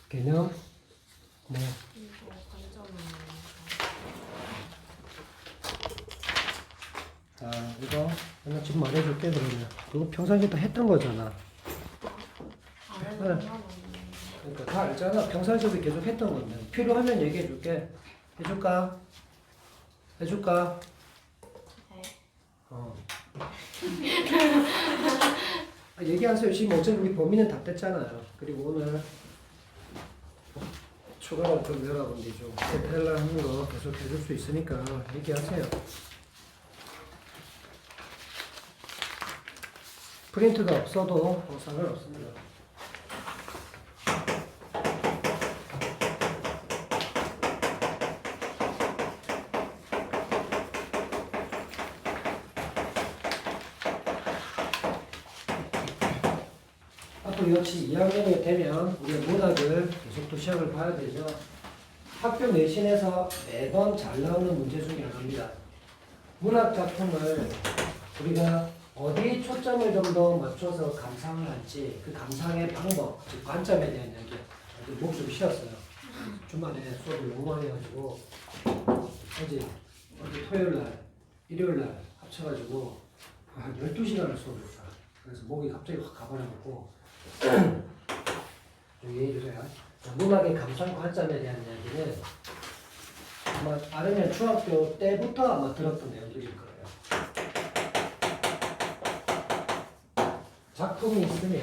개념 네. 이거 관점은 자 이거 하나 지금 말해줄게. 그러면 그거 평상시에 다 했던 거잖아. 안 해도 상관없는 그러니까 다 알잖아. 평상시에도 계속 했던 건데 필요하면 얘기해줄게. 해줄까? 해줄까? 네. 얘기하세요. 지금 어차피 우리 범위는 다 뗐잖아요. 그리고 오늘 추가로 좀 여러분들이 좀 해달라 하는 거 계속 해줄 수 있으니까 얘기하세요. 프린트가 없어도 상관없습니다. 앞으로 역시 2학년이 되면 우리가 문학을 계속 또 시험을 봐야 되죠. 학교 내신에서 매번 잘 나오는 문제 중에 하나입니다. 문학 작품을 우리가 어디 초점을 좀 더 맞춰서 감상을 할지 그 감상의 방법, 즉 관점에 대한 이야기. 목 좀 쉬었어요. 주말에 수업을 너무 많이 해가지고 어제 토요일날, 일요일날 합쳐가지고 한 12시간을 수업을 했어요. 그래서 목이 갑자기 확 가버려갖고 좀 이해해주세요. 문학의 감상 관점에 대한 이야기는 아마 아르면 중학교 때부터 아마 들었던 내용들일 거예요. 작품이 있으면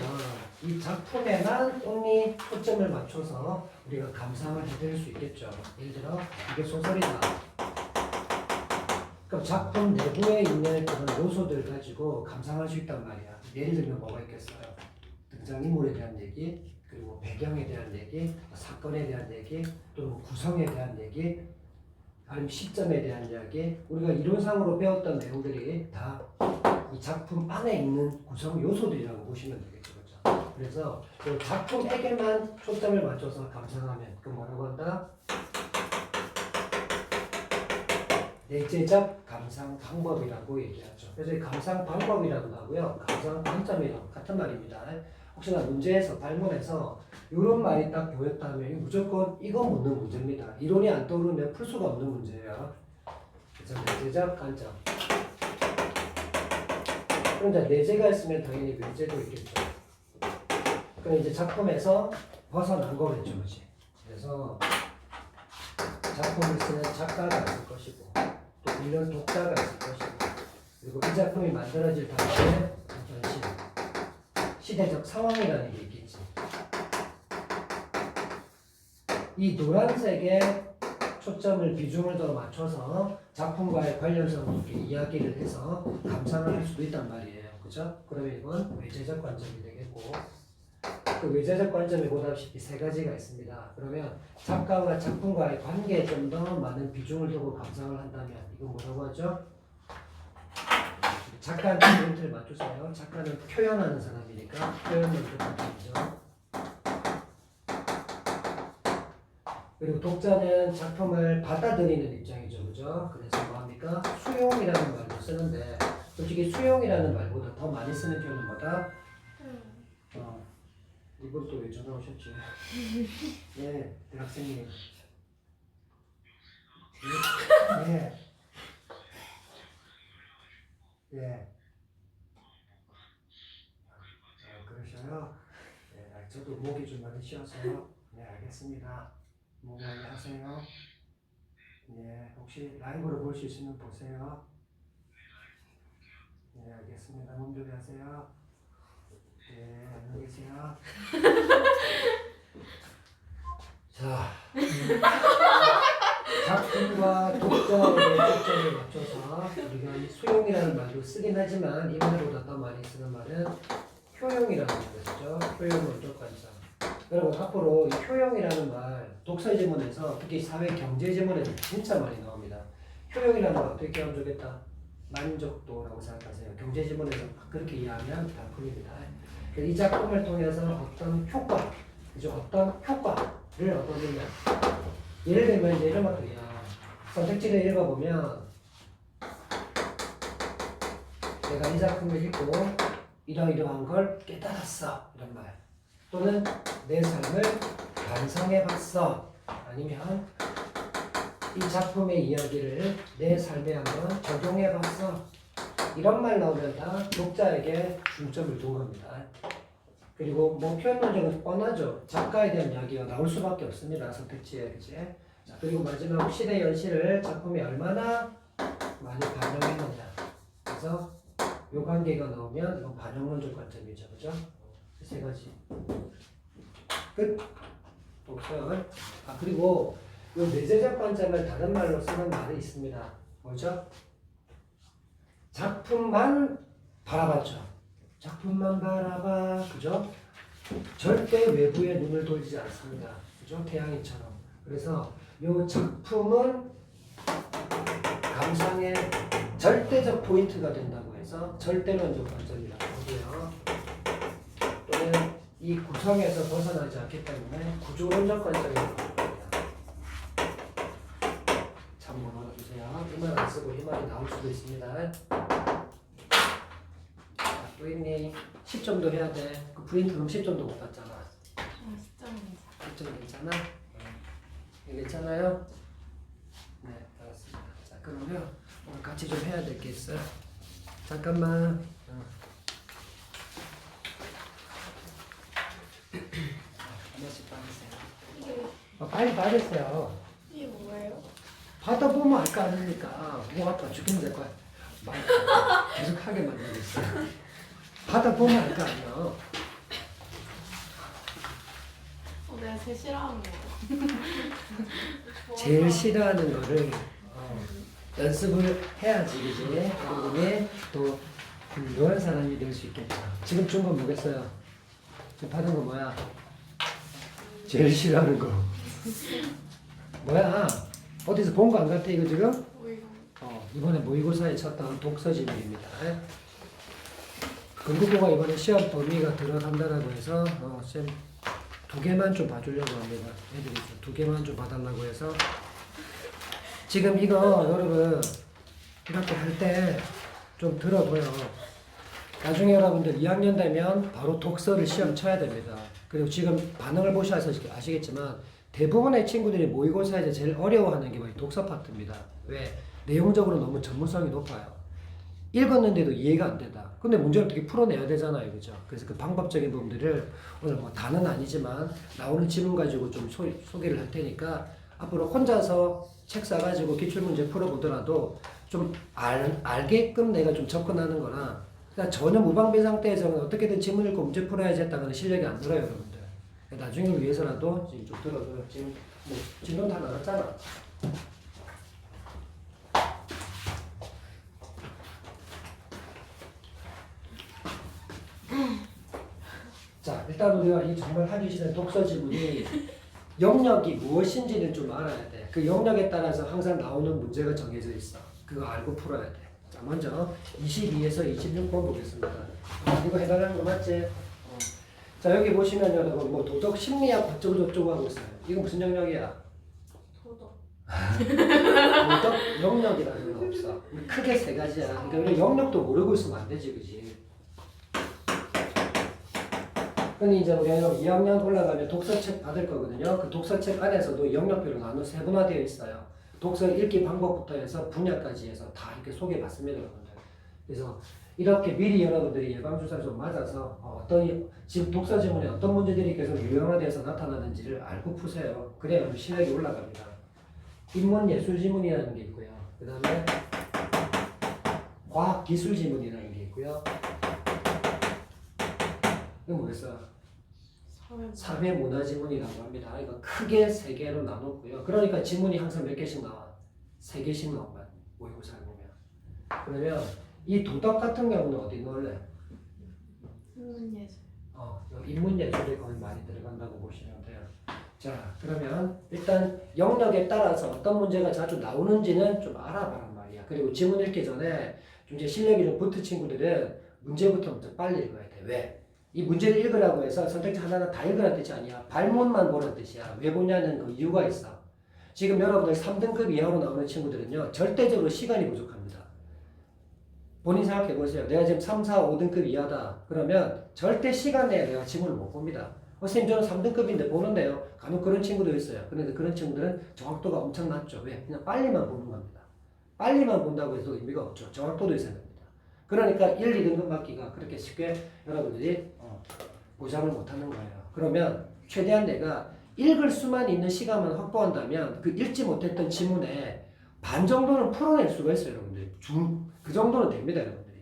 이 작품에만 only 초점을 맞춰서 우리가 감상을 해드릴 수 있겠죠. 예를 들어 이게 소설이다. 그럼 작품 내부에 있는 그런 요소들 가지고 감상할 수 있단 말이야. 예를 들면 뭐가 있겠어요? 등장인물에 대한 얘기, 그리고 배경에 대한 얘기, 사건에 대한 얘기, 또는 구성에 대한 얘기, 아니면 시점에 대한 이야기. 우리가 이론상으로 배웠던 내용들이 다 이 작품 안에 있는 구성 요소들이라고 보시면 되겠죠. 그렇죠? 그래서 그 작품에게만 초점을 맞춰서 감상하면 그 뭐라고 한다? 내재적 감상 방법이라고 얘기하죠. 그래서 이 감상 방법이라고도 하고요. 감상 관점이라고 같은 말입니다. 혹시나 문제에서 발문에서 이런 말이 딱 보였다면 무조건 이거 묻는 문제입니다. 이론이 안 떠오르면 풀 수가 없는 문제예요. 그래서 내재적 관점. 그럼 이제 내재가 있으면 당연히 외재도 있겠죠. 그럼 이제 작품에서 벗어난 거겠죠, 그렇지? 그래서 작품을 쓰는 작가가 있을 것이고, 또 이런 독자가 있을 것이고, 그리고 이 작품이 만들어질 당시에 어떤 시대적 상황이라는 게 있겠지. 이 노란색에 초점을 비중을 더 맞춰서 작품과의 관련성을 이렇게 이야기를 해서 감상을 할 수도 있단 말이에요. 그죠? 그러면 이건 외재적 관점이 되겠고, 그 외재적 관점에 보다시피 세 가지가 있습니다. 그러면 작가와 작품과의 관계에 좀 더 많은 비중을 두고 감상을 한다면 이건 뭐라고 하죠? 작가한테 포인트를 맞추세요. 작가는 표현하는 사람이니까 표현을 관점이죠. 그리고 독자는 작품을 받아들이는 입장이죠. 그죠? 그래서 뭐합니까? 수용이라는 말도 쓰는데 솔직히 수용이라는 말보다 더 많이 쓰는 표현은 뭐다? 이번 또 왜 전화 오셨지? 네, 대학생님. 네. 네. 그러셔요? 네, 저도 목이 좀 많이 쉬어서요. 네, 알겠습니다. 목 많이 하세요. 네, 혹시 라이브로 볼 수 있으면 보세요. 네, 알겠습니다. 몸 조리하세요. 네, 안녕히 계세요. 자, 작품과 독자의 초점을 맞춰서 우리가 이 수용이라는 말도 쓰긴 하지만 이 말보다 더 많이 쓰는 말은 효용이라는 것이죠. 효용 원적 관점. 여러분 앞으로 이 효용이라는 말 독서 지문에서 특히 사회 경제 지문에서 진짜 많이 나옵니다. 효용이라는 말 어떻게 하면 좋겠다? 만족도라고 생각하세요. 경제 지문에서 그렇게 이해하면 다 풀립니다. 이 작품을 통해서 어떤 효과, 그죠? 어떤 효과를 얻어내냐. 예를 들면 이제 이런 것들이야. 선택지를 읽어보면 내가 이 작품을 읽고 이러이러한 걸 깨달았어 이런 말, 또는 내 삶을 감상해봤어. 아니면 이 작품의 이야기를 내 삶에 한번 적용해봤어. 이런 말 나오면 다 독자에게 중점을 둔 겁니다. 그리고 뭐 표현 논쟁은 뻔하죠. 작가에 대한 이야기가 나올 수밖에 없습니다. 선택지에. 그치? 자, 그리고 마지막 시대 연실을 작품이 얼마나 많이 반영했느냐. 그래서 요 관계가 나오면 이건 반영론적 관점이죠. 그죠? 세 가지. 끝. 독설. 아, 그리고 요 내재적 관점을 다른 말로 쓰는 말이 있습니다. 뭐죠? 작품만 바라봤죠. 작품만 바라봐. 그죠? 절대 외부에 눈을 돌리지 않습니다. 그죠? 태양이처럼. 그래서 요 작품은 감상의 절대적 포인트가 된다고 해서 절대론적 관점이라고 하고요. 또는 이 구성에서 벗어나지 않기 때문에 구조론적 관점이라고 합니다. 참고로 해주세요. 이 말 안 쓰고 이 말이 나올 수도 있습니다. 또 있니? 10점도 해야 돼. 그 프린트 그럼 10점도 못 받잖아. 10점이죠. 10점 괜찮아? 네. 괜찮아요? 네, 알았습니다. 자, 그러면 오늘 같이 좀 해야 될 게 있어요. 잠깐만. 하나씩 받으세요. 빨리 받으세요. 이게 뭐예요? 받아보면 알 거 아닙니까? 뭐 아파 죽겠는데 거야. 말 계속 하게 만들고 있어요. 받아보면 알 거 아니야. 내가 제일 싫어하는 거. 제일 싫어하는 거를 연습을 해야지, 그지? 그리고 또 훌륭한 사람이 될 수 있겠다. 지금 준 건 뭐겠어요? 지금 받은 거 뭐야? 제일 싫어하는 거. 뭐야? 어디서 본 거 안 같아, 이거 지금? 이번에 모의고사에 쳤던 독서지문입니다. 건국고가 이번에 시험 범위가 들어간다라고 해서 쌤 2개만 좀 봐주려고 합니다. 애들이 2개만 좀 봐달라고 해서 지금 이거 여러분 이렇게 할 때 좀 들어둬요. 나중에 여러분들 2학년 되면 바로 독서를 시험 쳐야 됩니다. 그리고 지금 반응을 보셔서 아시겠지만 대부분의 친구들이 모의고사에서 제일 어려워하는 게 독서 파트입니다. 왜? 내용적으로 너무 전문성이 높아요. 읽었는데도 이해가 안 된다. 근데 문제를 어떻게 풀어내야 되잖아요. 그죠? 그래서 그 방법적인 부분들을 오늘 뭐 다는 아니지만 나오는 지문 가지고 좀 소개를 할 테니까 앞으로 혼자서 책 사가지고 기출문제 풀어보더라도 좀 알게끔 내가 좀 접근하는 거나 그러니까 전혀 무방비 상태에서는 어떻게든 지문 읽고 문제 풀어야지 했다가는 실력이 안 들어요. 여러분들. 나중에 위해서라도 지금 좀 들어줘요. 지금 뭐 진도 다 나갔잖아. 자, 일단 우리가 이 정말 하기 싫은 독서 지문이 영역이 무엇인지는 좀 알아야 돼. 그 영역에 따라서 항상 나오는 문제가 정해져 있어. 그거 알고 풀어야 돼. 자, 먼저 22에서 26번 보겠습니다. 이거 해달라는 거 맞지? 자, 여기 보시면 여러분 뭐 도덕 심리학 어쩌고저쩌고 하고 있어요. 이거 무슨 영역이야? 도덕. 도덕 영역이라는 건 없어. 크게 3가지야. 그러니까 우리 영역도 모르고 있으면 안 되지, 그지? 근데 이제 우리가 2학년 올라가면 독서책 받을 거거든요. 그 독서책 안에서도 영역별로 나눠 세분화되어 있어요. 독서 읽기 방법부터 해서 분야까지 해서 다 이렇게 소개받습니다, 여러분들. 그래서 이렇게 미리 여러분들이 예방주사를 좀 맞아서 어떤 지금 독서 지문에 어떤 문제들이 계속 유형화돼서 나타나는지를 알고 푸세요. 그래야 실력이 올라갑니다. 인문 예술 지문이라는 게 있고요. 그 다음에 과학 기술 지문이라는 게 있고요. 이거 뭐겠어? 사회 문화 지문이라고 합니다. 이거 크게 3개로 나눴고요. 그러니까 지문이 항상 몇 개씩 나와? 3개씩 나오면 모의고사를 보면. 그러면 이 도덕 같은 경우는 어디 넣을래? 인문예술. 인문예술이 거의 많이 들어간다고 보시면 돼요. 자, 그러면 일단 영역에 따라서 어떤 문제가 자주 나오는지는 좀 알아봐란 말이야. 그리고 지문 읽기 전에 좀 이제 실력이 좀 붙은 친구들은 문제부터 먼저 빨리 읽어야 돼. 왜? 이 문제를 읽으라고 해서 선택지 하나하나 다 읽으라는 뜻이 아니야. 발문만 보라는 뜻이야. 왜 보냐는 그 이유가 있어. 지금 여러분들 3등급 이하로 나오는 친구들은요. 절대적으로 시간이 부족합니다. 본인 생각해 보세요. 내가 지금 3, 4, 5등급 이하다. 그러면 절대 시간 내에 내가 지문을 못 봅니다. 선생님 저는 3등급인데 보는데요. 간혹 그런 친구도 있어요. 그런데 그런 친구들은 정확도가 엄청 낮죠. 왜? 그냥 빨리만 보는 겁니다. 빨리만 본다고 해서 의미가 없죠. 정확도도 있어야 됩니다. 그러니까 1, 2등급 맞기가 그렇게 쉽게 여러분들이 보장을 못하는 거예요. 그러면 최대한 내가 읽을 수만 있는 시간만 확보한다면 그 읽지 못했던 지문에 반 정도는 풀어낼 수가 있어요. 여러분들이. 그 정도는 됩니다. 여러분들이.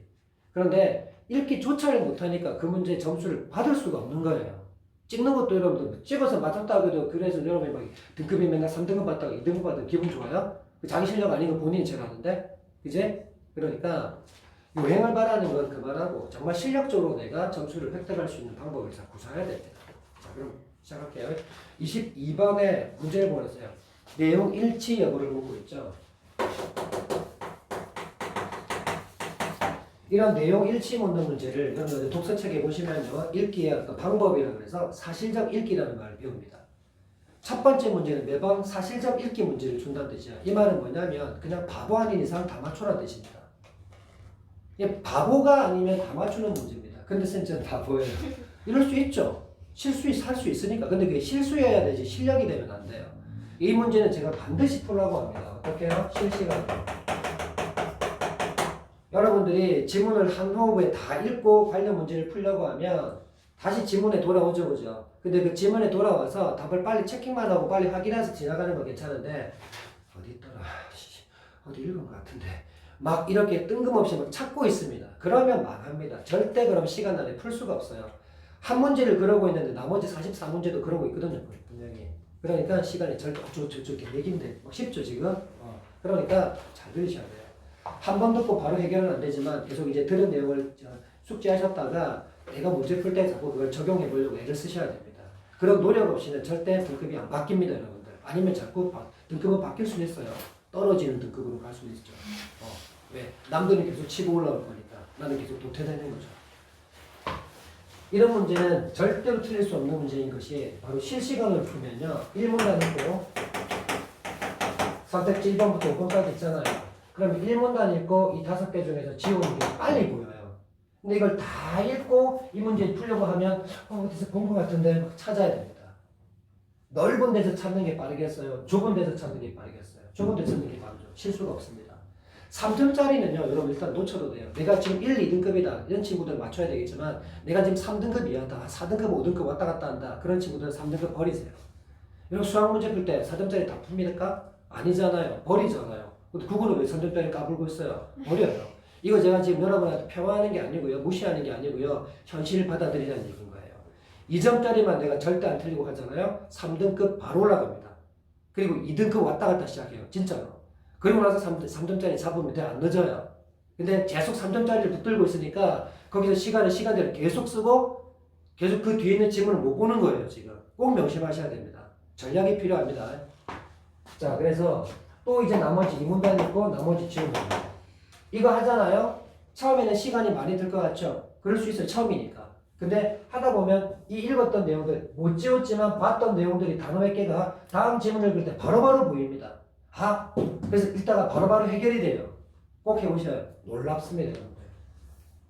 그런데 읽기조차를 못하니까 그 문제 점수를 받을 수가 없는 거예요. 찍는 것도 여러분들 찍어서 맞았다고 해도 그래서 여러분이 막 등급이 맨날 3등급 받다가 2등급 받으면 기분 좋아요? 자기 실력 아닌 거 본인이 잘 아는데? 그지? 그러니까 요행을 바라는 건 그만하고 정말 실력적으로 내가 점수를 획득할 수 있는 방법을 자 구사해야 됩니다. 자 그럼 시작할게요. 22번에 문제를 보냈어요. 내용 일치 여부를 묻고 있죠. 이런 내용 일치 묻는 문제를 여러분들 독서책에 보시면요. 읽기의 어떤 방법이라고 해서 사실적 읽기라는 말을 배웁니다. 첫 번째 문제는 매번 사실적 읽기 문제를 준다는 뜻이야. 이 말은 뭐냐면 그냥 바보 아닌 이상 다 맞춰라는 뜻입니다. 바보가 아니면 다 맞추는 문제입니다. 근데 선생님 바보예요. 이럴 수 있죠. 실수할 수 있으니까. 근데 그게 실수여야 되지 실력이 되면 안 돼요. 이 문제는 제가 반드시 풀라고 합니다. 어떻게요? 실시간. 여러분들이 지문을 한 호흡에 다 읽고 관련 문제를 풀려고 하면 다시 지문에 돌아오죠, 그죠? 근데 그 지문에 돌아와서 답을 빨리 체킹만 하고 빨리 확인해서 지나가는 건 괜찮은데 어디 있더라? 어디 읽은 것 같은데 막 이렇게 뜬금없이 막 찾고 있습니다. 그러면 망합니다. 절대 그럼 시간 안에 풀 수가 없어요. 한 문제를 그러고 있는데 나머지 44문제도 그러고 있거든요, 분명히. 그러니까 시간이 절대 저렇게 얘긴데 쉽죠 지금? 그러니까 잘 들으셔야 돼요. 한 번 듣고 바로 해결은 안 되지만 계속 이제 들은 내용을 숙지하셨다가 내가 문제 풀 때 자꾸 그걸 적용해 보려고 애를 쓰셔야 됩니다. 그런 노력 없이는 절대 등급이 안 바뀝니다, 여러분들. 아니면 자꾸 등급은 바뀔 수 있어요. 떨어지는 등급으로 갈 수 있죠. 왜? 남들은 계속 치고 올라올 거니까 나는 계속 도태되는 거죠. 이런 문제는 절대로 틀릴 수 없는 문제인 것이 바로 실시간으로 풀면요. 1문단 읽고 선택지 1번부터 5번까지 있잖아요. 그럼 1문단 읽고 이 5개 중에서 지우는 게 빨리 보여요. 근데 이걸 다 읽고 이 문제 풀려고 하면 어디서 본 것 같은데 막 찾아야 됩니다. 넓은 데서 찾는 게 빠르겠어요? 좁은 데서 찾는 게 빠르겠어요? 좁은 데서 찾는 게 빠르죠. 실수가 없습니다. 3점짜리는요, 여러분 일단 놓쳐도 돼요. 내가 지금 1, 2등급이다. 이런 친구들 맞춰야 되겠지만 내가 지금 3등급 이하다. 4등급, 5등급 왔다 갔다 한다. 그런 친구들은 3등급 버리세요. 여러분 수학 문제 풀 때 4점짜리 다 풉니까? 아니잖아요. 버리잖아요. 근데 그거는 왜 3점짜리 까불고 있어요? 버려요. 이거 제가 지금 여러분한테 폄하하는 게 아니고요. 무시하는 게 아니고요. 현실을 받아들이자는 얘기인 거예요. 2점짜리만 내가 절대 안 틀리고 하잖아요. 3등급 바로 올라갑니다. 그리고 2등급 왔다 갔다 시작해요. 진짜로. 그리고 나서 3점짜리 잡으면 안 늦어요. 근데 계속 3점짜리를 붙들고 있으니까 거기서 시간대로 계속 쓰고 계속 그 뒤에 있는 지문을 못 보는 거예요. 지금. 꼭 명심하셔야 됩니다. 전략이 필요합니다. 자, 그래서 또 이제 나머지 2문단 있고 나머지 지우면 돼요. 이거 하잖아요. 처음에는 시간이 많이 들 것 같죠? 그럴 수 있어요. 처음이니까. 근데 하다 보면 이 읽었던 내용들 못 지웠지만 봤던 내용들이 단어 몇 개가 다음 지문을 읽을 때 바로바로 보입니다. 그래서 읽다가 바로바로 해결이 돼요. 꼭 해보셔요. 놀랍습니다, 여러분들.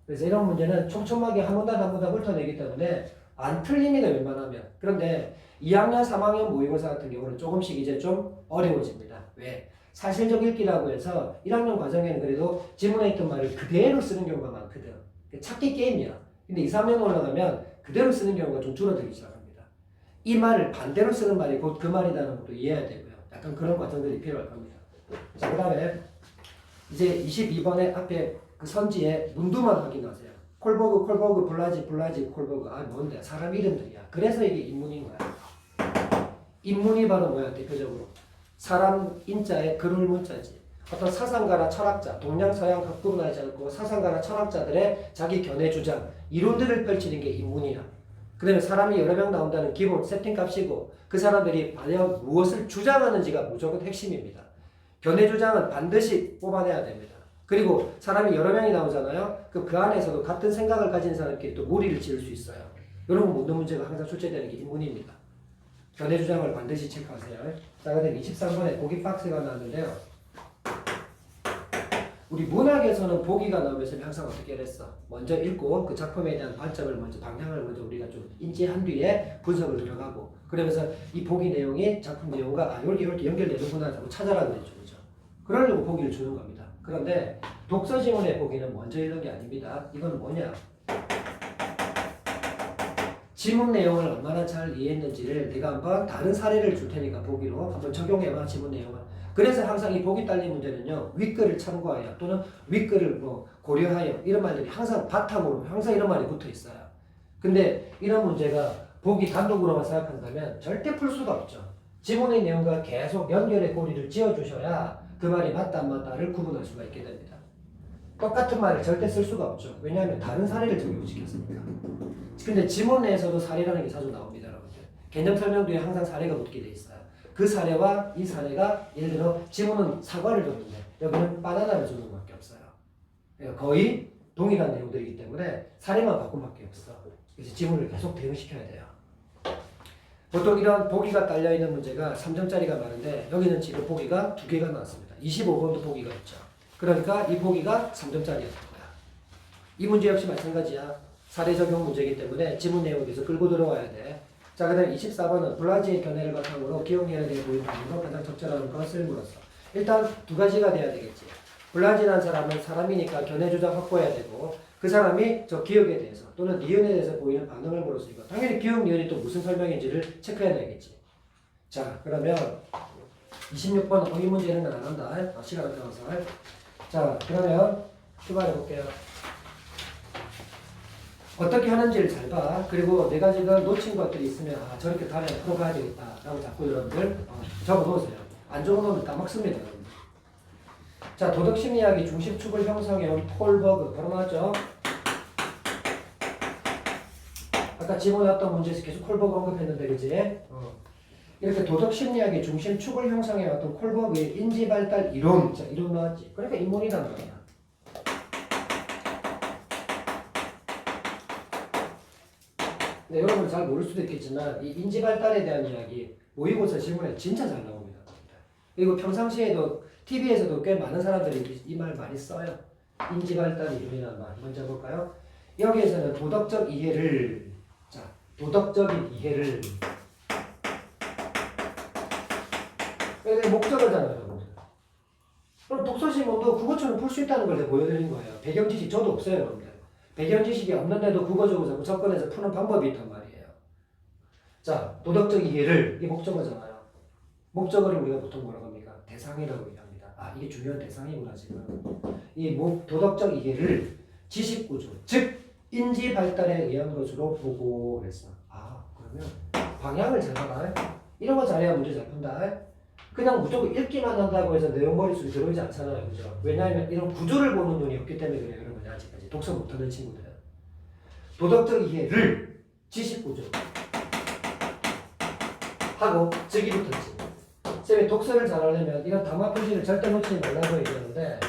그래서 이런 문제는 촘촘하게 한 문단 한 문단 훑어내기 때문에 안 틀립니다, 웬만하면. 그런데 2학년, 3학년 모의고사 같은 경우는 조금씩 이제 좀 어려워집니다. 왜? 사실적 읽기라고 해서 1학년 과정에는 그래도 지문에 있던 말을 그대로 쓰는 경우가 많거든. 찾기 게임이야. 근데 2, 3학년 올라가면 그대로 쓰는 경우가 좀 줄어들기 시작합니다. 이 말을 반대로 쓰는 말이 곧 그 말이라는 것도 이해해야 되고요. 약간 그런 과정들이 필요할 겁니다. 자, 그 다음에 이제 22번에 앞에 그 선지에 문두만 확인하세요. 콜버그, 블라지, 콜버그. 뭔데? 사람 이름들이야. 그래서 이게 인문인 거야. 인문이 바로 뭐야, 대표적으로? 사람 인자에 글을 문자지. 어떤 사상가나 철학자, 동양 서양 구분하지 않고 사상가나 철학자들의 자기 견해 주장, 이론들을 펼치는 게 인문이야. 그 다음에 사람이 여러 명 나온다는 기본 세팅 값이고 그 사람들이 과연 무엇을 주장하는지가 무조건 핵심입니다. 견해 주장은 반드시 뽑아내야 됩니다. 그리고 사람이 여러 명이 나오잖아요. 그 안에서도 같은 생각을 가진 사람끼리 또 무리를 지을 수 있어요. 이런 거 묻는 문제가 항상 출제되는 게 인문입니다. 견해 주장을 반드시 체크하세요. 자, 그다음 23번에 고기 박스가 나왔는데요. 우리 문학에서는 보기가 나오면서 항상 어떻게 했어? 먼저 읽고 그 작품에 대한 관점을 먼저 방향을 먼저 우리가 좀 인지한 뒤에 분석을 들어가고 그러면서 이 보기 내용이 작품 내용과 이렇게 연결되는구나 하고 찾아라 그랬죠. 그죠? 그러려고 보기를 주는 겁니다. 그런데 독서 지문의 보기는 먼저 읽는 게 아닙니다. 이건 뭐냐? 지문 내용을 얼마나 잘 이해했는지를 내가 한번 다른 사례를 줄 테니까 보기로 한번 적용해봐. 지문 내용을. 그래서 항상 이 보기 딸린 문제는요. 윗글을 참고하여 또는 윗글을 뭐 고려하여 이런 말들이 항상 바탕으로 항상 이런 말이 붙어 있어요. 근데 이런 문제가 보기 단독으로만 생각한다면 절대 풀 수가 없죠. 지문의 내용과 계속 연결의 고리를 지어주셔야 그 말이 맞다 안 맞다를 구분할 수가 있게 됩니다. 똑같은 말을 절대 쓸 수가 없죠. 왜냐하면 다른 사례를 적용시켰으니까. 근데 지문 내에서도 사례라는 게 자주 나옵니다. 여러분들. 개념 설명 뒤에 항상 사례가 붙게 돼 있어요. 그 사례와 이 사례가 예를 들어 지문은 사과를 줬는데 여기는 바나나를 주는 것밖에 없어요. 그러니까 거의 동일한 내용들이기 때문에 사례만 바꾼 밖에 없어. 그래서 지문을 계속 대응시켜야 돼요. 보통 이런 보기가 딸려있는 문제가 3점짜리가 많은데 여기는 지금 보기가 2개가 나왔습니다. 25번도 보기가 있죠. 그러니까 이 보기가 3점짜리였던 거야. 이 문제 역시 마찬가지야. 사례 적용 문제이기 때문에 지문 내용을 계속 끌고 들어와야 돼. 자, 그 다음에 24번은 블라지의 견해를 바탕으로 기억력에 대해 보이는 방법으로 가장 적절한 것을 물었어. 일단 두 가지가 돼야 되겠지. 블라지라는 사람은 사람이니까 견해 주장 확보해야 되고 그 사람이 저 기억에 대해서 또는 니은에 대해서 보이는 반응을 물었으니까 당연히 기억, 니은이 또 무슨 설명인지를 체크해야 되겠지. 자, 그러면 26번 이 문제는 안 한다. 시간 아까워서. 자, 그러면 출발해 볼게요. 어떻게 하는지를 잘 봐. 그리고 내가 지금 놓친 것들이 있으면 저렇게 다음에 풀어가야 되겠다 라고 자꾸 여러분들 적어놓으세요. 안 적어놓으면 까먹습니다. 여러분들. 자, 도덕심리학이 중심축을 형성해온 폴버그 바로 나왔죠? 아까 지문에 어떤 문제에서 계속 콜버그 언급했는데 그지? 이렇게 도덕심리학의 중심축을 형성해왔던 콜버그의 인지발달 이론. 자, 이론 나왔지? 그러니까 인문이란 말이야. 네, 여러분 잘 모를 수도 있겠지만 이 인지발달에 대한 이야기 모의고사 질문에 진짜 잘 나옵니다. 그리고 평상시에도 TV에서도 꽤 많은 사람들이 이 말 많이 써요. 인지발달 이론이라는 말 먼저 볼까요? 여기에서는 도덕적 이해를 도덕적인 이해를 이게 목적어잖아요. 그럼 독서지문도 국어처럼 풀 수 있다는 걸 제가 보여드린 거예요. 배경 지식 저도 없어요, 여러분들. 배경 지식이 없는데도 국어적으로 접근해서 푸는 방법이 있단 말이에요. 자, 도덕적 이해를 이 목적어잖아요. 목적어를 우리가 보통 뭐라고 합니까? 대상이라고 얘기합니다. 이게 중요한 대상이구나 지금. 이 도덕적 이해를 지식구조, 즉 인지 발달에 의한 것으로 보고 그랬어. 그러면 방향을 잘 봐라. 이런 거 잘해야 문제 잘 푼다. 그냥 무조건 읽기만 한다고 해서 내용 머릿속에 들어오지 않잖아요. 그죠? 왜냐하면 이런 구조를 보는 눈이 없기 때문에 그래요. 여러분이 아직까지 독서 못하는 친구들은. 도덕적 이해를 지식구조 하고 즉이 붙었지. 쌤이 독서를 잘하려면 이런 담화 표지를 절대 놓치지 말라고 얘기하는데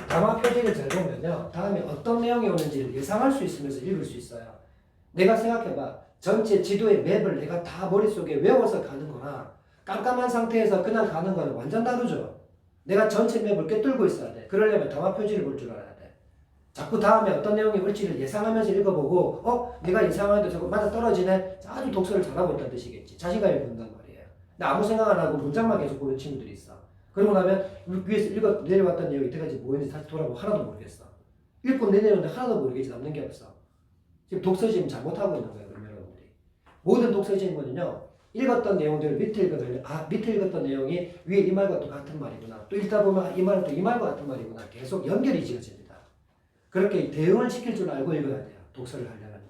담화 표지를 잘 보면요. 다음에 어떤 내용이 오는지를 예상할 수 있으면서 읽을 수 있어요. 내가 생각해봐. 전체 지도의 맵을 내가 다 머릿속에 외워서 가는 거나 깜깜한 상태에서 그냥 가는 거는 완전 다르죠. 내가 전체 맵을 꿰뚫고 있어야 돼. 그러려면 담화 표지를 볼 줄 알아야 돼. 자꾸 다음에 어떤 내용이 올지를 예상하면서 읽어보고 내가 예상하는데 저거 맞아 떨어지네. 아주 독서를 잘하고 있다는 뜻이겠지. 자신감이 붙는단 말이에요. 근데 아무 생각 안 하고 문장만 계속 보는 친구들이 있어. 그러고 나면 위에서 읽어 내려왔던 내용이 이때까지 뭐였는지 다시 돌아보고 하나도 모르겠어. 읽고 내려오는데 하나도 모르겠지. 남는 게 없어. 지금 독서 지금 잘못하고 있는 거예요. 그럼 여러분들이. 모든 독서 지문은요. 읽었던 내용들을 밑에 읽으면 밑에 읽었던 내용이 위에 이 말과 똑같은 말이구나. 또 읽다 보면 이 말은 또 이 말과 같은 말이구나. 계속 연결이 지어집니다. 그렇게 대응을 시킬 줄 알고 읽어야 돼요. 독서를 하려면.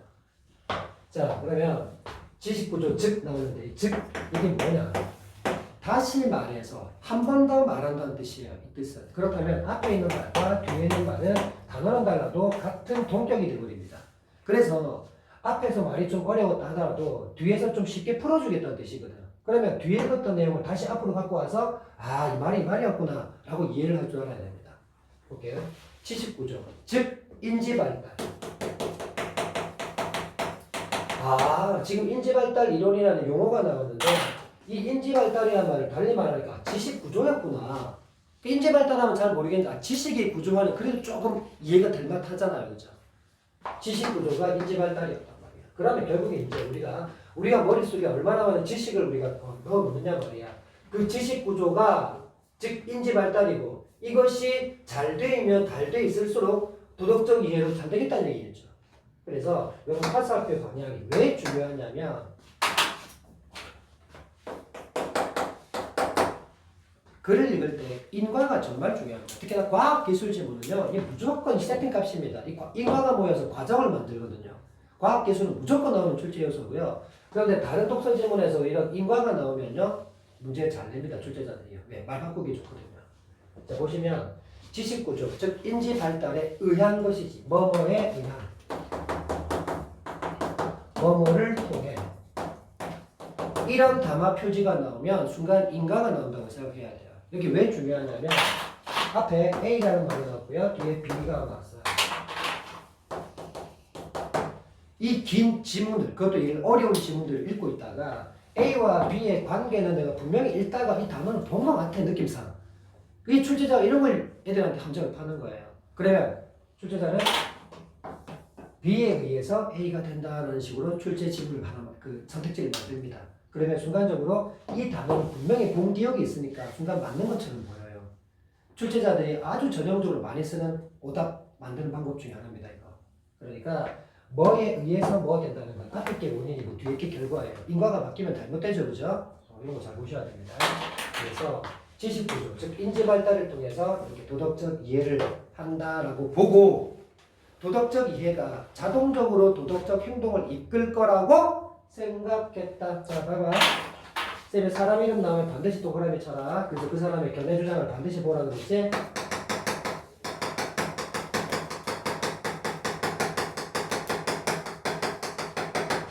자, 그러면 지식구조 즉 나오는데 즉 이게 뭐냐? 다시 말해서 한 번 더 말한다는 뜻이에요. 이 뜻은. 그렇다면 앞에 있는 말과 뒤에 있는 말은 단어는 달라도 같은 동격이 되어버립니다. 그래서 앞에서 말이 좀 어려웠다 하더라도 뒤에서 좀 쉽게 풀어주겠다는 뜻이거든. 그러면 뒤에 읽었던 내용을 다시 앞으로 갖고 와서 이 말이 이 말이었구나 라고 이해를 할 줄 알아야 됩니다. 볼게요. 79조. 즉 인지발달. 지금 인지발달 이론이라는 용어가 나오는데 이 인지발달이라는 말을 달리 말하니까 지식구조였구나. 인지 발달하면 잘 모르겠는데 지식의 구조화는 그래도 조금 이해가 될 만하잖아요, 그죠? 지식 구조가 인지 발달이었단 말이야. 그러면 결국에 이제 우리가 머릿속에 얼마나 많은 지식을 우리가 넣어놓느냐 말이야. 그 지식 구조가 즉 인지 발달이고 이것이 잘 되면 잘 돼 있을수록 도덕적 이해로 잘 되겠다는 얘기겠죠. 그래서 여러분 화살표 방향이 왜 중요하냐면 글을 읽을 때 인과가 정말 중요합니다. 특히나 과학기술 지문은요, 이게 무조건 세팅 값입니다. 인과가 모여서 과정을 만들거든요. 과학기술은 무조건 나오는 출제 요소고요. 그런데 다른 독서 지문에서 이런 인과가 나오면요, 문제 잘 냅니다. 출제자들이요. 왜? 말 바꾸기 좋거든요. 자, 보시면 지식구조, 즉 인지 발달에 의한 것이지. 뭐뭐에 의한. 뭐뭐를 통해. 이런 담화 표지가 나오면 순간 인과가 나온다고 생각해야 돼요. 여기 왜 중요하냐면 앞에 A라는 말이 나왔고요. 뒤에 B가 나왔어요. 이 긴 지문들, 그것도 어려운 지문들을 읽고 있다가 A와 B의 관계는 내가 분명히 읽다가 이 단어는 본 것 같아, 느낌상. 이 출제자가 이런 걸 애들한테 함정을 파는 거예요. 그러면 출제자는 B에 의해서 A가 된다는 식으로 출제 지문을 하나, 그 선택지를 만듭니다. 그러면 순간적으로 이 단어는 분명히 공기억이 있으니까 순간 맞는 것처럼 보여요. 출제자들이 아주 전형적으로 많이 쓰는 오답 만드는 방법 중에 하나입니다. 이거. 그러니까 뭐에 의해서 뭐 된다는 건 앞에 게 원인이고 뒤에 게 결과예요. 인과가 바뀌면 잘못되죠, 그죠? 이런 거 잘 보셔야 됩니다. 그래서 지식구조, 즉 인지 발달을 통해서 이렇게 도덕적 이해를 한다라고 보고 도덕적 이해가 자동적으로 도덕적 행동을 이끌 거라고 생각했다. 자, 봐봐. 쌤이 사람 이름 나오면 반드시 동그라미 쳐라. 그래서 그 사람의 견해 주장을 반드시 보라 그랬지?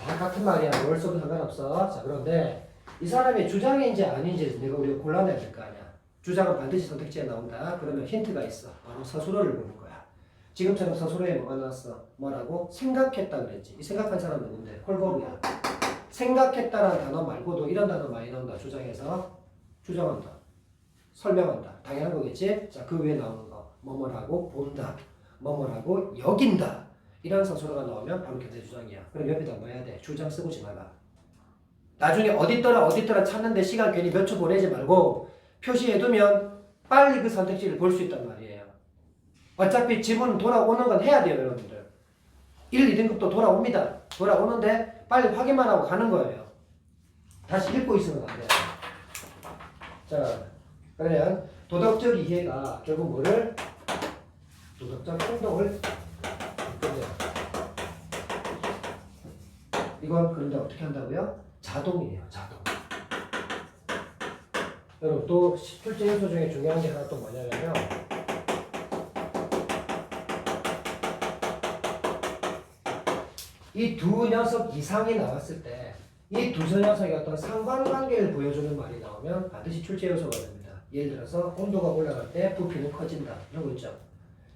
다 같은 말이야. 뭘 써도 상관없어. 자, 그런데 이 사람의 주장인지 아닌지 우리가 골라내야 될 거 아니야. 주장은 반드시 선택지에 나온다. 그러면 힌트가 있어. 바로 서술어를 보는 거야. 지금처럼 서술어에 뭐가 나왔어? 뭐라고? 생각했다 그랬지. 이 생각한 사람 누군데? 홀거루야. 생각했다라는 단어 말고도 이런 단어 많이 나온다. 주장에서 주장한다. 설명한다. 당연한 거겠지? 자, 그 위에 나오는 거. 뭐뭐라고 본다. 뭐뭐라고 여긴다. 이런 서술어가 나오면 바로 견해 주장이야. 그럼 옆에다 뭐 해야 돼? 주장 쓰고 지나가. 나중에 어딨더라 찾는데 시간 괜히 몇 초 보내지 말고 표시해두면 빨리 그 선택지를 볼 수 있단 말이에요. 어차피 지문 돌아오는 건 해야 돼요, 여러분들. 1, 2등급도 돌아옵니다. 돌아오는데 빨리 확인만 하고 가는 거예요. 다시 읽고 있으면 안 돼요. 자, 그러면 도덕적 이해가 결국 뭐를? 도덕적 행동을 이끌어요. 이건 그런데 어떻게 한다고요? 자동이에요, 자동. 여러분 또 출제 요소 중에 중요한 게 하나 또 뭐냐면요. 이 두 녀석 이상이 나왔을 때 이 두 녀석의 어떤 상관관계를 보여주는 말이 나오면 반드시 출제 요소가 됩니다. 예를 들어서 온도가 올라갈 때 부피는 커진다. 이런 거 있죠.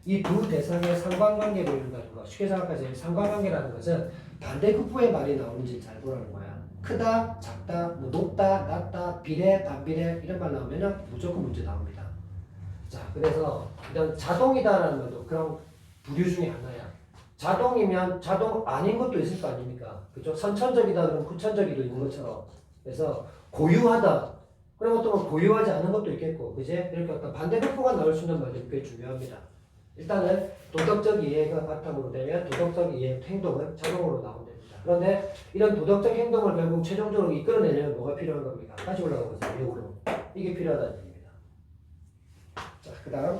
이 두 대상의 상관관계를 보여준다는 거. 쉽게 생각하세요. 상관관계라는 것은 반대급부의 말이 나오는지 잘 보라는 거야. 크다, 작다, 뭐 높다, 낮다, 비례, 반비례 이런 말 나오면 무조건 문제 나옵니다. 자, 그래서 이런 자동이다라는 것도 그런 부류 중에 하나야. 자동이면 자동 아닌 것도 있을 거 아닙니까? 그죠? 선천적이다 그러면 후천적이도 있는 것처럼. 그래서 고유하다. 그런 것도 뭐 고유하지 않은 것도 있겠고, 그제? 이렇게 어떤 반대급부가 나올 수 있는 말들이 꽤 중요합니다. 일단은 도덕적 이해가 바탕으로 되면 도덕적 이해 행동은 자동으로 나오면 됩니다. 그런데 이런 도덕적 행동을 결국 최종적으로 이끌어내려면 뭐가 필요한 겁니까? 다시 올라가 보세요. 역으로. 이게 필요하다는 얘기입니다. 자, 그 다음.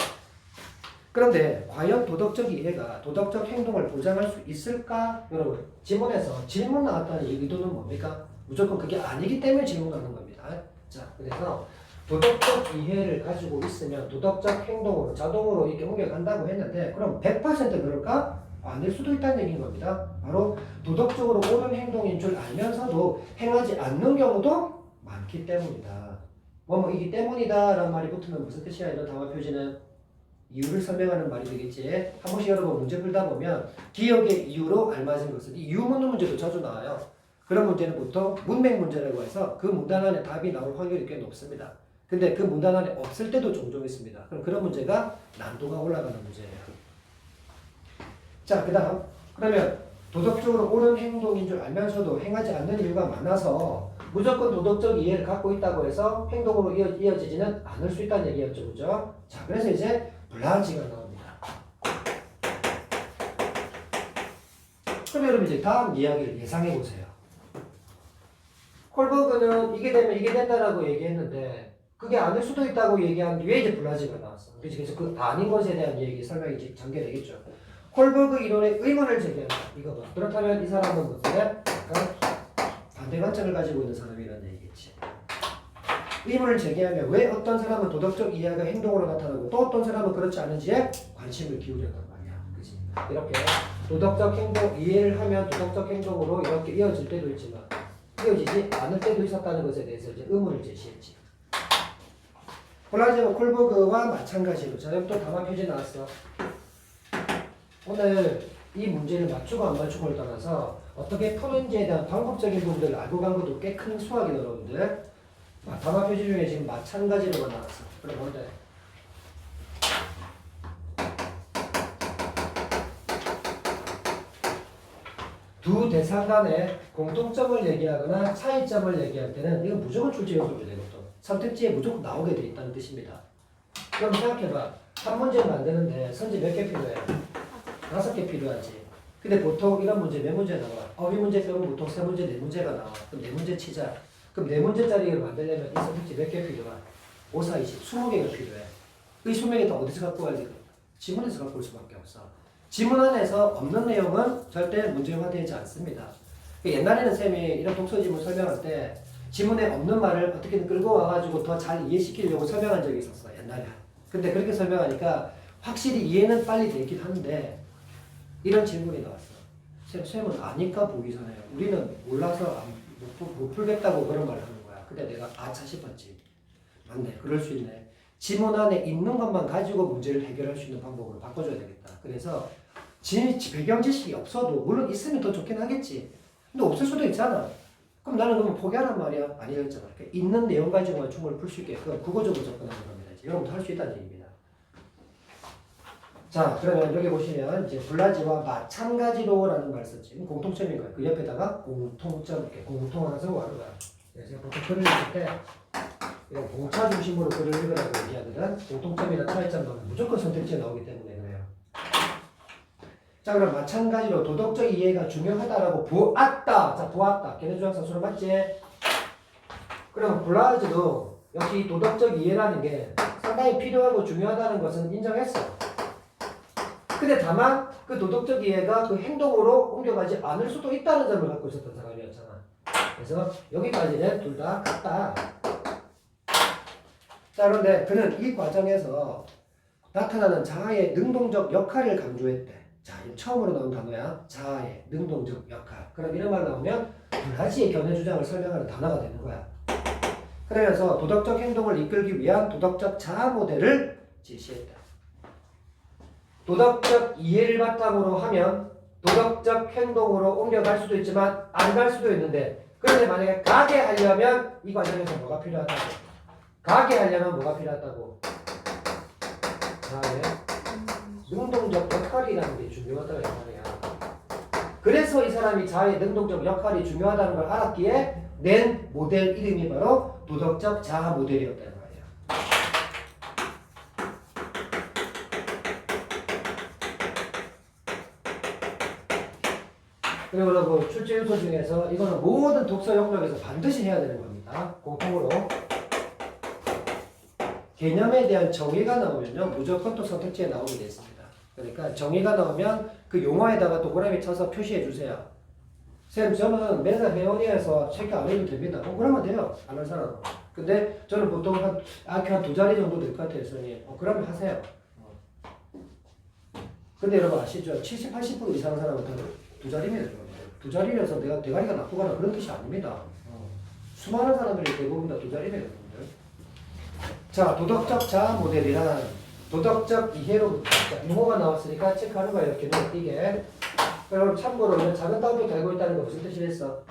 그런데 과연 도덕적 이해가 도덕적 행동을 보장할 수 있을까? 여러분, 지문에서 질문 나왔다는 의도는 뭡니까? 무조건 그게 아니기 때문에 질문하는 겁니다. 자, 그래서 도덕적 이해를 가지고 있으면 도덕적 행동으로 자동으로 이렇게 옮겨간다고 했는데 그럼 100% 그럴까? 아닐 수도 있다는 얘기인 겁니다. 바로 도덕적으로 옳은 행동인 줄 알면서도 행하지 않는 경우도 많기 때문이다. 뭐이기 때문이다 라는 말이 붙으면 무슨 뜻이야? 이런 담화 표지는 이유를 설명하는 말이 되겠지. 한 번씩 여러분 문제 풀다 보면 기억의 이유로 알맞은 것은 이유 묻는 문제도 자주 나와요. 그런 문제는 보통 문맥 문제라고 해서 그 문단 안에 답이 나올 확률이 꽤 높습니다. 근데 그 문단 안에 없을 때도 종종 있습니다. 그럼 그런 문제가 난도가 올라가는 문제예요. 자, 그 다음. 그러면 도덕적으로 옳은 행동인 줄 알면서도 행하지 않는 이유가 많아서 무조건 도덕적 이해를 갖고 있다고 해서 행동으로 이어지지는 않을 수 있다는 얘기였죠. 그죠? 자, 그래서 이제 블라지가 나옵니다. 그럼 여러분 이제 다음 이야기를 예상해 보세요. 콜버그는 이게 되면 이게 된다라고 얘기했는데 그게 아닐 수도 있다고 얘기한 뒤에 이제 블라지가 나왔어. 그래서 그 아닌 것에 대한 얘기 설명이 이제 전개되겠죠. 콜버그 이론에 의문을 제기한다. 이거 봐. 그렇다면 이 사람은 어때? 약간 반대 관점을 가지고 있는 사람이라는 얘기겠지. 의문을 제기하면 왜 어떤 사람은 도덕적 이해가 행동으로 나타나고 또 어떤 사람은 그렇지 않은지에 관심을 기울였단 말이야. 그치? 이렇게 도덕적 행동 이해를 하면 도덕적 행동으로 이렇게 이어질 때도 있지만 이어지지 않을 때도 있었다는 것에 대해서 이제 의문을 제시했지. 블라지와 콜버그와 마찬가지로 자 여기 또 담화 표지 나왔어. 오늘 이 문제를 맞추고 안 맞추고를 떠나서 어떻게 푸는지에 대한 방법적인 부분들을 알고 간 것도 꽤 큰 수학이 여러분들. 담화 표지 중에 지금 마찬가지로가 나왔어. 그럼 뭔데? 두 대상 간의 공통점을 얘기하거나 차이점을 얘기할 때는 이건 무조건 출제 요소입니다. 이것도. 선택지에 무조건 나오게 돼 있다는 뜻입니다. 그럼 생각해봐. 한 문제 만드는데 선지 몇 개 필요해? 5개 필요하지. 근데 보통 이런 문제 몇 문제 나와? 어휘 문제 빼면 보통 3문제, 4문제가 나와. 그럼 4문제 치자. 그럼 4문제짜리를 만들려면 이 선택지 몇 개 필요해? 5, 4, 20, 20개가 필요해. 이 20개 다 어디서 갖고 와야 돼? 지문에서 갖고 올 수밖에 없어. 지문 안에서 없는 내용은 절대 문제화되지 않습니다. 옛날에는 쌤이 이런 독서 지문 설명할 때 지문에 없는 말을 어떻게든 끌고 와가지고 더 잘 이해시키려고 설명한 적이 있었어. 옛날에. 근데 그렇게 설명하니까 확실히 이해는 빨리 되긴 하는데 이런 질문이 나왔어. 쌤은 아니까 보기 전에요. 우리는 몰라서 못 풀겠다고 그런 말을 하는 거야. 근데 내가 아차 싶었지. 맞네. 그럴 수 있네. 지문 안에 있는 것만 가지고 문제를 해결할 수 있는 방법으로 바꿔줘야 되겠다. 그래서 배경 지식이 없어도 물론 있으면 더 좋긴 하겠지. 근데 없을 수도 있잖아. 그럼 나는 그러면 포기하란 말이야? 아니랬잖아. 그러니까 있는 내용 가지고만 충분히 풀 수 있게끔 국어적으로 접근하는 겁니다. 여러분도 할 수 있다는 얘기입니다. 자, 그러면 여기 보시면 이제 블라지와 마찬가지로라는 말을 썼지. 공통점인 거야. 그 옆에다가 공통점, 이렇게 공통하나 쓰고 하는 거야. 그래서 보통 글을 읽을 때 이런 공차 중심으로 글을 읽으라고 얘기하거든. 공통점이나 차이점 나오면 무조건 선택지에 나오기 때문에 그래요. 자, 그럼 마찬가지로 도덕적 이해가 중요하다라고 보았다. 자, 보았다. 걔네 주장 사수로 맞지? 그럼 블라지도 역시 도덕적 이해라는 게 상당히 필요하고 중요하다는 것은 인정했어. 근데 다만 그 도덕적 이해가 그 행동으로 옮겨가지 않을 수도 있다는 점을 갖고 있었던 사람이었잖아. 그래서 여기까지는 둘 다 같다. 자, 그런데 그는 이 과정에서 나타나는 자아의 능동적 역할을 강조했대. 자, 처음으로 나온 단어야. 자아의 능동적 역할. 그럼 이런 말 나오면 블라지의 견해 주장을 설명하는 단어가 되는 거야. 그러면서 도덕적 행동을 이끌기 위한 도덕적 자아 모델을 제시했다. 도덕적 이해를 바탕으로 하면 도덕적 행동으로 옮겨갈 수도 있지만 안 갈 수도 있는데 그런데 만약에 가게 하려면 이 과정에서 뭐가 필요하다고? 가게 하려면 뭐가 필요하다고? 자아의 능동적 역할이라는 게 중요하다고 말이야. 그래서 이 사람이 자아의 능동적 역할이 중요하다는 걸 알았기에 낸 모델 이름이 바로 도덕적 자아 모델이었다는 말이야. 그리고 여러분 출제 요소 중에서 이거는 모든 독서 영역에서 반드시 해야 되는 겁니다. 공통으로 개념에 대한 정의가 나오면요 무조건 또 선택지에 나오게 돼 있습니다. 그러니까 정의가 나오면 그 용어에다가 동그라미 쳐서 표시해 주세요. 쌤 저는 매사 회원이어서 체크 안 해도 됩니다. 그러면 돼요. 안 할 사람은. 근데 저는 보통 한 두 자리 정도 될 것 같아요. 선생님. 그러면 하세요. 근데 여러분 아시죠? 70, 80% 이상의 사람은 다 두 자리입니다. 두 자리라서 내가 대가리가 나쁘거나 그런 뜻이 아닙니다. 수많은 사람들이 대부분 다 두 자리입니다. 여러분들. 자, 도덕적 자아 모델이란 도덕적 이해로부터 용어가 나왔으니까 체크하는 거야. 이렇게 눈에 띄게. 그럼 참고로 이런 작은 따옴표 달고 있다는 거 무슨 뜻이겠어?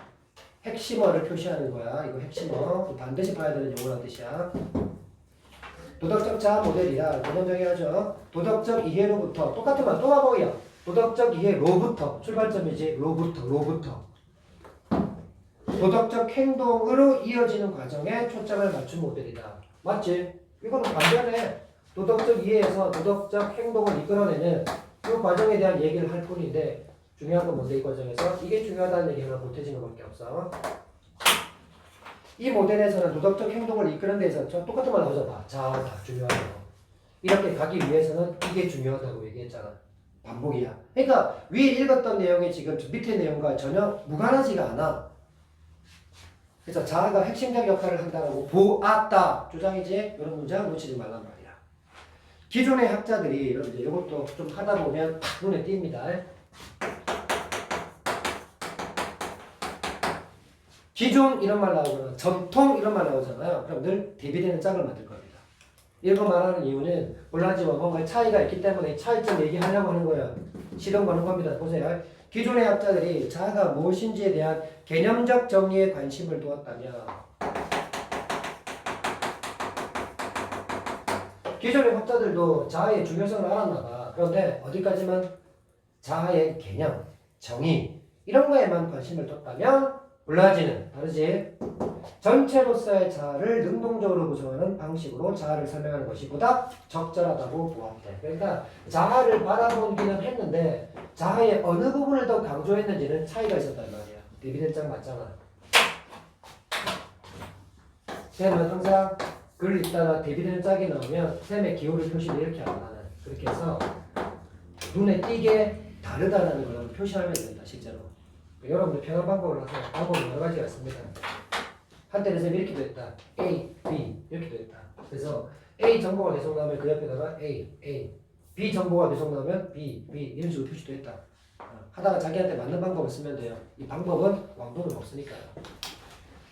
핵심어를 표시하는 거야. 이거 핵심어. 반드시 봐야 되는 용어란 뜻이야. 도덕적 자아 모델이라 개념 정의하죠. 도덕적 이해로부터 똑같은 말 또 가보기야. 도덕적 이해로부터 출발점이지 로부터 도덕적 행동으로 이어지는 과정에 초점을 맞춘 모델이다. 맞지? 이거는 반대네. 도덕적 이해에서 도덕적 행동을 이끌어내는 이 과정에 대한 얘기를 할 뿐인데 중요한 건 뭔데 이 과정에서 이게 중요하다는 얘기가 보태진 것밖에 없어. 이 모델에서는 도덕적 행동을 이끄는 데서 똑같은 말 나오잖아. 자아가 중요하다고. 이렇게 가기 위해서는 이게 중요하다고 얘기했잖아. 반복이야. 그러니까 위에 읽었던 내용이 지금 밑에 내용과 전혀 무관하지가 않아. 그래서 자아가 핵심적 역할을 한다고 보았다. 주장이지? 이런 문장 놓치지 말란 말이야. 기존의 학자들이 여러분들 이것도 좀 하다 보면 눈에 띕니다. 기존 이런 말 나오거나 전통 이런 말 나오잖아요. 그럼 늘 대비되는 짝을 만들 겁니다. 이런 거 말하는 이유는 볼라지와 뭔가 차이가 있기 때문에 차이점 얘기하려고 하는 거예요. 시동 거는 겁니다. 보세요. 기존의 학자들이 자아가 무엇인지에 대한 개념적 정의에 관심을 두었다면 기존의 학자들도 자아의 중요성을 알았나 봐. 그런데 어디까지만 자아의 개념, 정의 이런 거에만 관심을 뒀다면 볼라지는 다르지. 전체로서의 자아를 능동적으로 구성하는 방식으로 자아를 설명하는 것이 보다 적절하다고 보았대. 그러니까 자아를 바라보기는 했는데 자아의 어느 부분을 더 강조했는지는 차이가 있었단 말이야. 디비덴장 맞잖아. 쌤은 항상 글 읽다가 디비덴 짝이 나오면 쌤의 기호를 표시를 이렇게 안 하는. 그렇게 해서 눈에 띄게 다르다는 걸 표시하면 된다. 실제로. 여러분들 편한 방법을 하세요. 방법은 여러 가지가 있습니다. 한때는 쌤이 이렇게도 했다. A, B 이렇게도 했다. 그래서 A 정보가 계속 나오면 그 옆에다가 A, B 정보가 계속 나오면 B 이런 식으로 표시도 했다. 하다가 자기한테 맞는 방법을 쓰면 돼요. 이 방법은 왕도는 없으니까요.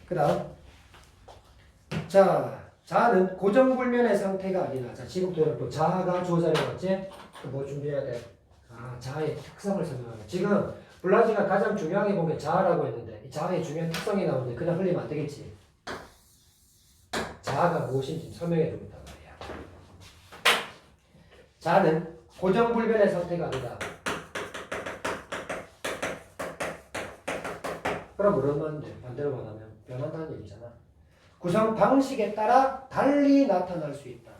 그 다음 자, 자아는 고정불면의 상태가 아니라 자, 지금부터 여러분 자아가 주어자리 나왔지? 뭐 준비해야 돼? 자아의 특성을 설명하는 지금 블라지가 가장 중요하게 본 게 자아라고 했는데 이 자아의 중요한 특성이 나오는데 그냥 흘리면 안 되겠지. 자아가 무엇인지 설명해 주고 있단 말이야. 자아는 고정불변의 상태가 아니다. 그럼 뭐라면 돼? 반대로 말하면 변한다는 얘기잖아. 구성 방식에 따라 달리 나타날 수 있다.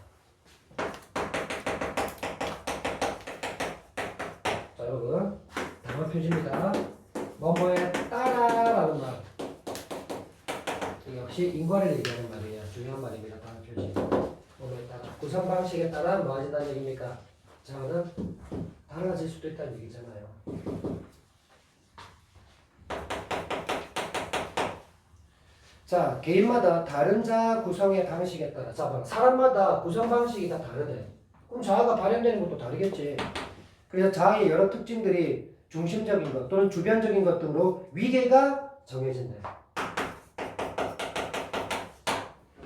자, 여러분 단어 표시입니다. 뭐뭐에 따라라는 말. 역시 인과를 얘기하는 말이에요. 중요한 말입니다. 단어 표시. 뭐뭐에 따라. 구성 방식에 따라 뭐 하진다는 얘기입니까? 자아는 달라질 수도 있다는 얘기잖아요. 자, 개인마다 다른 자아 구성의 방식에 따라 자, 사람마다 구성 방식이 다 다르네. 그럼 자아가 발현되는 것도 다르겠지. 그래서 자아의 여러 특징들이 중심적인 것 또는 주변적인 것 등으로 위계가 정해진대.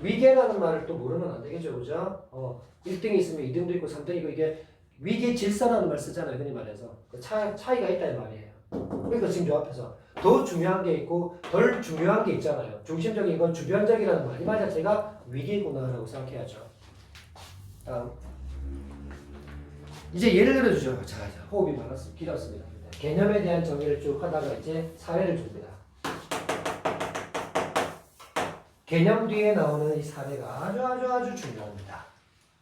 위계라는 말을 또 모르면 안 되겠죠, 그죠? 1등이 있으면 2등도 있고 3등이 있고 이게 위계 질서라는 말 쓰잖아요, 흔히 말해서. 그 차이가 있다는 말이에요. 그러니까 지금 요 앞에서 더 중요한 게 있고 덜 중요한 게 있잖아요. 중심적인 건 주변적이라는 말. 이 말 자체가 위계구나라고 생각해야죠. 다음. 이제 예를 들어주죠. 자, 호흡이 길었습니다. 개념에 대한 정의를 쭉 하다가 이제 사례를 줍니다. 개념 뒤에 나오는 이 사례가 아주 중요합니다.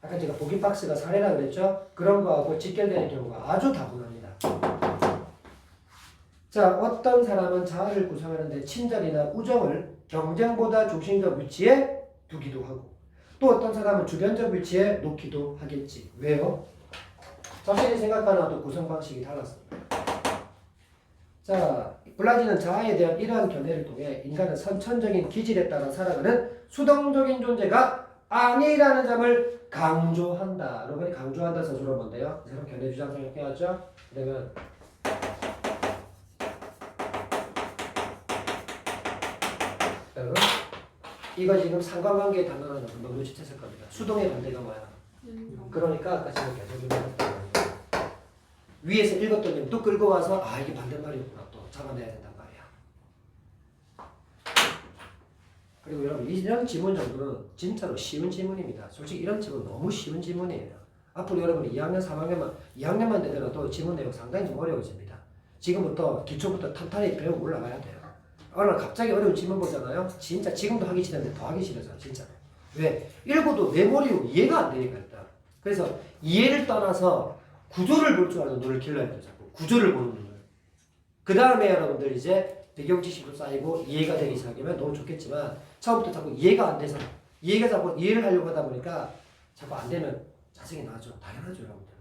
아까 제가 보기 박스가 사례라 그랬죠? 그런 거하고 직결되는 경우가 아주 다분합니다. 자, 어떤 사람은 자아를 구성하는데 친절이나 우정을 경쟁보다 중심적 위치에 두기도 하고 또 어떤 사람은 주변적 위치에 놓기도 하겠지. 왜요? 자신이 생각하는 어떤 구성 방식이 달랐습니다. 자, 블라지는 자아에 대한 이러한 견해를 통해 인간은 선천적인 기질에 따라 살아가는 수동적인 존재가 아니라는 점을 강조한다. 여러분이 강조한다 서술은 뭔데요? 새로운 견해 주장 생각해야죠. 그러면 여러분 이거 지금 상관관계의 단어라는 거 눈치챘을 겁니다. 수동의 반대가 뭐야? 그러니까 아까 지금 계속 준비했던 위에서 읽었더니 또 끌고 와서 이게 반대말이었구나 또 잡아내야 된단 말이야. 그리고 여러분 이런 지문 정도는 진짜로 쉬운 지문입니다. 솔직히 이런 지문 너무 쉬운 지문이에요. 앞으로 여러분이 2학년, 2학년만 되더라도 지문 내용 상당히 좀 어려워집니다. 지금부터 기초부터 탄탄히 배우고 올라가야 돼요. 오늘 갑자기 어려운 지문 보잖아요. 진짜 지금도 하기 싫은데 더 하기 싫어서 진짜. 왜? 읽어도 내 머리로 이해가 안 되니까 일단. 그래서 이해를 떠나서 구조를 볼 줄 아는 눈을 길러야 돼요. 자꾸 구조를 보는 눈을. 그 다음에 여러분들 이제 배경 지식도 쌓이고 이해가 되기 시작하면 너무 좋겠지만 처음부터 자꾸 이해가 안 돼서 자꾸 이해를 하려고 하다 보니까 자꾸 안 되면 짜증이 나죠. 당연하죠, 여러분들.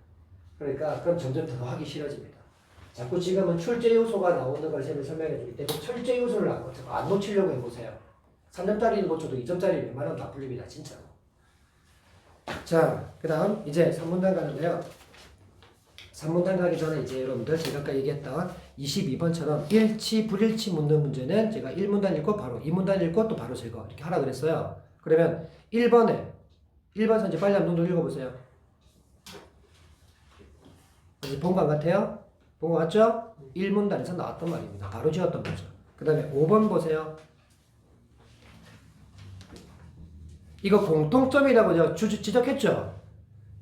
그러니까 그럼 점점 더 하기 싫어집니다. 자꾸 지금은 출제 요소가 나오는 걸 설명해 주기 때문에 출제 요소를 안 놓치려고 해보세요. 3점짜리는 놓쳐도 2점짜리 웬만하면 다 풀립니다. 진짜로. 자, 그 다음 이제 3문단 가는데요. 3문단 가기 전에 이제 여러분들 제가 아까 얘기했던 22번처럼 일치, 불일치 묻는 문제는 제가 1문단 읽고 바로 2문단 읽고 또 바로 제거 이렇게 하라 그랬어요. 그러면 1번 선지 빨리 한번 눈도 읽어보세요. 본 것 같아요? 본 것 같죠? 1문단에서 나왔던 말입니다. 바로 지었던 거죠. 그 다음에 5번 보세요. 이거 공통점이라고 지적했죠?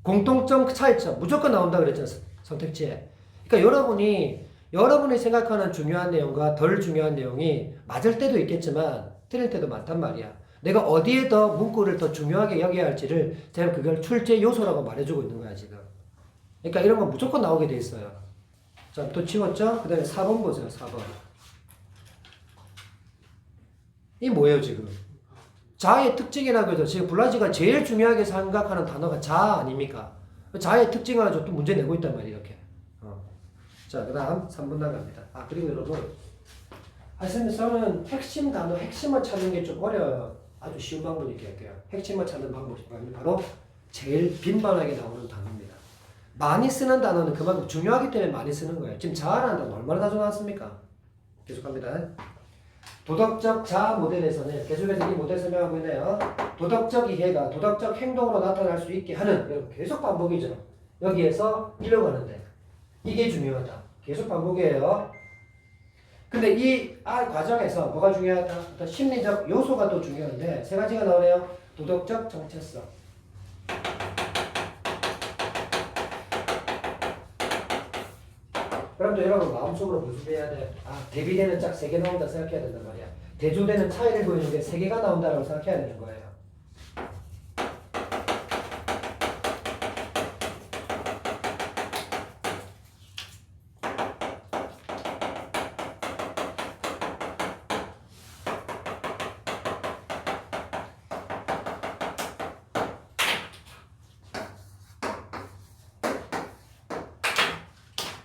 공통점 차이점 무조건 나온다 그랬잖아요. 선택지에. 그러니까 여러분이 생각하는 중요한 내용과 덜 중요한 내용이 맞을 때도 있겠지만 틀릴 때도 많단 말이야. 내가 어디에 더 문구를 더 중요하게 여겨야 할지를 제가 그걸 출제 요소라고 말해주고 있는 거야 지금. 그러니까 이런 건 무조건 나오게 돼 있어요. 자, 또 치웠죠? 그 다음에 4번 보세요. 4번. 이 뭐예요 지금? 자의 특징이라고 해서 지금 블라지가 제일 중요하게 생각하는 단어가 자 아닙니까? 자의 특징을 가지고 또 문제 내고 있단 말이에요 이렇게. 자, 그 다음 3분단 갑니다. 그리고 여러분 선생님 저는 핵심 단어, 핵심을 찾는 게 좀 어려워요. 아주 쉬운 방법 얘기할게요. 핵심을 찾는 방법이 바로 제일 빈번하게 나오는 단어입니다. 많이 쓰는 단어는 그만큼 중요하기 때문에 많이 쓰는 거예요. 지금 자라는 단어 얼마나 자주 나왔습니까? 계속합니다. 도덕적 자아 모델에서는 계속해서 이 모델 설명하고 있네요. 도덕적 이해가 도덕적 행동으로 나타날 수 있게 하는 계속 반복이죠. 여기에서 이뤄가는데 이게 중요하다. 계속 반복이에요. 근데 이 과정에서 뭐가 중요하다? 어떤 심리적 요소가 또 중요한데 세 가지가 나오네요. 도덕적 정체성. 그럼 또 여러분 마음속으로 무슨 해야 돼? 대비되는 짝 3개 나온다 생각해야 된단 말이야. 대조되는 차이를 보이는 게 3개가 나온다고 생각해야 되는 거예요.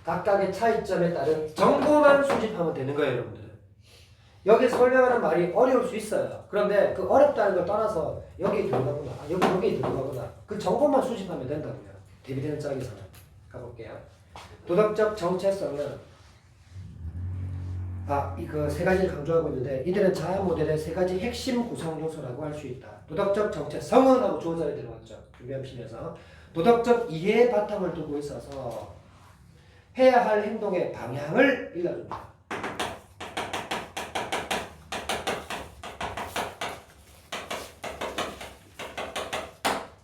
각각의 차이점에 따른 정보만 수집하면 되는 거예요, 여러분들. 여기 설명하는 말이 어려울 수 있어요. 그런데 그 어렵다는 걸 떠나서 여기에 들어가거나 여기에 들어가거나 그 정보만 수집하면 된다고요. 대비되는 짝에서는. 가볼게요. 도덕적 정체성은 그 세 가지를 강조하고 있는데 이들은 자아 모델의 세 가지 핵심 구성 요소라고 할 수 있다. 도덕적 정체성은 하고 주어자리 들어갔죠. 준비하시면서 도덕적 이해의 바탕을 두고 있어서 해야 할 행동의 방향을 일러줍니다.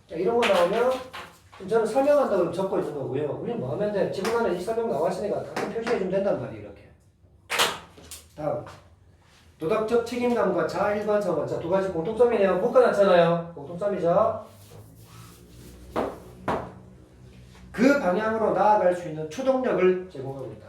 자, 이런 거 나오면 저는 설명한다고 적고 있는 거고요. 우리는 뭐 하면 돼? 지금 안에 이 설명 나왔으니까 가끔 표시해주면 된단 말이에요. 이렇게. 다음. 도덕적 책임감과 자아 일관성은 자, 두 가지 공통점이네요. 묶어놨잖아요. 공통점이죠. 그 방향으로 나아갈 수 있는 추동력을 제공하고 있다.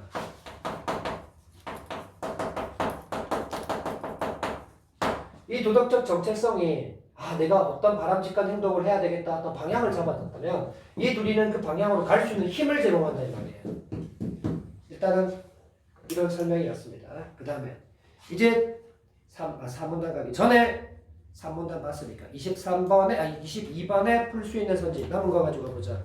이 도덕적 정체성이 내가 어떤 바람직한 행동을 해야 되겠다 어떤 방향을 잡아놨다면 이 둘이는 그 방향으로 갈 수 있는 힘을 제공한다 이 말이에요. 일단은 이런 설명이었습니다. 그 다음에 이제 3문단 가기 전에 3문단 봤으니까 22번에 풀 수 있는 선지 남은 거 가지고 보자.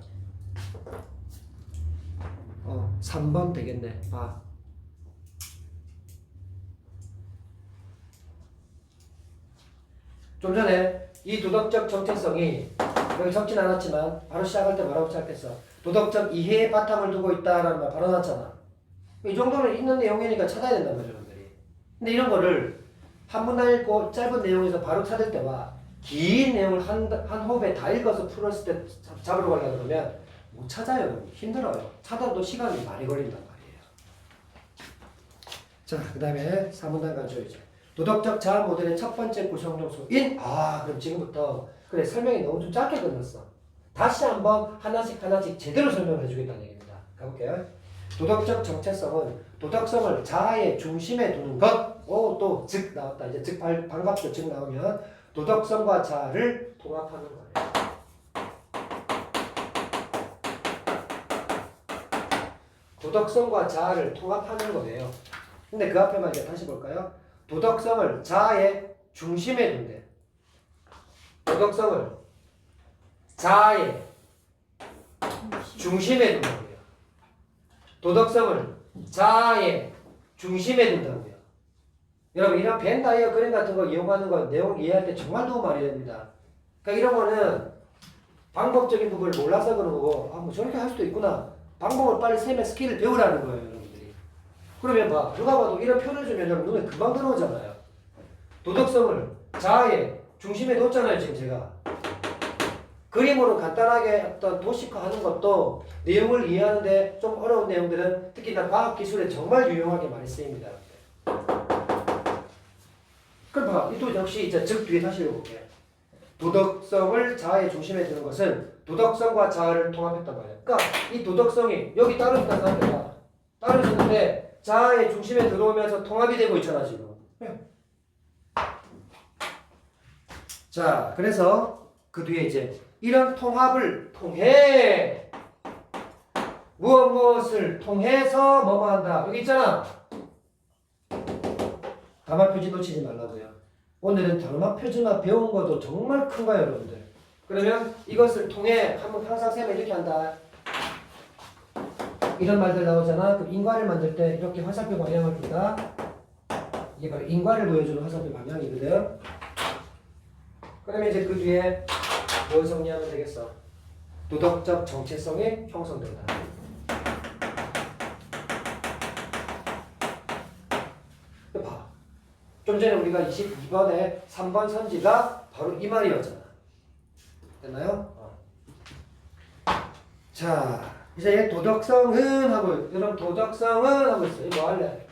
3번 되겠네. 좀 전에 이 도덕적 정체성이 여기 적진 않았지만 바로 시작할 때 뭐라고 시작했어? 도덕적 이해의 바탕을 두고 있다라는 말 바로 놨잖아. 이 정도는 있는 내용이니까 찾아야 된단 말이야, 여러분들이. 근데 이런 거를 한 문단 읽고 짧은 내용에서 바로 찾을 때와 긴 내용을 한 호흡에 다 읽어서 풀었을 때 잡으러 가려고 그러면 못 찾아요. 힘들어요. 찾아도 시간이 많이 걸린단 말이에요. 자, 그 다음에 3문단 간주이죠. 도덕적 자아 모델의 첫 번째 구성 요소인 그럼 지금부터 그래 설명이 너무 좀 짧게 끝났어. 다시 한번 하나씩 제대로 설명해 주겠다는 얘기입니다. 가볼게요. 도덕적 정체성은 도덕성을 자아의 중심에 두는 것. 또 즉 나왔다. 이제 즉 반갑죠. 즉 나오면 도덕성과 자아를 통합하는 거예요. 도덕성과 자아를 통합하는 거예요. 근데 그 앞에만 이제 다시 볼까요? 도덕성을 자아의 중심에 둔대. 도덕성을 자아의 중심에 둔다고요. 도덕성을 자아의 중심에 둔다고요. 여러분 이런 벤 다이어 그림 같은 거 이용하는 거 내용 이해할 때 정말 도움 많이 됩니다. 그러니까 이런 거는 방법적인 부분을 몰라서 그런 거고 뭐 저렇게 할 수도 있구나. 방법을 빨리 세면 스킬을 배우라는 거예요. 여러분들이. 그러면 누가 봐도 이런 표를 주면 여러분 눈에 금방 들어오잖아요. 도덕성을 자아의 중심에 뒀잖아요. 지금 제가. 그림으로 간단하게 어떤 도식화하는 것도 내용을 이해하는데 좀 어려운 내용들은 특히나 과학기술에 정말 유용하게 많이 쓰입니다. 그럼 또 역시 이제 즉 뒤에 다시 읽어볼게요. 도덕성을 자아의 중심에 두는 것은 도덕성과 자아를 통합했단 말이에요. 그러니까 이 도덕성이 여기 따르다는 상태가 따르는데 자아의 중심에 들어오면서 통합이 되고 있잖아 지금. 자, 그래서 그 뒤에 이제 이런 통합을 통해 무엇을 통해서 뭐뭐 한다. 여기 있잖아. 담화 표지 놓치지 말라고요. 오늘은 담화 표지만 배운 것도 정말 큰가요, 여러분들? 그러면 이것을 통해 한번 항상 쌤이 이렇게 한다. 이런 말들 나오잖아. 그 인과를 만들 때 이렇게 화살표 방향을 준다. 이게 바로 인과를 보여주는 화살표 방향이거든. 그러면 이제 그 뒤에 뭘 정리하면 되겠어? 도덕적 정체성이 형성된다. 좀 전에 우리가 22번에 3번 선지가 바로 이 말이었잖아. 됐나요? 자, 이제 도덕성은 하고, 여러분 도덕성은 하고 있어. 이거 뭐 할래?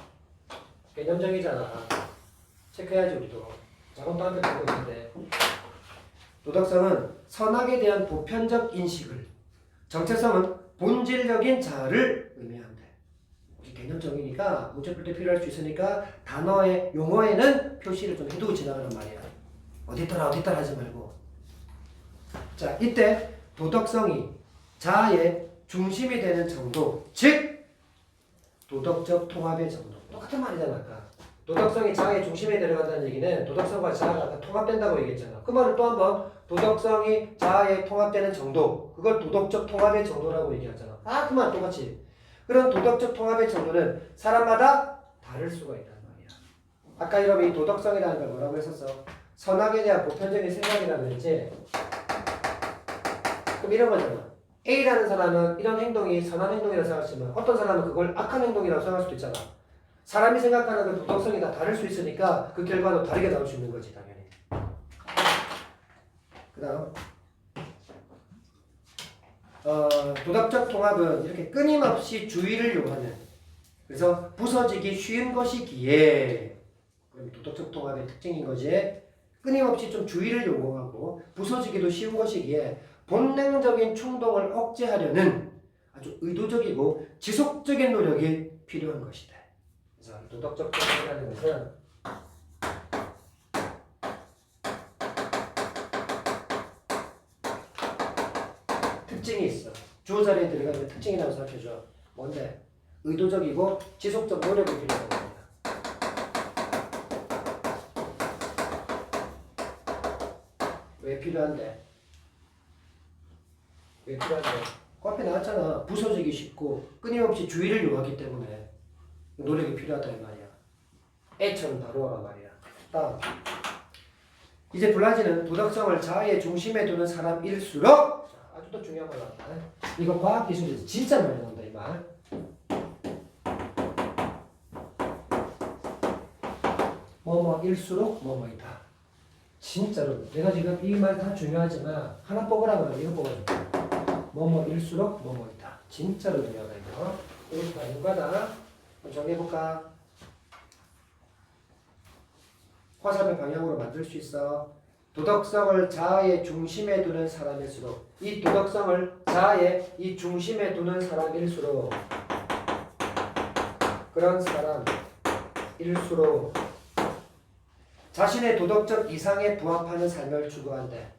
개념적이잖아. 체크해야지 우리도. 작업도 한번 보고 있는데. 도덕성은 선악에 대한 보편적 인식을, 정체성은 본질적인 자아를 의미한다. 개념적이니까 문제 풀 때 필요할 수 있으니까 단어의 용어에는 표시를 좀 해두고 지나가는 말이야. 어디 있더라 하지 말고. 자, 이때 도덕성이 자아의 중심이 되는 정도, 즉 도덕적 통합의 정도. 똑같은 말이잖아. 아까 도덕성이 자아의 중심에 들어간다는 얘기는 도덕성과 자아가 통합된다고 얘기했잖아. 그 말을 또 한번 도덕성이 자아에 통합되는 정도, 그걸 도덕적 통합의 정도라고 얘기하잖아. 그 말 똑같이. 그런 도덕적 통합의 정도는 사람마다 다를 수가 있단 말이야. 아까 여러분 이 도덕성이라는 걸 뭐라고 했었어? 선악에 대한 보편적인 생각이라고 했지? 그럼 이런 거잖아. A라는 사람은 이런 행동이 선한 행동이라고 생각하지만 어떤 사람은 그걸 악한 행동이라고 생각할 수도 있잖아. 사람이 생각하는 그 도덕성이 다 다를 수 있으니까 그 결과도 다르게 나올 수 있는 거지 당연히. 그 다음 도덕적 통합은 이렇게 끊임없이 주의를 요하는, 그래서 부서지기 쉬운 것이기에, 그럼 도덕적 통합의 특징인 거지. 끊임없이 좀 주의를 요구하고 부서지기도 쉬운 것이기에 본능적인 충동을 억제하려는 아주 의도적이고 지속적인 노력이 필요한 것이다. 그래서 도덕적 통합이라는 것은 특징이 있어. 주어 자리에 들어가면 특징이라고 생각해줘. 뭔데? 의도적이고 지속적 노력이 필요한 겁니다. 왜 필요한데? 왜 필요한데? 그 앞에 나왔잖아. 부서지기 쉽고 끊임없이 주의를 요하기 때문에 노력이 필요하다 이 말이야. 애처럼 다루어라 말이야. 다음. 이제 블라지는 도덕성을 자아의 중심에 두는 사람일수록, 아주 또 중요한 걸 나왔다. 이거 과학기술에서 진짜 많이 나온다 이 말. 뭐뭐일수록 뭐뭐이다. 진짜로 내가 지금 이 말 다 중요하지만 하나 뽑으라면 이거 뽑아줄게. 뭐뭐일수록 뭐뭐이다. 진짜로 중요하다 이거. 이거 누가다? 정리해볼까? 화살표 방향으로 만들 수 있어. 도덕성을 자아의 중심에 두는 사람일수록, 이 도덕성을 자아의 이 중심에 두는 사람일수록, 그런 사람일수록 자신의 도덕적 이상에 부합하는 삶을 추구한대.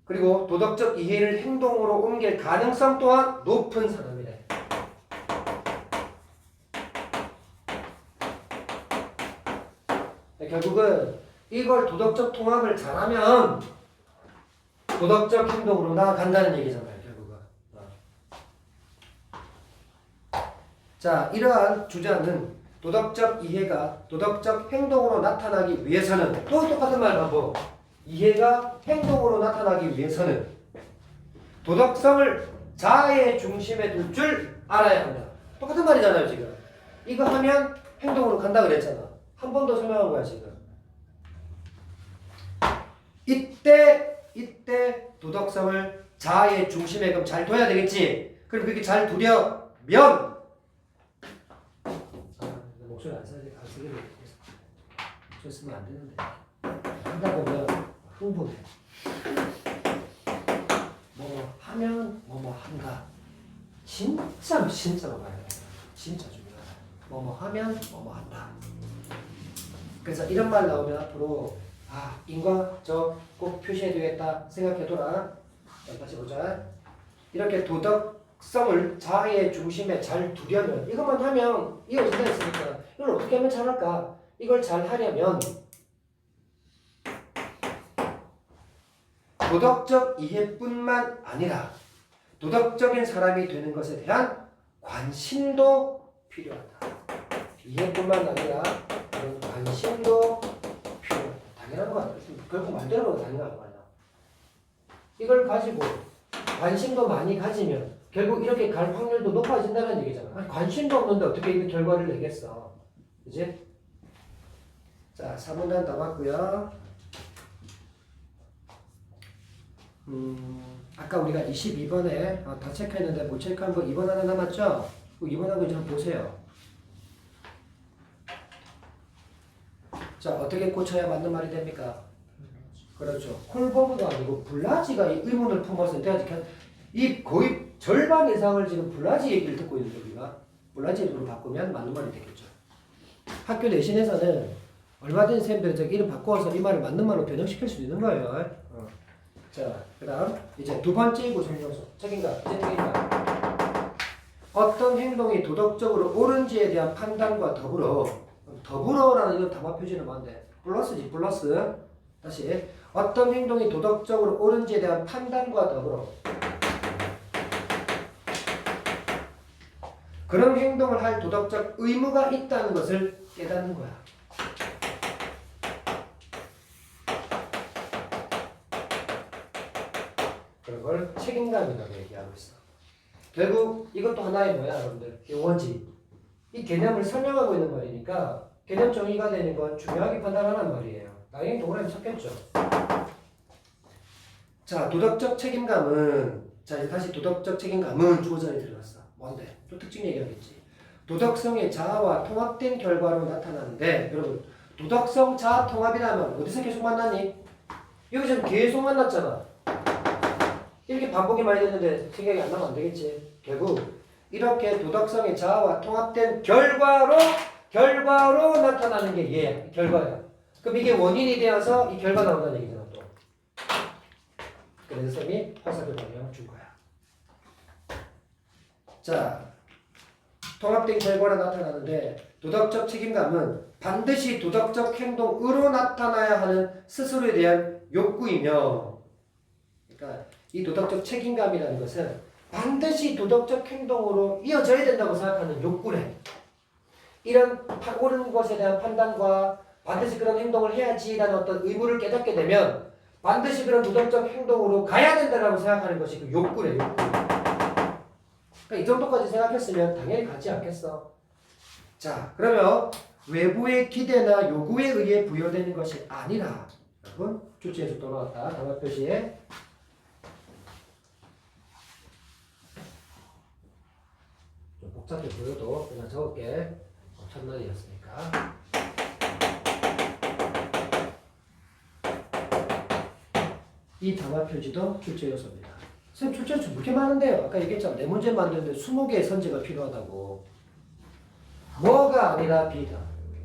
그리고 도덕적 이해를 행동으로 옮길 가능성 또한 높은 사람이래. 결국은 이걸 도덕적 통합을 잘하면 도덕적 행동으로 나아간다는 얘기잖아요. 결국은. 자, 이러한 주장은 도덕적 이해가 도덕적 행동으로 나타나기 위해서는 또 똑같은 말 반복. 이해가 행동으로 나타나기 위해서는 도덕성을 자아의 중심에 둘 줄 알아야 한다. 똑같은 말이잖아요, 지금. 이거 하면 행동으로 간다 그랬잖아. 한 번 더 설명한 거야, 지금. 이때 도덕성을 자아의 중심에 그럼 잘 둬야 되겠지. 그럼 그렇게 잘 두려면 목소리 안 쓰게 되겠어. 저 쓰면 안 되는데. 하다 보면 흥분해. 뭐 하면 뭐뭐 한다. 진짜로 봐야 돼. 진짜 중요하다. 뭐뭐 하면 뭐뭐 한다. 그래서 이런 말 나오면 앞으로 인과 저 꼭 표시해두겠다 생각해둬라. 다시 보자. 이렇게 도덕성을 자아의 중심에 잘 두려면 이것만 하면 이어진다 했으니까 이걸 어떻게 하면 잘할까? 이걸 잘 하려면 도덕적 이해뿐만 아니라 도덕적인 사람이 되는 것에 대한 관심도 필요하다. 이해뿐만 아니라 그런 관심도 필요하다. 당연한 거 아니야. 결국 말대로 당연한 거 아니야. 이걸 가지고 관심도 많이 가지면 결국 이렇게 갈 확률도 높아진다는 얘기잖아. 아니, 관심도 없는데 어떻게 이 결과를 내겠어. 그지? 자, 4문단 남았고요. 아까 우리가 22번에 다 체크했는데 못 체크한 거 2번 하나 남았죠? 2번 하고 좀 보세요. 자, 어떻게 고쳐야 맞는 말이 됩니까? 그렇죠. 콜버그가 아니고 블라지가 이 의문을 품어서 이 거의 절반 이상을 지금 블라지 얘기를 듣고 있는 우리가 블라지로 바꾸면 맞는 말이 되겠죠. 학교 내신에서는 얼마든지 쌤들 이름 바꿔서 이 말을 맞는 말로 변형시킬 수 있는 거예요. 자, 그 다음 이제 두 번째 구성요소 책임감. 어떤 행동이 도덕적으로 옳은지에 대한 판단과 더불어라는 이거 담화 표시는 뭔데? 플러스지, 플러스. 다시 어떤 행동이 도덕적으로 옳은지에 대한 판단과 더불어 그런 행동을 할 도덕적 의무가 있다는 것을 깨닫는 거야. 그런 걸 책임감이라고 얘기하고 있어. 결국 이것도 하나의 뭐야, 여러분들? 용어지. 이 개념을 설명하고 있는 말이니까 개념 정의가 되는 건 중요하게 판단하란 말이에요. 나중에 동그라미 쳤겠죠. 자, 도덕적 책임감은 자, 이제 다시 도덕적 책임감은 주어 자리에 들어갔어. 뭔데? 또 특징 얘기하겠지. 도덕성의 자아와 통합된 결과로 나타나는데 여러분 도덕성 자아 통합이라면 어디서 계속 만나니? 여기서 계속 만났잖아. 이렇게 반복이 많이 됐는데 생각이 안 나면 안 되겠지. 결국 이렇게 도덕성의 자아와 통합된 결과로 나타나는 게 얘야. 결과야. 그럼 이게 원인이 되어서 이 결과 나온다는 얘기잖아 또. 그래서 쌤이 화살표 방향을 준 거야. 자, 통합된 결과로 나타나는데 도덕적 책임감은 반드시 도덕적 행동으로 나타나야 하는 스스로에 대한 욕구이며, 그러니까 이 도덕적 책임감이라는 것은 반드시 도덕적 행동으로 이어져야 된다고 생각하는 욕구래. 이런 옳은 것에 대한 판단과 반드시 그런 행동을 해야지라는 어떤 의무를 깨닫게 되면 반드시 그런 도덕적 행동으로 가야 된다고 생각하는 것이 그 욕구래, 욕구. 그러니까 이 정도까지 생각했으면 당연히 같지 않겠어. 자, 그러면 외부의 기대나 요구에 의해 부여되는 것이 아니라, 여러분 출제에서 또 나왔다. 단어 표시에 좀 복잡해 보여도 그냥 적을게. 첫날이었으니까. 이 단어 표지도 출제 요소입니다. 선생님 출제 요소 왜 이렇게 많은데요? 아까 얘기했잖아. 네 문제 만드는데 20개의 선지가 필요하다고. 뭐가 아니라 B다.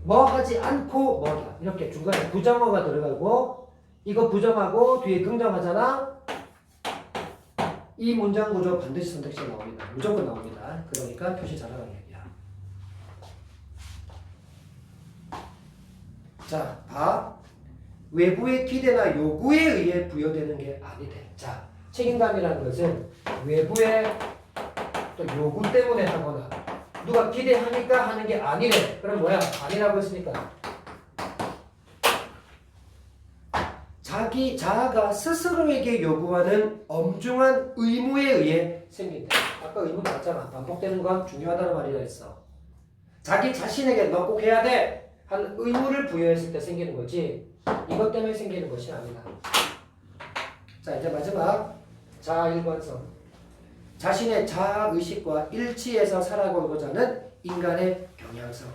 뭐 하지 않고 뭐다. 이렇게 중간에 부정어가 들어가고 이거 부정하고 뒤에 긍정하잖아. 이 문장 구조 반드시 선택지가 나옵니다. 무조건 나옵니다. 그러니까 표시 잘하라는 얘기야. 자, 봐. 외부의 기대나 요구에 의해 부여되는 게 아니래. 자, 책임감이라는 것은 외부의 또 요구 때문에 하거나 누가 기대하니까 하는 게 아니래. 그럼 뭐야? 아니라고 했으니까. 자아가 스스로에게 요구하는 엄중한 의무에 의해 생긴다. 아까 의무 나왔잖아. 반복되는 건 중요하다는 말이라 했어. 자기 자신에게 너 꼭 해야 돼. 하는 의무를 부여했을 때 생기는 거지. 이것 때문에 생기는 것이 아니다. 자, 이제 마지막 자아 일관성. 자신의 자아 의식과 일치해서 살아가고자 하는 인간의 경향성.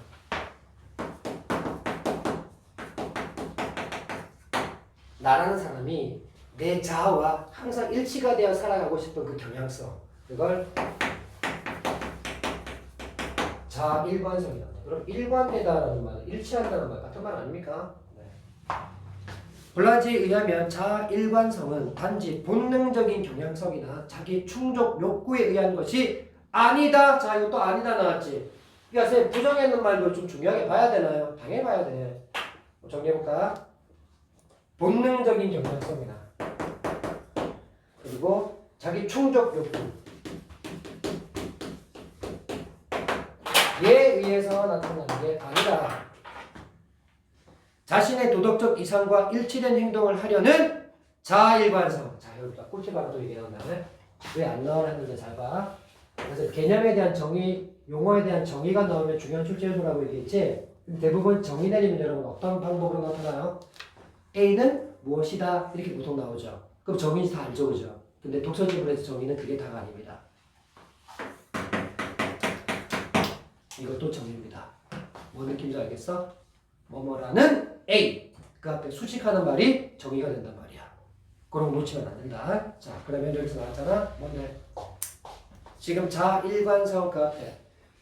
나라는 사람이 내 자아와 항상 일치가 되어 살아가고 싶은 그 경향성. 그걸 자아 일관성이다. 그럼 일관되다라는 말은 일치한다는 말 같은 말 아닙니까? 네. 블라지에 의하면 자아 일관성은 단지 본능적인 경향성이나 자기 충족 욕구에 의한 것이 아니다. 자, 이것도 아니다 나왔지. 그러니까 선생님 부정했는 말도 좀 중요하게 봐야 되나요? 당연히 봐야 돼. 정리해볼까? 본능적인 경향성이나 그리고 자기 충족 욕구 에 의해서 나타나는 게 아니라 자신의 도덕적 이상과 일치된 행동을 하려는 자아일관성. 자, 여기다 꿀팁 하나 또 얘기하는 다음에 왜 안 나오라 했는데 잘 봐. 그래서 개념에 대한 정의, 용어에 대한 정의가 나오면 중요한 출제 요소라고 얘기했지. 대부분 정의 내리면 여러분 어떤 방법으로 나타나요? A는 무엇이다 이렇게 보통 나오죠. 그럼 정의인지 다 알죠, 그죠? 근데 독서집으로 해서 정의는 그게 다가 아닙니다. 이것도 정의입니다. 뭔 느낌인지 알겠어? 뭐뭐라는 A 그 앞에 수식하는 말이 정의가 된단 말이야. 그런 거 놓치면 안 된다. 자, 그러면 여기서 나왔잖아. 뭔데? 지금 자아 일관성 그 앞에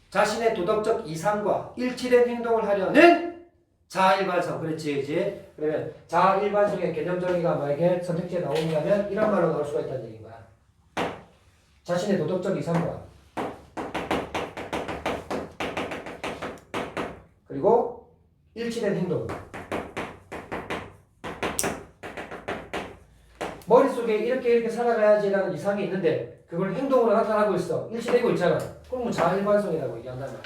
자신의 도덕적 이상과 일치된 행동을 하려는 자아 일관성. 그렇지, 그렇지? 그러면 자아 일관성의 개념 정의가 만약에 선택지에 나온다면 이런 말로 나올 수가 있다는 얘기인 거야. 자신의 도덕적 이상과 그리고 일치된 행동. 머릿속에 이렇게 살아가야지라는 이상이 있는데 그걸 행동으로 나타나고 있어. 일치되고 있잖아. 그럼 뭐 자아일관성이라고 얘기한단 말이야.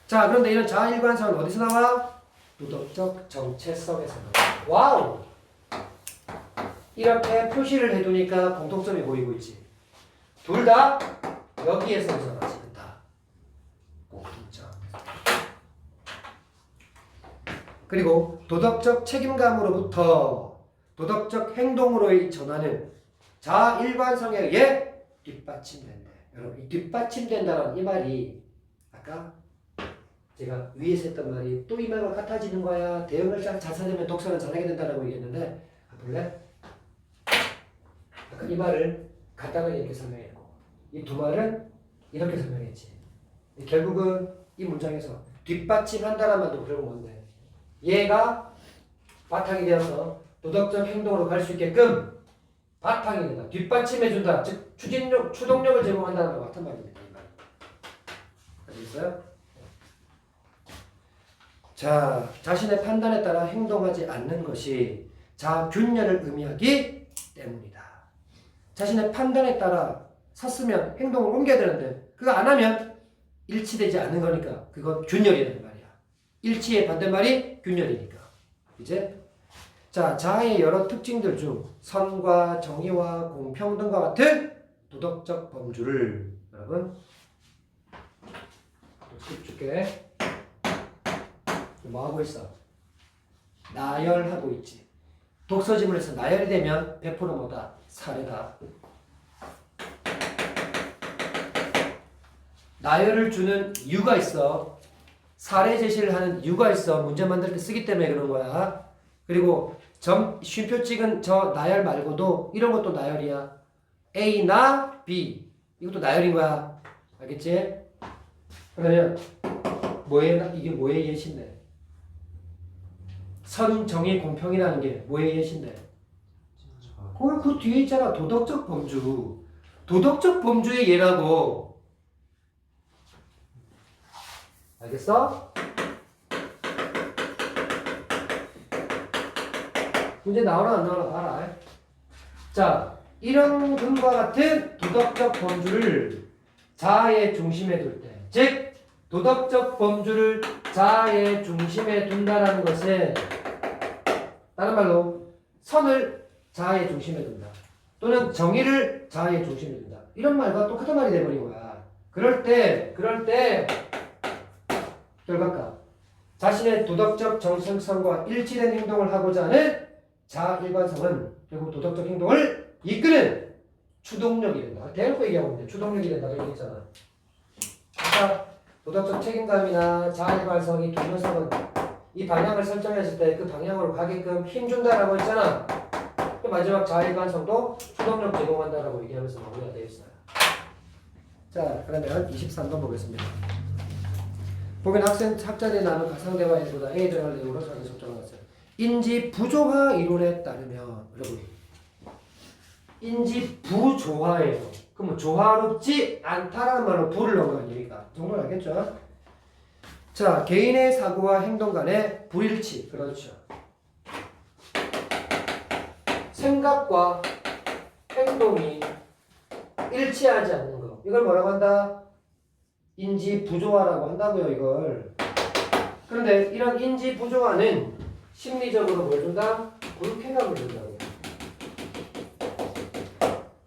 자, 그런데 이런 자아일관성은 어디서 나와? 도덕적 정체성에서 나와. 와우! 이렇게 표시를 해두니까 공통점이 보이고 있지. 둘 다 여기에서 나지. 그리고 도덕적 책임감으로부터 도덕적 행동으로의 전환은 자아 일관성에 의해 뒷받침된다. 여러분, 이 뒷받침된다는 이 말이 아까 제가 위에서 했던 말이 또 이 말과 같아지는 거야. 대응을 잘 찾으면 독서는 잘하게 된다라고 얘기했는데 볼래? 아까 이 말을 간단하게 이렇게 설명했고 이 두 말은 이렇게 설명했지. 결국은 이 문장에서 뒷받침한다는 말도 결국 뭔데? 얘가 바탕이 되어서 도덕적 행동으로 갈 수 있게끔 바탕이 된다. 뒷받침해준다. 즉 추진력, 추동력을 제공한다는 것 같은 말입니다. 알겠어요? 자, 자신의 판단에 따라 행동하지 않는 것이 자균열을 의미하기 때문이다. 자신의 판단에 따라 섰으면 행동을 옮겨야 되는데 그거 안 하면 일치되지 않는 거니까 그건 균열이라는 말이야. 일치의 반대말이 균열이니까. 이제 자, 자아의 여러 특징들 중 선과 정의와 공평등과 같은 도덕적 범주를 여러분 팁 줄게. 뭐 하고 있어? 나열하고 있지. 독서 지문에서 나열이 되면 100% 뭐다? 사례다. 나열을 주는 이유가 있어. 사례 제시를 하는 이유가 있어. 문제 만들 때 쓰기 때문에 그런 거야. 그리고 쉼표 찍은 저 나열 말고도 이런 것도 나열이야. A나 B 이것도 나열인 거야. 알겠지? 그러면 이게 뭐의 예시인데? 선, 정의, 공평이라는 게 뭐의 예시인데? 그 뒤에 있잖아. 도덕적 범주. 도덕적 범주의 예라고. 알겠어? 문제 나오나 안 나오나 봐라. 자, 이런 것과 같은 도덕적 범주를 자아의 중심에 둘 때, 즉 도덕적 범주를 자아의 중심에 둔다라는 것은 다른 말로 선을 자아의 중심에 둔다. 또는 정의를 자아의 중심에 둔다. 이런 말과 똑같은 말이 돼버린 거야. 그럴 때 결과가 자신의 도덕적 정체성과 일치된 행동을 하고자 하는 자아 일관성은 결국 도덕적 행동을 이끄는 추동력이 된다. 대놓고 얘기하고 있는데 추동력이 된다고 얘기했잖아. 아까 도덕적 책임감이나 자아 일관성이 동료성은 이 방향을 설정했을 때 그 방향으로 가게끔 힘준다라고 했잖아. 마지막 자아 일관성도 추동력 제공한다라고 얘기하면서 마무리가 되어 있어요. 자, 그러면 23번 보겠습니다. 보면 학자들이 나눈 가상대화 일보다 A 들어갈 내용으로 자기 속정을 했어요. 인지 부조화 이론에 따르면 여러분 인지 부조화예요. 그럼 조화롭지 않다라는 말로 부를 넣은 거 아닙니까? 정말 알겠죠? 자, 개인의 사고와 행동 간의 불일치. 그렇죠. 생각과 행동이 일치하지 않는 거. 이걸 뭐라고 한다? 인지 부조화라고 한다고요, 이걸. 그런데 이런 인지 부조화는 심리적으로 뭘 준다? 불쾌감을 준다고요.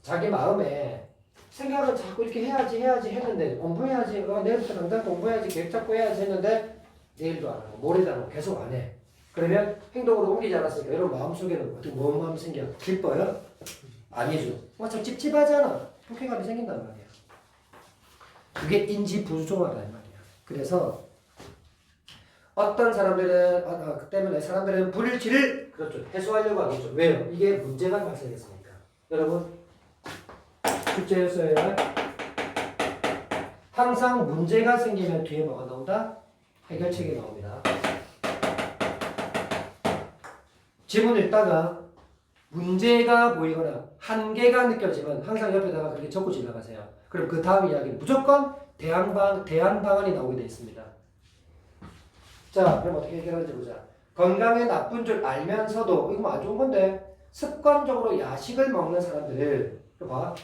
자기 마음에 생각은 자꾸 이렇게 해야지 했는데 공부해야지 내일부터 당장 공부해야지 계획 잡고 해야지 했는데 내일도 안 하고 모레도 안 하고 계속 안 해. 그러면 행동으로 옮기지 않았으니까 여러분 마음속에는 어떻게 뭔 마음이 생겨? 기뻐요? 아니죠. 참 찝찝하잖아. 불쾌감이 생긴단 말이야. 그게 인지 부조화라는 말이야. 그래서 어떤 사람들은 그 때문에 사람들은 불일치를 그렇죠 해소하려고 하겠죠. 왜요? 이게 문제가 발생했으니까. 여러분 숙제였어요. 항상 문제가 생기면 뒤에 뭐가 나온다? 해결책이 나옵니다. 지문 읽다가 문제가 보이거나 한계가 느껴지면 항상 옆에다가 그렇게 적고 지나가세요. 그럼 그 다음 이야기는 무조건 대안 방안이 나오게 되어 있습니다. 자, 그럼 어떻게 해결하는지 보자. 건강에 나쁜 줄 알면서도 이거 안 좋은 건데 습관적으로 야식을 먹는 사람들을 이거 봐.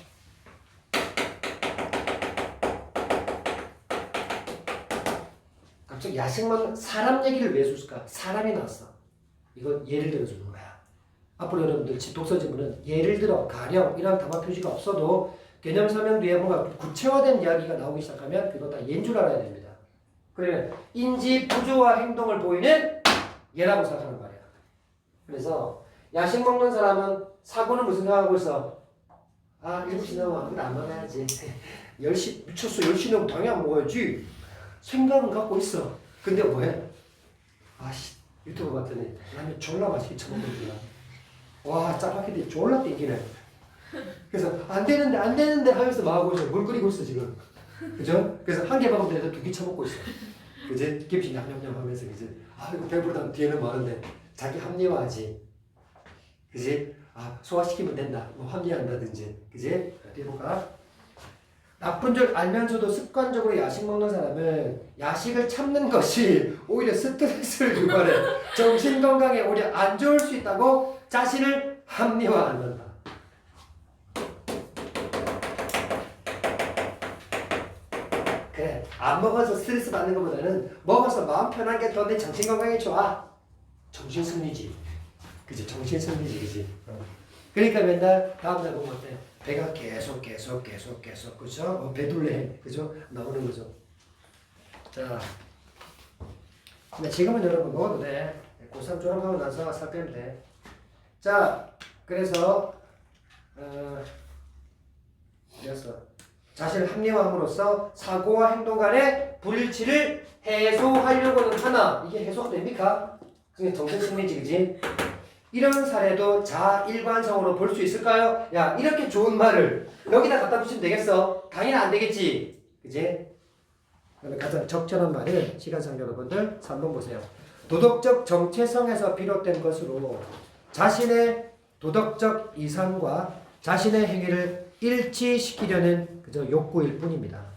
갑자기 야식 먹는 사람 얘기를 왜 해줄까? 사람이 나왔어. 이건 예를 들어주는 거야. 앞으로 여러분들 독서 지문은 예를 들어, 가령 이런 담화 표시가 없어도 개념 설명 뒤에 뭔가 구체화된 이야기가 나오기 시작하면 그거 다 예인 줄 알아야 됩니다. 그러면 인지 부조화 행동을 보이는 예라고 생각하는 말이야. 그래서 야식 먹는 사람은 사고는 무슨 생각하고 있어? 7시 넘으면 아무도 안 먹어야지. 10시 미쳤어. 10시 넘으면 당연히 안 먹어야지. 생각은 갖고 있어. 근데 뭐해? 유튜브 봤더니 라면 졸라 맛있게 처먹거든요. 와, 짜파게티 졸라 땡기네. 그래서 안 되는데 하면서 막 하고 있어. 물 끓이고 있어 지금. 그죠? 그래서 한 개 먹으면 되는데 2개 처먹고 있어. 그지? 김치 냠냠냠 하면서 그지? 이거 배부르다 뒤에는 많은데 자기 합리화하지. 그지? 소화시키면 된다. 뭐 합리화한다든지. 그지? 어디 해볼까? 나쁜 줄 알면서도 습관적으로 야식 먹는 사람은 야식을 참는 것이 오히려 스트레스를 유발해 정신건강에 오히려 안 좋을 수 있다고 자신을 합리화한다. 그래, 안 먹어서 스트레스 받는 것보다는 먹어서 마음 편한 게 더 내 정신건강에 좋아. 정신승리지. 그치? 정신승리지. 그치? 그러니까 맨날 다음날 보면 어때? 배가 계속 그죠? 배둘레 그죠? 나오는 거죠. 자, 근데 지금은 여러분 먹어도 돼. 고3 졸업하고 나서 살 빼면 돼. 자, 그래서 그래서 자신을 합리화함으로써 사고와 행동 간의 불일치를 해소하려고는 하나 이게 해소가 됩니까? 그게 정신승리지 그지? 이런 사례도 자일관성으로 볼 수 있을까요? 야 이렇게 좋은 말을 여기다 갖다 붙이면 되겠어? 당연히 안 되겠지 그지? 그러면 가장 적절한 말은 시간상 여러분들 3번 보세요. 도덕적 정체성에서 비롯된 것으로 자신의 도덕적 이상과 자신의 행위를 일치시키려는 그저 욕구일 뿐입니다.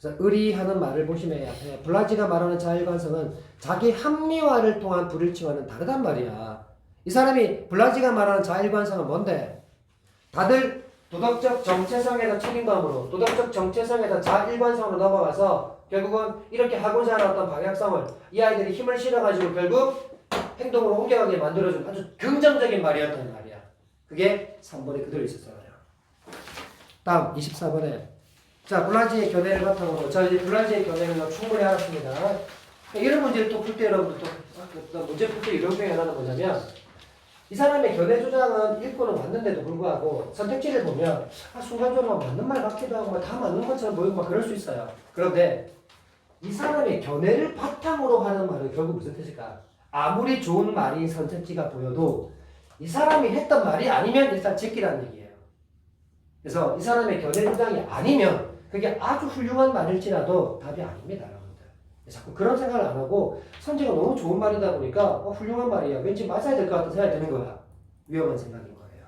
그래서 의리하는 말을 보시면 블라지가 말하는 자일관성은 자기 합리화를 통한 불일치와는 다르단 말이야. 이 사람이 블라지가 말하는 자일관성은 뭔데? 다들 도덕적 정체성에서 책임감으로 도덕적 정체성에서 자일관성으로 넘어가서 결국은 이렇게 하고자 하는 어떤 방향성을 이 아이들이 힘을 실어가지고 결국 행동으로 옮겨가게 만들어준 아주 긍정적인 말이었단 말이야. 그게 3번에 그대로 있었어요. 다음 24번에 자 블라지의 견해를 바탕으로 자 이제 블라지의 견해는 충분히 알았습니다. 이런 문제를 또 풀 때 여러분들 또 문제 풀 때 이런 표현 하나는 뭐냐면 이 사람의 견해 주장은 읽고는 왔는데도 불구하고 선택지를 보면 순간적으로 맞는 말 같기도 하고 다 맞는 것처럼 보이고 막 그럴 수 있어요. 그런데 이 사람의 견해를 바탕으로 하는 말은 결국 무슨 뜻일까? 아무리 좋은 말이 선택지가 보여도 이 사람이 했던 말이 아니면 일단 제끼라는 얘기예요. 그래서 이 사람의 견해 주장이 아니면 그게 아주 훌륭한 말일지라도 답이 아닙니다. 여러분들. 자꾸 그런 생각을 안 하고 선지가 너무 좋은 말이다 보니까 훌륭한 말이야. 왠지 맞아야 될 것 같은 생각이 드는 거야. 위험한 생각인 거예요.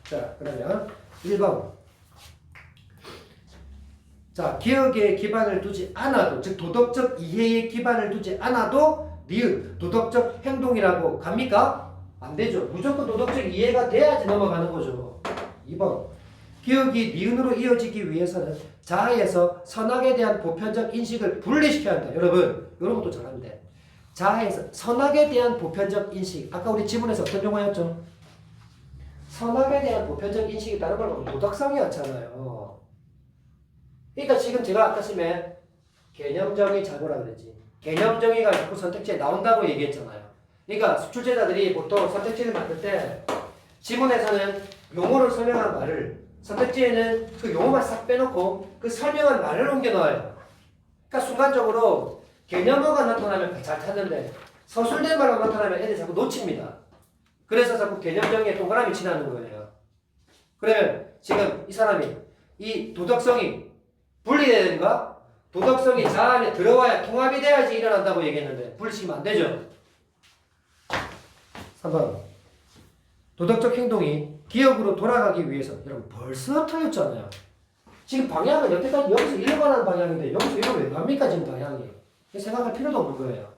자 그러면 1번 자 기억에 기반을 두지 않아도 즉 도덕적 이해에 기반을 두지 않아도 니은 도덕적 행동이라고 갑니까? 안 되죠. 무조건 도덕적 이해가 돼야지 넘어가는 거죠. 2번 기억이 니은으로 이어지기 위해서는 자아에서 선악에 대한 보편적 인식을 분리시켜야 한다. 여러분 이런 것도 잘하는데 자아에서 선악에 대한 보편적 인식 아까 우리 지문에서 어떤 용어였죠? 선악에 대한 보편적 인식이 다른 걸 보면 도덕성이었잖아요. 그러니까 지금 제가 아까 쓰면 개념정의 자고라 그랬지. 개념정의가 자꾸 선택지에 나온다고 얘기했잖아요. 그러니까 수출제자들이 보통 선택지를 만들 때 지문에서는 용어를 설명한 말을 선택지에는 그 용어만 싹 빼놓고 그 설명한 말을 옮겨 넣어요. 그러니까 순간적으로 개념어가 나타나면 잘 찾는데 서술된 말로 나타나면 애들이 자꾸 놓칩니다. 그래서 자꾸 개념정의에 동그라미 치라는 거예요. 그러면 지금 이 사람이 이 도덕성이 분리돼야 되는가? 도덕성이 자아 안에 들어와야 통합이 돼야지 일어난다고 얘기했는데 분리시키면 안 되죠. 3번 도덕적 행동이 기억으로 돌아가기 위해서 여러분 벌써 틀렸잖아요. 지금 방향은 여태까지 여기서 이리로 가는 방향인데 여기서 이리로 왜 갑니까 지금 방향이? 생각할 필요도 없는 거예요.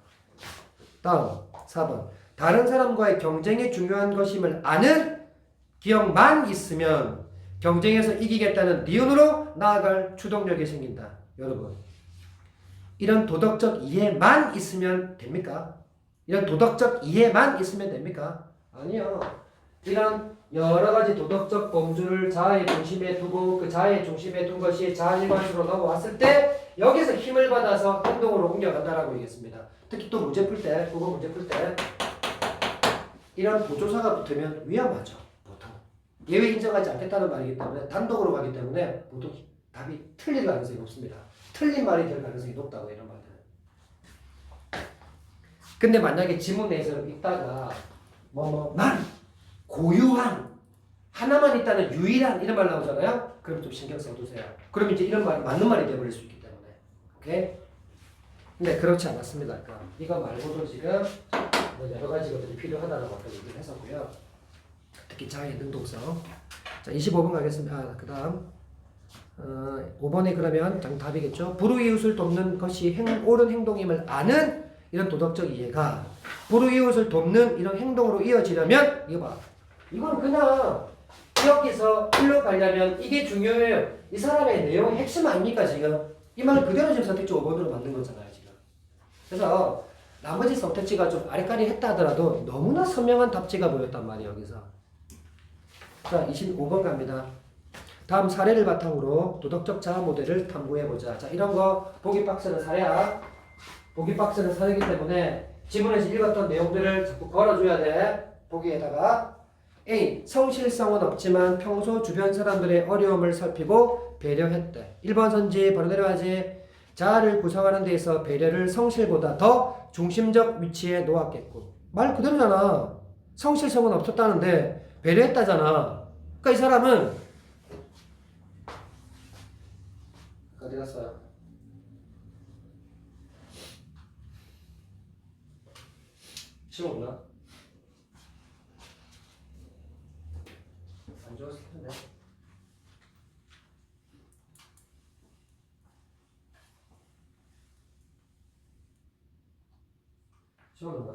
다음 4번 다른 사람과의 경쟁이 중요한 것임을 아는 기억만 있으면 경쟁에서 이기겠다는 니은으로 나아갈 추동력이 생긴다. 여러분 이런 도덕적 이해만 있으면 됩니까? 이런 도덕적 이해만 있으면 됩니까? 아니요. 이런 여러 가지 도덕적 범주를 자아의 중심에 두고 그 자아의 중심에 둔 것이 자아일관으로 넘어왔을 때 여기서 힘을 받아서 행동으로 옮겨간다라고 얘기했습니다. 특히 또 문제 풀 때, 국어 문제 풀 때 이런 보조사가 붙으면 위험하죠. 보통. 예외 인정하지 않겠다는 말이기 때문에 단독으로 가기 때문에 보통 답이 틀릴 가능성이 높습니다. 틀린 말이 될 가능성이 높다고 이런 말들은. 근데 만약에 지문 내에서 읽다가 난 고유한 하나만 있다는 유일한 이런 말 나오잖아요. 그럼 좀 신경 써두세요. 그럼 이제 이런 말이 맞는 말이 되어버릴 수 있기 때문에. 오케이? 근데 그렇지 않았습니다. 그러니까 이거 말고도 지금 여러 가지 것들이 필요하다라고 아까 얘기를 했었고요. 특히 자아의 능동성. 자, 25번 가겠습니다. 그 다음 5번에 그러면 답이겠죠. 불우이웃을 돕는 것이 옳은 행동임을 아는 이런 도덕적 이해가 불우이웃을 돕는 이런 행동으로 이어지려면 이거 봐. 이건 그냥 여기서 일로 가려면 이게 중요해요. 이 사람의 내용 핵심 아닙니까 지금? 이 말 그대로 지금 선택지 5번으로 만든 거잖아요, 지금. 그래서 나머지 선택지가 좀 아리까리 했다 하더라도 너무나 선명한 답지가 보였단 말이에요, 여기서. 자, 25번 갑니다. 다음 사례를 바탕으로 도덕적 자아 모델을 탐구해보자. 자, 이런 거 보기 박스는 사례야. 보기 박스는 사례이기 때문에 지문에서 읽었던 내용들을 자꾸 걸어줘야 돼. 보기에다가 A. 성실성은 없지만 평소 주변 사람들의 어려움을 살피고 배려했대. 1번 선지 바로 내려가지. 자아를 구성하는 데 있어 배려를 성실보다 더 중심적 위치에 놓았겠고. 말 그대로잖아. 성실성은 없었다는데 배려했다잖아. 그러니까 이 사람은 어디 갔어요? 시험 없나? 안 좋았을 텐데. 시험 없나?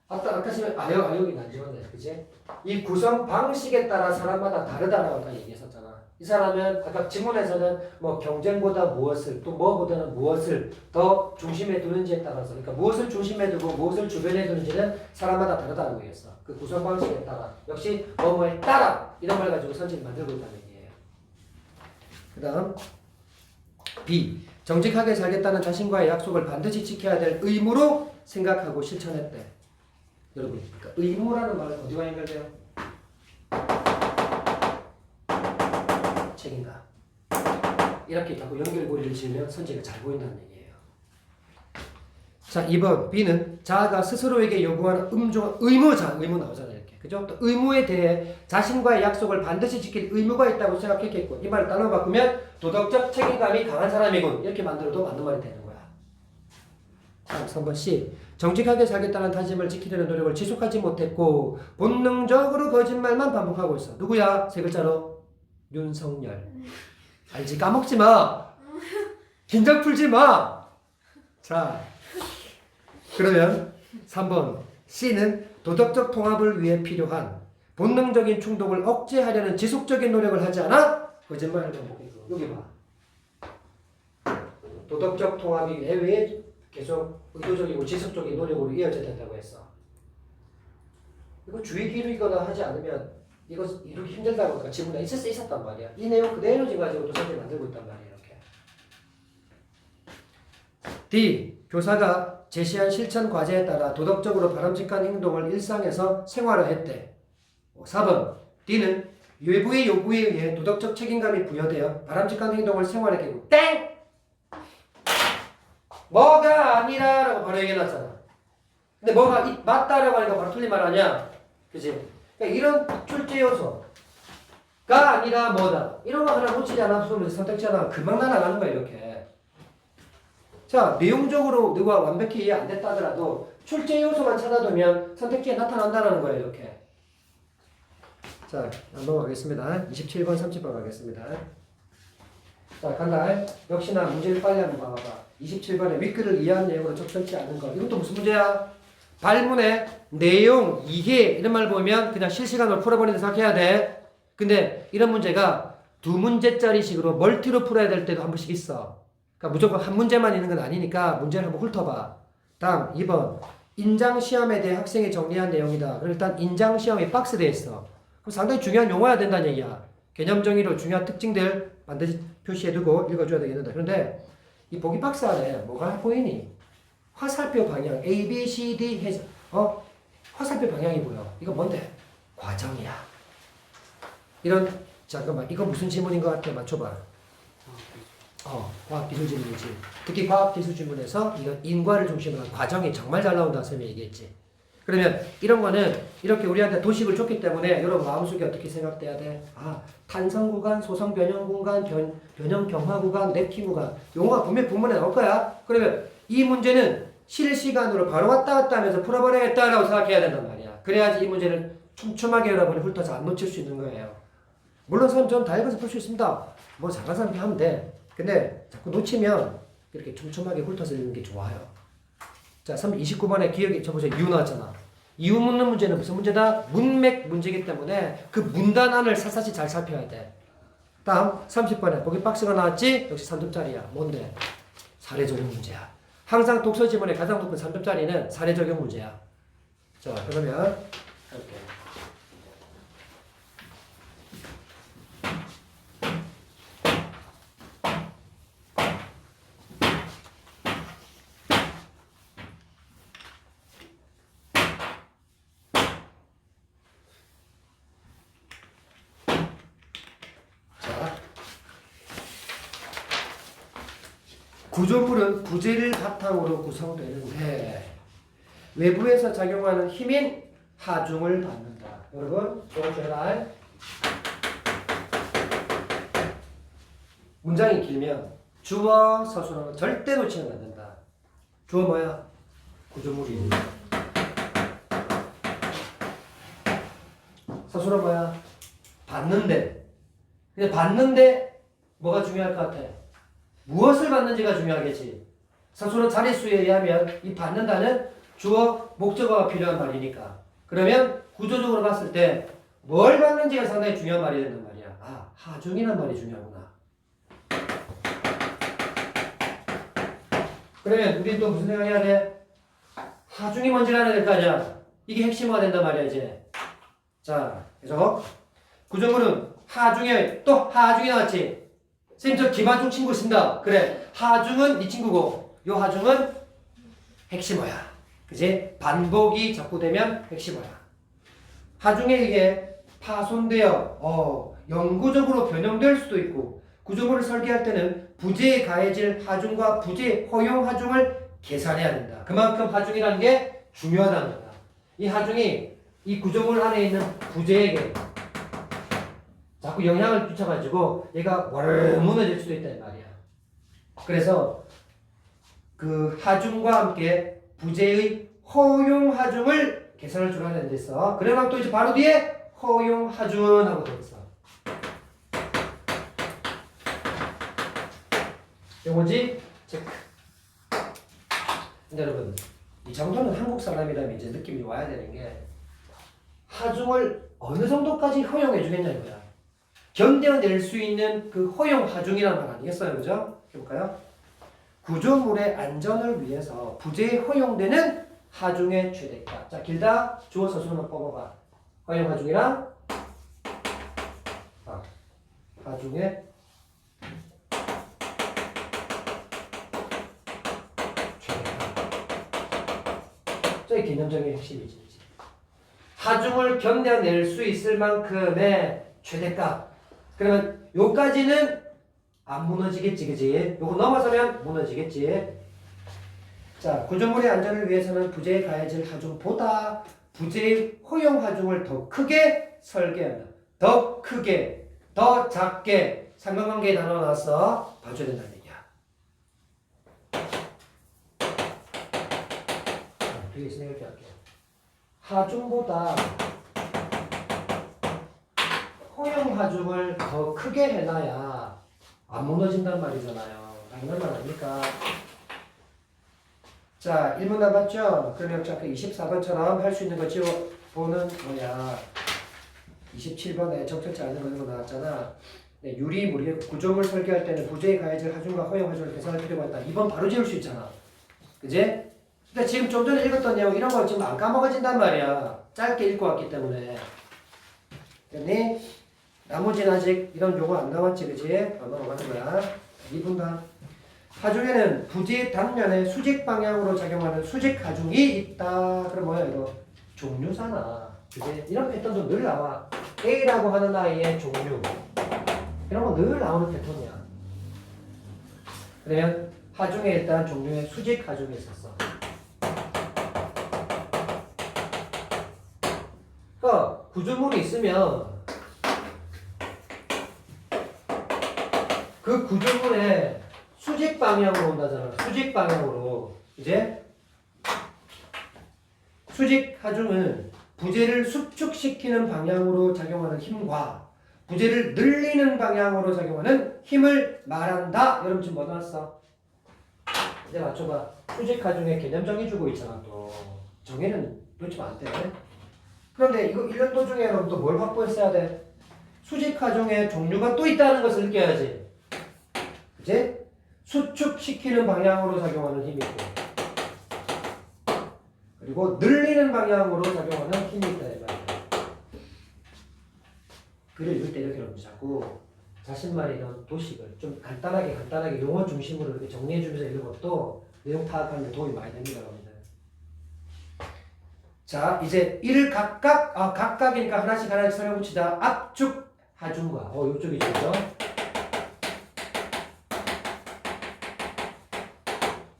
아까 시험에 여기 안 좋았네, 그지? 이 구성 방식에 따라 사람마다 다르다라고 아까 얘기했었잖아. 이 사람은 아까 지문에서는 뭐 경쟁보다 무엇을 또 뭐보다는 무엇을 더 중심에 두는지에 따라서 그러니까 무엇을 중심에 두고 무엇을 주변에 두는지는 사람마다 다르다고 얘기했어. 그 구성 방식에 따라 역시 뭐뭐에 따라 이런 말 가지고 선지를 만들고 있다는 얘기예요. 그 다음 B. 정직하게 살겠다는 자신과의 약속을 반드시 지켜야 될 의무로 생각하고 실천했대. 여러분, 그러니까 의무라는 말은 어디와 연결돼요? 책임감. 이렇게 자꾸 연결고리를 지으면 선지가 잘 보인다는 얘기예요. 자, 2번 B는 자아가 스스로에게 요구하는 의무 나오잖아요. 이렇게. 그죠? 또 의무에 대해 자신과의 약속을 반드시 지킬 의무가 있다고 생각했겠고 이 말을 단어로 바꾸면 도덕적 책임감이 강한 사람이군. 이렇게 만들어도 맞는 말이 되는 거야. 자, 3번 C. 정직하게 살겠다는 다짐을 지키려는 노력을 지속하지 못했고 본능적으로 거짓말만 반복하고 있어. 누구야? 세 글자로 윤석열. 알지? 까먹지 마. 긴장 풀지 마. 자, 그러면 3번 C는 도덕적 통합을 위해 필요한 본능적인 충동을 억제하려는 지속적인 노력을 하지 않아 거짓말을 반복했고. 여기 봐. 도덕적 통합이 왜 계속 의도적이고 지속적인 노력으로 이어져야 된다고 했어. 이거 주의 기르거나 하지 않으면 이거 이루기 힘들다고 그러니까 지문에 있었단 말이야. 이 내용 그대로 지금 가지고 또 선지 만들고 있단 말이야. 이렇게. D. 교사가 제시한 실천 과제에 따라 도덕적으로 바람직한 행동을 일상에서 생활화했대. 4번 D는 외부의 요구에 의해 도덕적 책임감이 부여되어 바람직한 행동을 생활했고 땡! 뭐가 아니라라고 바로 얘기해놨잖아. 근데 뭐가 맞다라고 하니까 바로 틀린 말 아니야? 그치? 그러니까 이런 출제 요소가 아니라 뭐다. 이런 거 하나 놓치지 않았으면 선택지 하나 금방 날아가는 거야, 이렇게. 자, 내용적으로 누가 완벽히 이해 안 됐다 하더라도 출제 요소만 찾아두면 선택지에 나타난다는 거예요, 이렇게. 자, 넘어가겠습니다. 27번, 30번 가겠습니다. 자, 간다. 역시나 문제를 빨리 한번 봐봐. 27번에 윗글을 이해한 내용으로 적절치 않은 것. 이것도 무슨 문제야? 발문의 내용, 이해 이런 말 보면 그냥 실시간으로 풀어버리는 생각해야 돼. 근데 이런 문제가 두 문제짜리 식으로 멀티로 풀어야 될 때도 한 번씩 있어. 그러니까 무조건 한 문제만 있는 건 아니니까 문제를 한번 훑어봐. 다음 2번 인장시험에 대해 학생이 정리한 내용이다. 그럼 일단 인장시험이 박스되어 있어. 그럼 상당히 중요한 용어야 된다는 얘기야. 개념 정의로 중요한 특징들 반드시 표시해두고 읽어줘야 되겠는데 그런데 이 보기 박스 안에 뭐가 보이니? 화살표 방향 A, B, C, D 해서 화살표 방향이 보여. 이거 뭔데? 과정이야. 이런 잠깐만 이거 무슨 지문인 것 같아? 맞춰봐. 과학기술 지문이지. 특히 과학기술 지문에서 이런 인과를 중심으로 한 과정이 정말 잘 나온다 선생님이 얘기했지. 그러면 이런 거는 이렇게 우리한테 도식을 줬기 때문에 여러분 마음속에 어떻게 생각돼야 돼? 탄성 구간, 소성 변형 구간, 변형 경화 구간, 랩키 구간 용어가 분명히 본문에 나올 거야. 그러면 이 문제는 실시간으로 바로 왔다 갔다 하면서 풀어버려야겠다라고 생각해야 된단 말이야. 그래야지 이 문제를 촘촘하게 여러분이 훑어서 안 놓칠 수 있는 거예요. 물론 저는 다 읽어서 풀 수 있습니다. 뭐 잘하는 사람이 하면 돼. 근데 자꾸 놓치면 이렇게 촘촘하게 훑어서 읽는 게 좋아요. 자, 29번에 기억이 저보세요. 이유 나왔잖아. 이유 묻는 문제는 무슨 문제다? 문맥 문제이기 때문에 그 문단 안을 샅샅이 잘 살펴야 돼. 다음 30번에 보기 박스가 나왔지? 역시 3점짜리야. 뭔데? 사례 적용 문제야. 항상 독서 지문의 가장 높은 3점짜리는 사례 적용 문제야. 자, 그러면 이렇게. 구조물은 부재를 바탕으로 구성되는데 외부에서 작용하는 힘인 하중을 받는다. 여러분, 조금 해라. 문장이 길면 주어 서술어는 절대 놓치면 안 된다. 주어 뭐야? 구조물이. 서술어 뭐야? 받는데. 근데 받는데 뭐가 중요할 것 같아? 무엇을 받는지가 중요하겠지. 서술어 자릿수에 의하면 이 받는다는 주어 목적어가 필요한 말이니까. 그러면 구조적으로 봤을 때 뭘 받는지가 상당히 중요한 말이 된단 말이야. 아, 하중이란 말이 중요하구나. 그러면 우리 또 무슨 생각해야 돼? 하중이 뭔지 알아야 될 거 아니야. 이게 핵심화가 된단 말이야 이제. 자, 그래서 구조물은 하중에 또 하중이 나왔지. 선생님 저 김하중 친구 쓴다. 그래. 하중은 네 친구고 요 하중은 핵심어야. 그지? 반복이 자꾸 되면 핵심어야. 하중에 이게 파손되어 영구적으로 변형될 수도 있고 구조물을 설계할 때는 부재에 가해질 하중과 부재 허용 하중을 계산해야 된다. 그만큼 하중이라는 게 중요하다는 거다. 이 하중이 이 구조물 안에 있는 부재에게 자꾸 영향을 끼쳐가지고 얘가 와르르 무너질 수도 있다는 말이야. 그래서 그 하중과 함께 부재의 허용 하중을 계산을 주라는 데 있어. 그러면 또 이제 바로 뒤에 허용 하중 하고 돼 있어. 요거지 체크. 근데 여러분 이 정도는 한국 사람이라면 이제 느낌이 와야 되는 게 하중을 어느 정도까지 허용해 주겠냐 이거야. 견뎌낼 수 있는 그 허용 하중이라는 말 아니겠어요, 그죠? 해볼까요? 구조물의 안전을 위해서 부재에 허용되는 하중의 최대값. 자, 길다. 주어 서술만 뽑아봐. 허용 하중이랑 하중의 최대값. 저기 개념적인 핵심이지. 하중을 견뎌낼 수 있을 만큼의 최대값. 그러면 요까지는 안 무너지겠지, 그지? 요거 넘어서면 무너지겠지. 자, 구조물의 안전을 위해서는 부재에 가해질 하중보다 부재의 허용 하중을 더 크게 설계한다. 더 크게, 더 작게 상관관계에 나눠 놨어. 봐줘야 된다는 얘기야. 뒤에 있으니까 이렇게 할게요. 하중보다 허용 하중을 더 크게 해놔야 안 무너진단 말이잖아요. 당연한 말 아닙니까? 자, 1문 남았죠? 그러면 아까 24번처럼 할 수 있는 거 지워보는 뭐야? 27번에 적절치 않은 거 나왔잖아. 네, 유리무리 구조물 설계할 때는 부재에 가해질 하중과 허용 하중을 계산할 필요가 있다. 2번 바로 지울 수 있잖아. 그지? 그러니까 지금 좀 전에 읽었던 내용 이런 거 지금 안 까먹어진단 말이야. 짧게 읽고 왔기 때문에. 됐니? 나머지는 아직 이런 요거 안 나왔지, 그지? 넘어가는 거야. 2분 다. 하중에는 부재 단면에 수직 방향으로 작용하는 수직 하중이 있다. 그럼 뭐야 이거? 종류잖아. 그지? 이런 패턴도 늘 나와. A라고 하는 아이의 종류. 이런 거 늘 나오는 패턴이야. 그러면 하중에 일단 종류의 수직 하중이 있었어. 그러니까 구조물이 있으면 그 구조물에 수직 방향으로 온다잖아. 수직 방향으로. 이제 수직 하중은 부재를 수축시키는 방향으로 작용하는 힘과 부재를 늘리는 방향으로 작용하는 힘을 말한다. 여러분 지금 뭐 나왔어? 이제 맞춰봐. 수직 하중에 개념 정의 주고 있잖아. 또 정의는 놓치면 안 돼. 그런데 이거 1년 도중에 여러분 또 뭘 확보했어야 돼? 수직 하중의 종류가 또 있다는 것을 느껴야지. 그치? 수축시키는 방향으로 작용하는 힘이 있고, 그리고 늘리는 방향으로 작용하는 힘이 있다 이 말이야. 글을 읽을 때 이렇게 여러분 자꾸 자신만의 이런 도식을 좀 간단하게 용어 중심으로 이렇게 정리해주면서 읽는 것도 내용 파악하는 데 도움이 많이 됩니다, 여러분들. 자, 이제 이를 각각이니까 하나씩 설명 붙이자. 압축 하중과, 요쪽이죠, 그죠?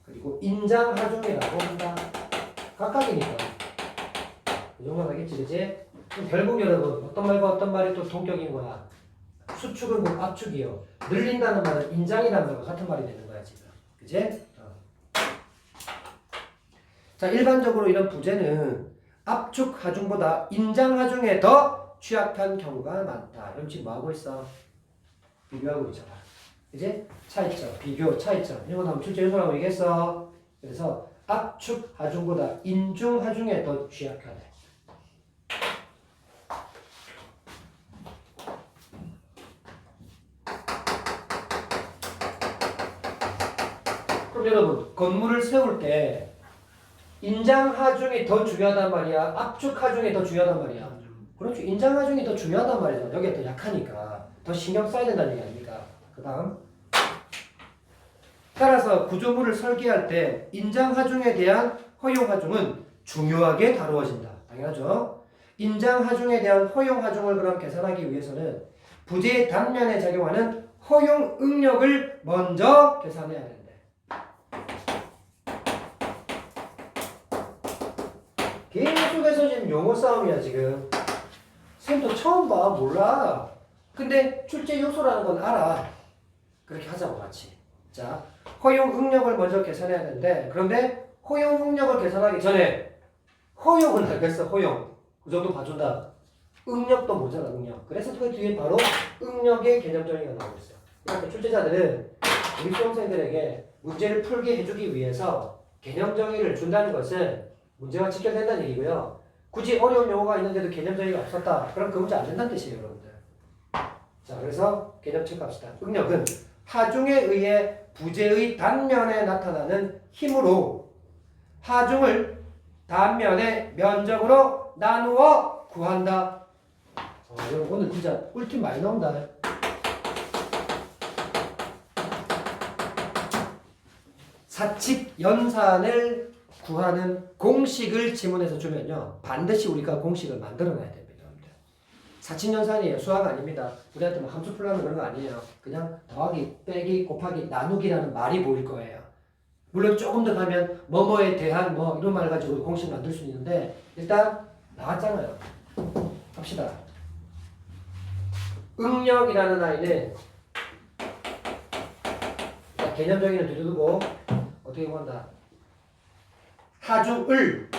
그리고 인장 하중이라고 한다. 각각이니까. 이 정도는 알겠지, 그지? 그럼 결국 여러분, 어떤 말과 어떤 말이 또 동격인 거야? 수축은 곧 압축이요. 늘린다는 말은 인장이라는 말과 같은 말이 되는 거야, 지금. 그지? 자, 일반적으로 이런 부재는 압축 하중보다 인장 하중에 더 취약한 경우가 많다. 그럼 지금 뭐 하고 있어? 비교하고 있잖아. 그지? 차이점, 비교, 차이점. 이런 거 나오면 출제 요소라고 얘기했어. 그래서 압축 하중보다 인중 하중에 더 취약하다. 그럼 여러분, 건물을 세울 때 인장 하중이 더 중요하단 말이야? 압축 하중이 더 중요하단 말이야? 그렇죠. 인장 하중이 더 중요하단 말이야. 여기가 더 약하니까. 더 신경 써야 된다는 얘기 아닙니까? 그 다음. 따라서 구조물을 설계할 때 인장 하중에 대한 허용 하중은 중요하게 다루어진다. 당연하죠. 인장 하중에 대한 허용 하중을 그럼 계산하기 위해서는 부재의 단면에 작용하는 허용 응력을 먼저 계산해야 된다. 계속해서 지금 용어 싸움이야 지금. 쌤도 처음 봐. 몰라. 근데 출제 요소라는 건 알아. 그렇게 하자고 같이. 자, 허용 응력을 먼저 계산해야 되는데, 그런데 허용 응력을 계산하기 전에 허용은 알겠어. 허용. 그 정도 봐준다. 응력도 모자라. 응력. 그래서 그 뒤에 바로 응력의 개념 정의가 나오고 있어요. 그러니까 출제자들은 우리 수험생들에게 문제를 풀게 해주기 위해서 개념 정의를 준다는 것은 문제와 직결된다는 얘기고요. 굳이 어려운 용어가 있는데도 개념 정의가 없었다. 그럼 그 문제 안 된다는 뜻이에요, 여러분들. 자, 그래서 개념 체크합시다. 응력은 하중에 의해 부재의 단면에 나타나는 힘으로 하중을 단면의 면적으로 나누어 구한다. 여러분 오늘 진짜 꿀팁 많이 나온다. 사칙 연산을 구하는 공식을 지문에서 주면요. 반드시 우리가 공식을 만들어놔야 됩니다. 사칙 연산이에요. 수학 아닙니다. 우리한테 뭐 함수 풀라는 그런 거 아니에요. 그냥 더하기, 빼기, 곱하기, 나누기라는 말이 보일 거예요. 물론 조금 더 가면 뭐뭐에 대한 뭐 이런 말 가지고 공식 만들 수 있는데 일단 나왔잖아요. 합시다. 응력이라는 아이는 개념 정의는 두두두고 어떻게 본다. 하중을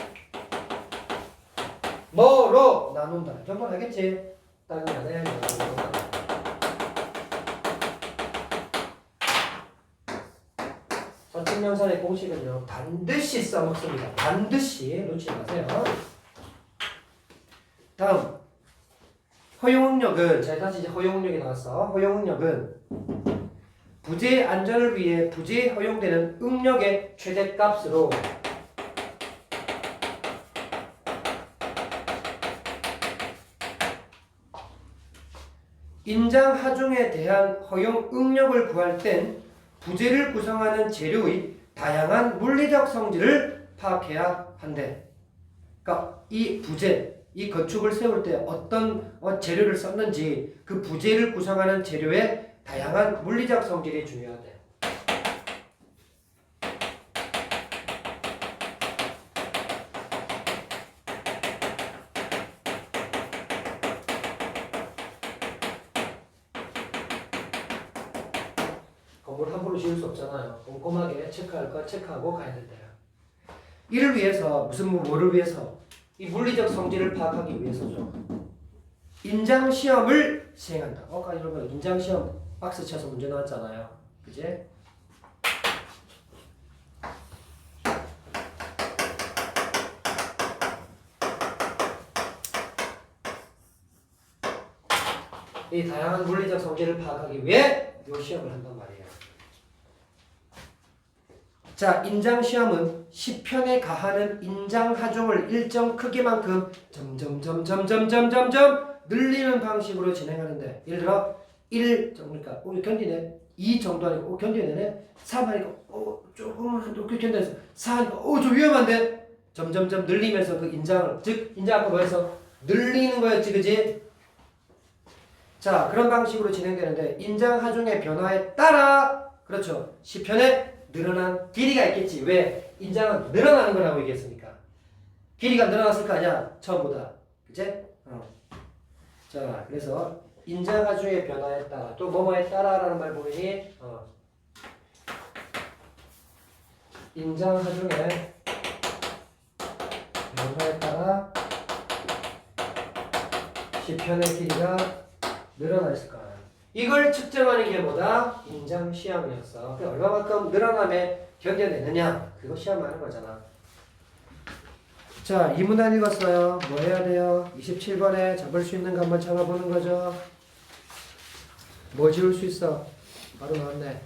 뭐로 나눈다. 정말 알겠지? 다른 게 아니야. 사칙연산의 공식은요. 반드시 써먹습니다. 반드시 놓치지 마세요. 다음 허용응력은 자 다시 이제 허용응력이 나왔어. 허용응력은 부재의 안전을 위해 부재에 허용되는 응력의 최대값으로 인장 하중에 대한 허용 응력을 구할 땐 부재를 구성하는 재료의 다양한 물리적 성질을 파악해야 한대. 그러니까 이 부재, 이 건축을 세울 때 어떤 재료를 썼는지 그 부재를 구성하는 재료의 다양한 물리적 성질이 중요하대. 건물 함부로 지을 수 없잖아요. 꼼꼼하게 체크할 거 체크하고 가야 된대요. 이를 위해서 뭐를 위해서? 이 물리적 성질을 파악하기 위해서죠. 인장 시험을 시행한다. 아까 여러분 인장 시험 박스 쳐서 문제 나왔잖아요. 그지? 이 다양한 물리적 성질을 파악하기 위해 이 시험을 한단 말이에요. 자, 인장시험은 시편에 가하는 인장하중을 일정 크기만큼 점점 늘리는 방식으로 진행하는데, 예를 들어 1 정도니까 견디네, 2 정도 아니고 견디네, 3 하니까 조금만 높게 견뎌서 4 하니까 좀 위험한데 점점 늘리면서 그 인장을, 즉 인장 아까 뭐였어? 늘리는 거였지, 그지? 자, 그런 방식으로 진행되는데 인장하중의 변화에 따라, 그렇죠, 시편에 늘어난 길이가 있겠지. 왜? 인장은 늘어나는 거라고 얘기했으니까. 길이가 늘어났을 거 아니야, 처음보다. 그치? 자, 그래서 인장하중의 변화에 따라, 또 뭐뭐에 따라라는 말 보이니? 인장하중의 변화에 따라 시편의 길이가 늘어나 있을 거야. 이걸 측정하는 게 뭐다? 인장시험이었어. 얼마만큼 늘어남에 견뎌내느냐, 그거 시험하는 거잖아. 자, 이 문안 읽었어요. 뭐 해야 돼요? 27번에 잡을 수 있는 거 한번 잡아보는 거죠. 뭐 지울 수 있어? 바로 나왔네.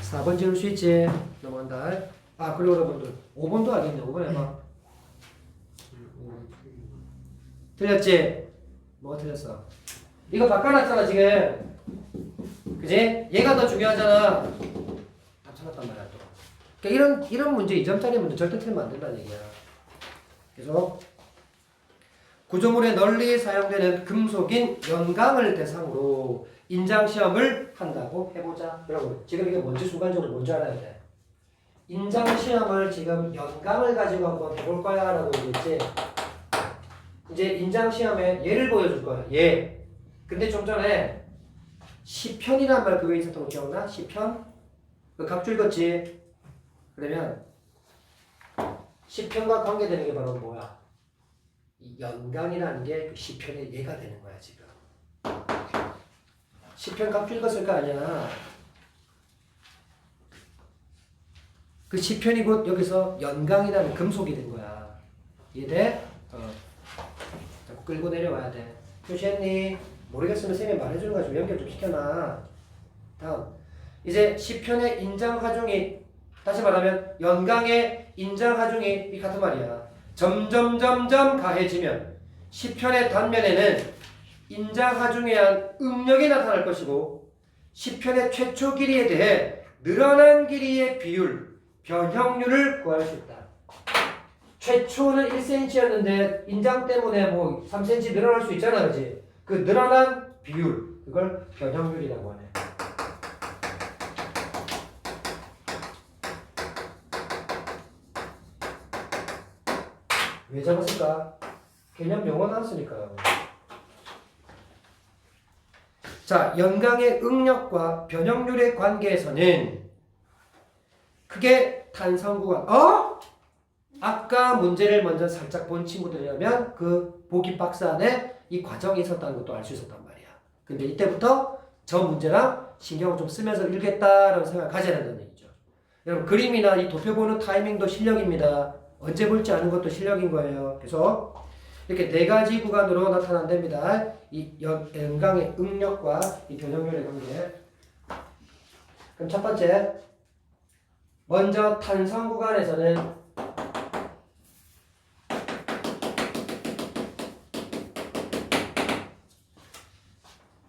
4번 지울 수 있지. 넘어간다. 그리고 여러분들 5번도 알겠네. 5번 해봐. 틀렸지? 뭐가 틀렸어? 이거 바꿔놨잖아 지금. 그지? 얘가 더 중요하잖아. 다 찾았단 말이야 또. 그러니까 이런 문제, 2점짜리 문제 절대 틀리면 안 된다는 얘기야. 계속. 구조물에 널리 사용되는 금속인 연강을 대상으로 인장시험을 한다고 해보자. 여러분 지금 이게 뭔지 순간적으로 뭔지 알아야 돼. 인장시험을 지금 연강을 가지고 한번 해볼 거야 라고 얘기했지. 이제 인장시험에 예를 보여줄 거야. 예. 근데 좀 전에 시편이란 말 그거 있었던 거 기억나? 시편? 그 각주 읽었지? 그러면 시편과 관계되는 게 바로 뭐야? 이 연강이라는 게 그 시편의 예가 되는 거야 지금. 시편 각주 읽었을 거 아니야. 그 시편이 곧 여기서 연강이라는 금속이 된 거야. 이해돼? 자꾸 끌고 내려와야 돼. 표시했니? 모르겠으면 쌤이 말해주는 거 좀 연결 좀 시켜놔. 다음. 이제 시편의 인장하중이, 다시 말하면 연강의 인장하중이 이 같은 말이야. 점점 가해지면 시편의 단면에는 인장하중에 의한 응력이 나타날 것이고, 시편의 최초 길이에 대해 늘어난 길이의 비율, 변형률을 구할 수 있다. 최초는 1cm였는데 인장 때문에 뭐 3cm 늘어날 수 있잖아, 그지? 그 늘어난 비율, 그걸 변형률이라고 하네. 왜 잡았을까? 개념 용어 나왔으니까요. 자, 연강의 응력과 변형률의 관계에서는 크게 탄성구간, 아까 문제를 먼저 살짝 본 친구들이라면 그 보기 박스 안에 이 과정이 있었다는 것도 알 수 있었단 말이야. 근데 이때부터 저 문제랑 신경을 좀 쓰면서 읽겠다라는 생각을 가져야 된다는 얘기죠. 여러분 그림이나 이 도표 보는 타이밍도 실력입니다. 언제 볼지 아는 것도 실력인 거예요. 그래서 이렇게 네 가지 구간으로 나타난답니다. 이 연강의 응력과 이 변형률의 관계. 그럼 첫 번째, 먼저 탄성 구간에서는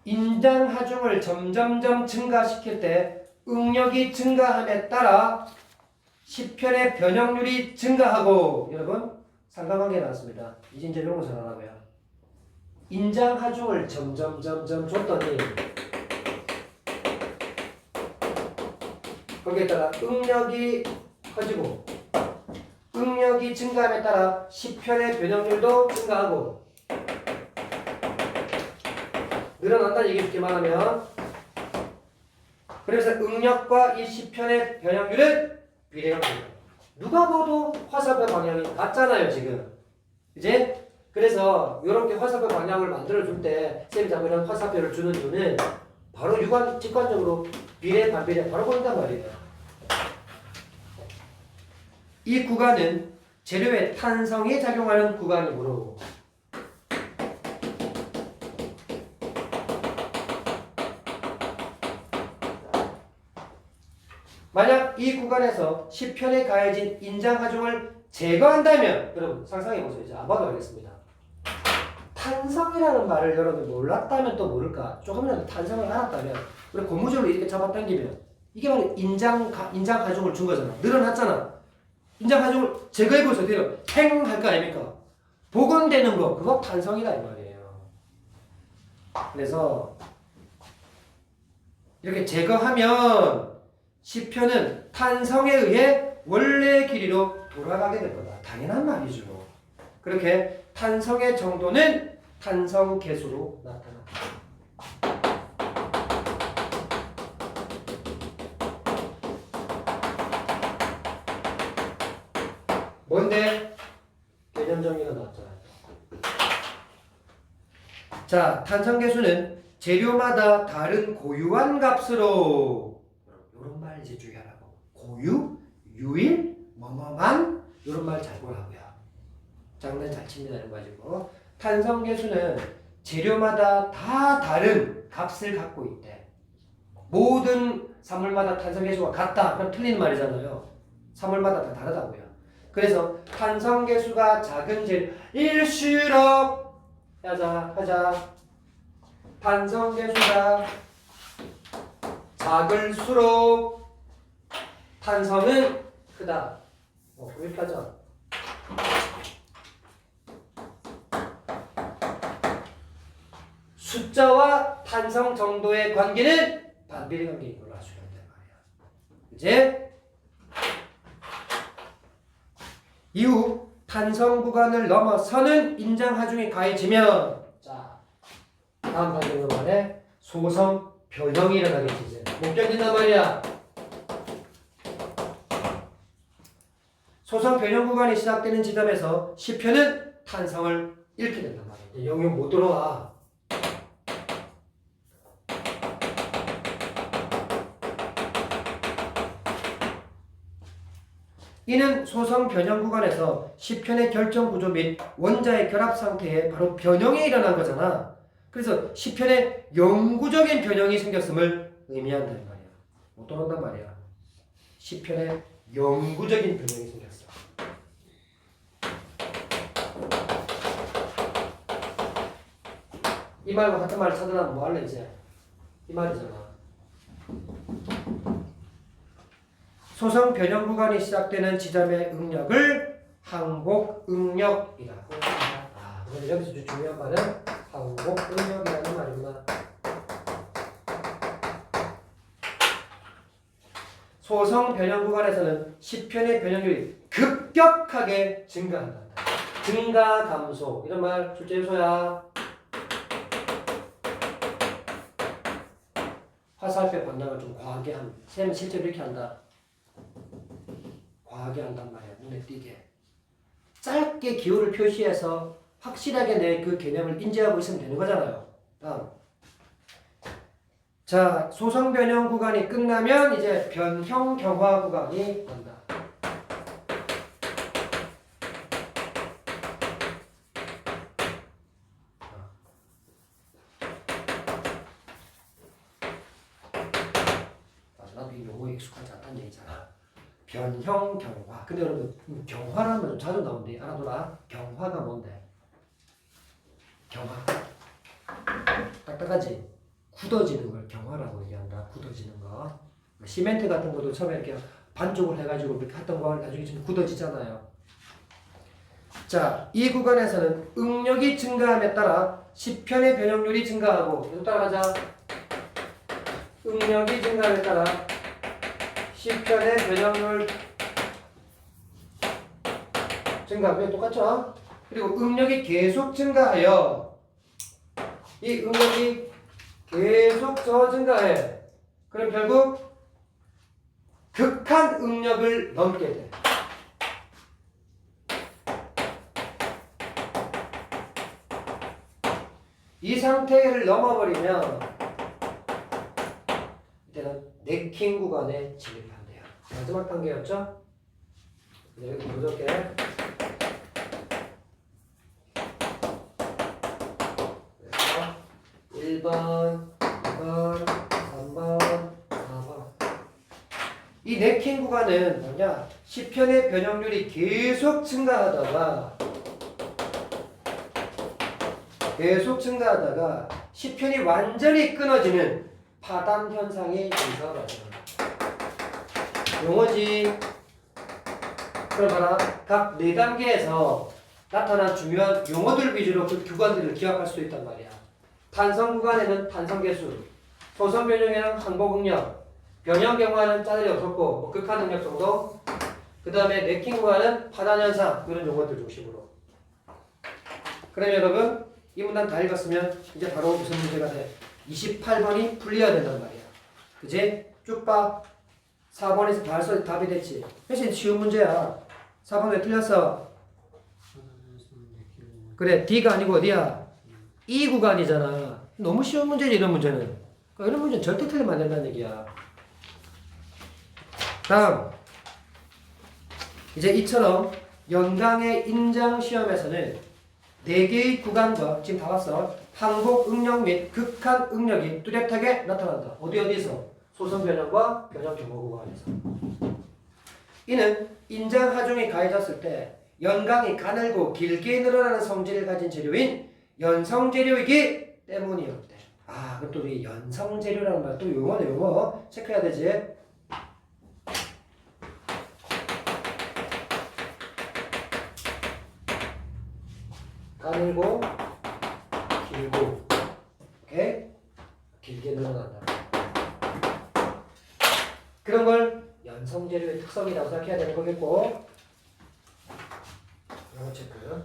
인장하중을 점점점 증가시킬 때 응력이 증가함에 따라 시편의 변형률이 증가하고, 여러분 상관관계 나왔습니다. 이제 용어 전하라고요. 인장하중을 점점 줬더니 거기에 따라 응력이 커지고, 응력이 증가함에 따라 시편의 변형률도 증가하고, 늘어난다는 얘기 쉽게 말하면, 그래서 응력과 이 시편의 변형률은 비례가 됩니다. 누가 봐도 화살표 방향이 같잖아요 지금. 이제 그래서 이렇게 화살표 방향을 만들어 줄 때 쌤이 자꾸 이런 화살표를 주는 이유는 바로 직관적으로 비례 반비례 바로 보인단 말이에요. 이 구간은 재료의 탄성이 작용하는 구간이므로 만약 이 구간에서 10편에 가해진 인장하중을 제거한다면 여러분 상상해보세요. 이제 안 봐도 알겠습니다. 탄성이라는 말을 여러분 몰랐다면 또 모를까? 조금이라도 탄성을 알았다면 우리 고무줄로 이렇게 잡아당기면 이게 바로 인장하중을 준 거잖아. 늘어났잖아. 인장하중을 제거해보세요. 돼요. 탱 할 거 아닙니까? 복원되는 거 그거 탄성이다 이 말이에요. 그래서 이렇게 제거하면 10편은 탄성에 의해 원래 길이로 돌아가게 될 거다. 당연한 말이죠. 그렇게 탄성의 정도는 탄성 계수로 나타납니다. 뭔데? 개념 정리가 나왔잖아요. 자, 탄성 계수는 재료마다 다른 고유한 값으로 이런 말 이제 주의하라고. 고유, 유일, 뭐뭐만 이런 말 잘 보라고요. 장난 잘 칩니다. 이런 거 가지고. 탄성 계수는 재료마다 다 다른 값을 갖고 있대. 모든 사물마다 탄성 계수가 같다. 그럼 틀린 말이잖아요. 사물마다 다 다르다고요. 그래서 탄성 계수가 작은 재료일수록 하자. 탄성 계수가 작을수록 탄성은 크다. 이렇게 하자. 숫자와 탄성 정도의 관계는 반비례 관계인 걸로 알 수가 있단 말이야. 이제 이후 탄성 구간을 넘어서는 인장하중이 가해지면 자 다음 단계로 말해 소성 변형이 일어나겠지. 이제 못 견딘단 말이야. 소성 변형 구간이 시작되는 지점에서 10편은 탄성을 잃게 된단 말이야. 이제 영역 못 들어와. 이는 소성 변형 구간에서 10편의 결정 구조 및 원자의 결합 상태에 바로 변형이 일어난 거잖아. 그래서 10편에 영구적인 변형이 생겼음을 의미한단 말이야. 못 들어온단 말이야. 10편에 영구적인 변형이 생겼어. 이 말과 같은 말을 찾으려면 뭐 할래 이제? 이 말이잖아. 소성 변형 구간이 시작되는 지점의 응력을 항복 응력이라고 합니다. 그럼 여기서 중요한 말은 항복 응력이라는 말이구나. 소성 변형 구간에서는 10편의 변형률이 급격하게 증가한다. 증가 감소 이런 말 출제 요소야. 화살표 반응을 좀 과하게 함. 쌤은 실제로 이렇게 한다. 과하게 한단 말이야. 눈에 띄게. 짧게 기호를 표시해서 확실하게 내 그 개념을 인지하고 있으면 되는 거잖아요. 다음. 자, 소성 변형 구간이 끝나면 이제 변형 경화 구간이 온다. 나도 이 용어에 익숙하지 않다는 얘기잖아. 변형 경화. 근데 여러분 경화라는 건 좀 자주 나오는데 알아둬라. 경화가 뭔데? 경화. 딱딱하지? 굳어지는 걸 경화라고 얘기한다. 굳어지는 거. 시멘트 같은 것도 처음에 이렇게 반쪽을 해가지고 이렇게 했던 걸 나중에 좀 굳어지잖아요. 자, 이 구간에서는 응력이 증가함에 따라 10편의 변형률이 증가하고 계속 따라가자. 응력이 증가함에 따라 10편의 변형률 증가하면 똑같죠? 그리고 응력이 계속 증가하여 이 응력이 계속 증가해. 그럼 결국 극한 응력을 넘게 돼. 이 상태를 넘어버리면 이때는 네킹 구간에 진입한대요. 마지막 단계였죠? 여기 부족해. 그래서 1번, 2번, 3번, 4번. 이 네킹 구간은 뭐냐? 시편의 변형률이 계속 증가하다가 시편이 완전히 끊어지는 파단 현상이 여기서 발생합니다. 용어지. 그럼 봐라. 각 4단계에서 나타난 중요한 용어들 위주로 그 구간들을 기억할 수 있단 말이야. 탄성 구간에는 탄성 계수, 소선 변형에는 항복 응력, 변형 경우에는 짜들이 없었고 뭐 극한 능력 정도. 그 다음에 네킹 구간은 파단 현상, 이런 용어들 중심으로. 그럼 여러분 이 문단 다 읽었으면 이제 바로 무슨 문제가 돼? 28번이 풀려야 된단 말이야. 그지? 쭉 봐. 4번에서 벌써 답이 됐지. 훨씬 쉬운 문제야. 4번 왜 틀렸어? 그래, D가 아니고 어디야? E 구간이잖아. 너무 쉬운 문제지, 이런 문제는. 그러니까 이런 문제는 절대 틀리면 안 된다는 얘기야. 다음. 이제 이처럼 연강의 인장 시험에서는 4개의 구간과 지금 다 봤어. 항복 응력 및 극한 응력이 뚜렷하게 나타난다. 어디서? 소선 변형과 변형 경호 구간에서. 이는 인장 하중이 가해졌을 때 연강이 가늘고 길게 늘어나는 성질을 가진 재료인 연성재료이기 때문이었대. 아, 그럼 또 우리 연성재료라는 말 또 용어네, 용어. 체크해야 되지. 가늘고 길고, 오케이? 길게 늘어난다. 그런 걸 연성재료의 특성이라고 생각해야 되는 거겠고, 이거 체크.